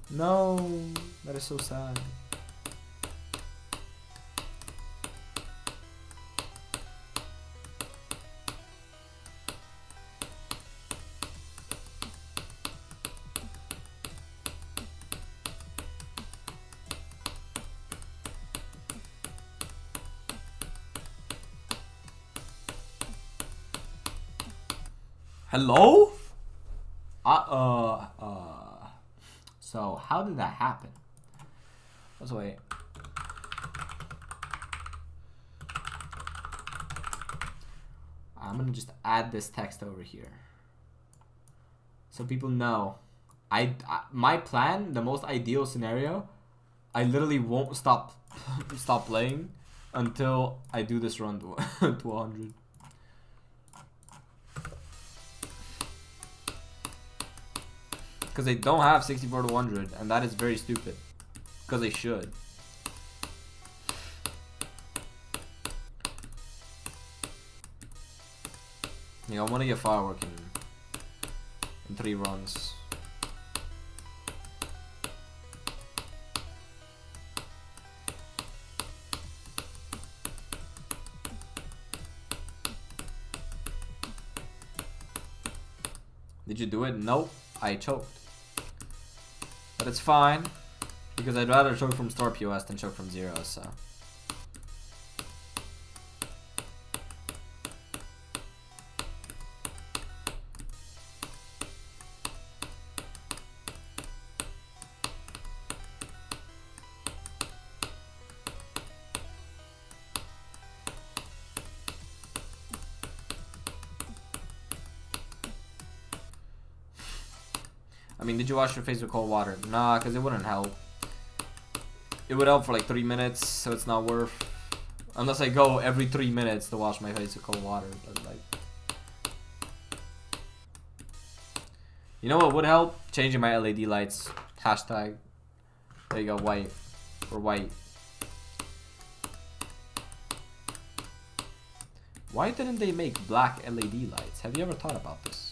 No, that is so sad. Hello? So how did that happen? Let's wait. I'm gonna just add this text over here, so people know. My plan, the most ideal scenario, I literally won't stop playing until I do this run to 100. Because they don't have 64 to 100, and that is very stupid. Because they should. Yeah, I want to get Firework in 3 runs. Did you do it? Nope, I choked. But it's fine, because I'd rather choke from Star POS than choke from 0, so. I mean, did you wash your face with cold water? Nah, because it wouldn't help. It would help for like 3 minutes, so it's not worth. Unless I go every 3 minutes to wash my face with cold water. But like, you know what would help? Changing my LED lights. Hashtag. There you go, white. Or white. Why didn't they make black LED lights? Have you ever thought about this?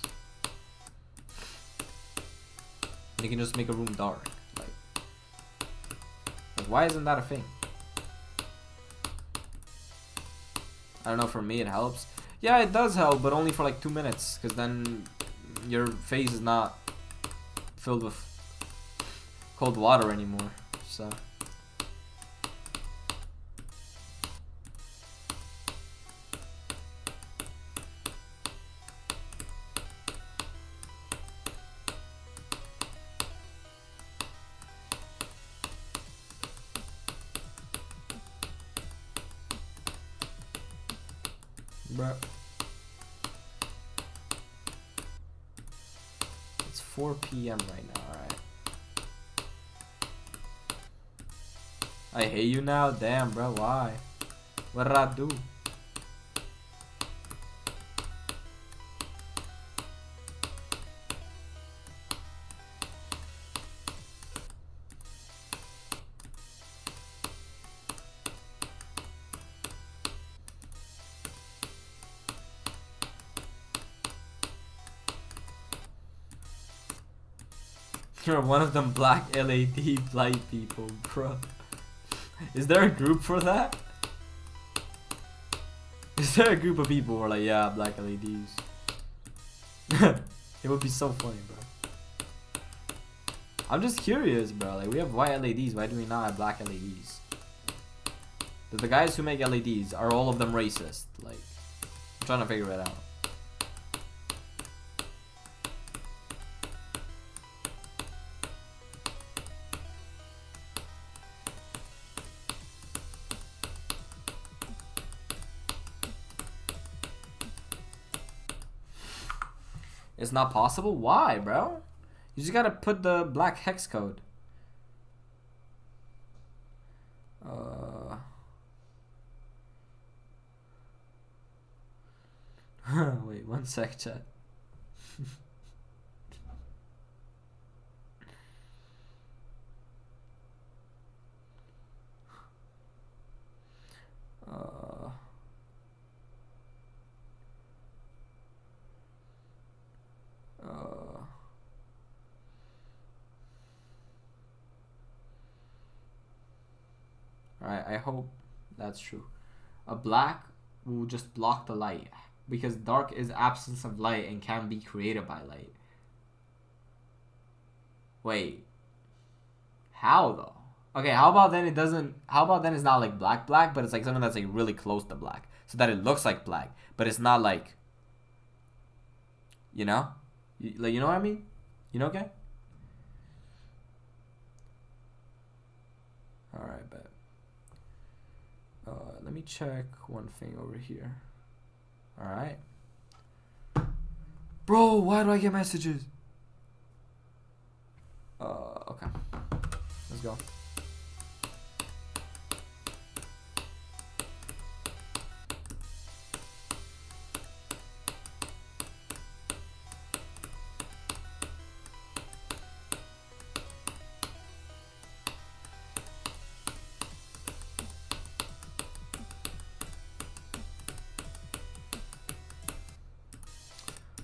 You can just make a room dark. Like why isn't that a thing? I don't know, for me it helps. Yeah, it does help, but only for like 2 minutes, because then your face is not filled with cold water anymore, so. Bruh. It's 4 p.m. right now, alright. I hate you now? Damn, bro, why? What did I do? You're one of them black LED light people, bro. Is there a group for that? Is there a group of people who are like, yeah, black LEDs? It would be so funny, bro. I'm just curious, bro. Like, we have white LEDs. Why do we not have black LEDs? The guys who make LEDs, are all of them racist? Like, I'm trying to figure it out. It's not possible? Why, bro? You just gotta put the black hex code. Wait, one sec, chat. Alright, I hope that's true. A black will just block the light because dark is absence of light and can be created by light. Wait. How though? Okay, how about then it doesn't, how about then it's not like black black, but it's like something that's like really close to black. So that it looks like black, but it's not like, you know? Like, you know what I mean? You know, okay? Alright, bet. Let me check one thing over here. Alright. Bro, why do I get messages? Okay. Let's go.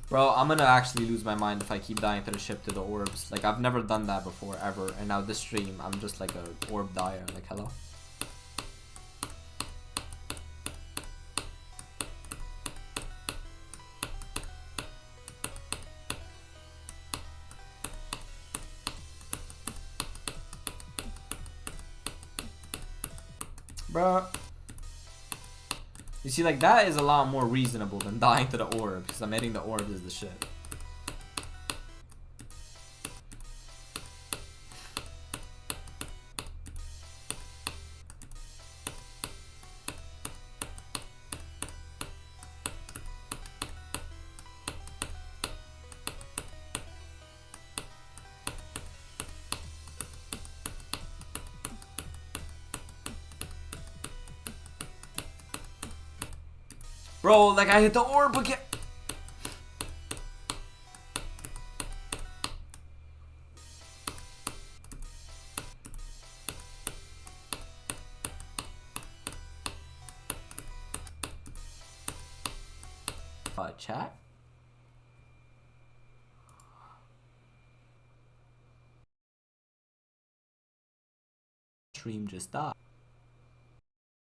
Bro, I'm gonna actually lose my mind if I keep dying to the ship to the orbs. Like, I've never done that before, ever. And now this stream, I'm just like a orb dyer. Like, hello? Bro. You see, like, that is a lot more reasonable than dying to the orb, because I'm hitting the orb is the shit. Bro, like, I hit the orb again. Chat? Stream just died.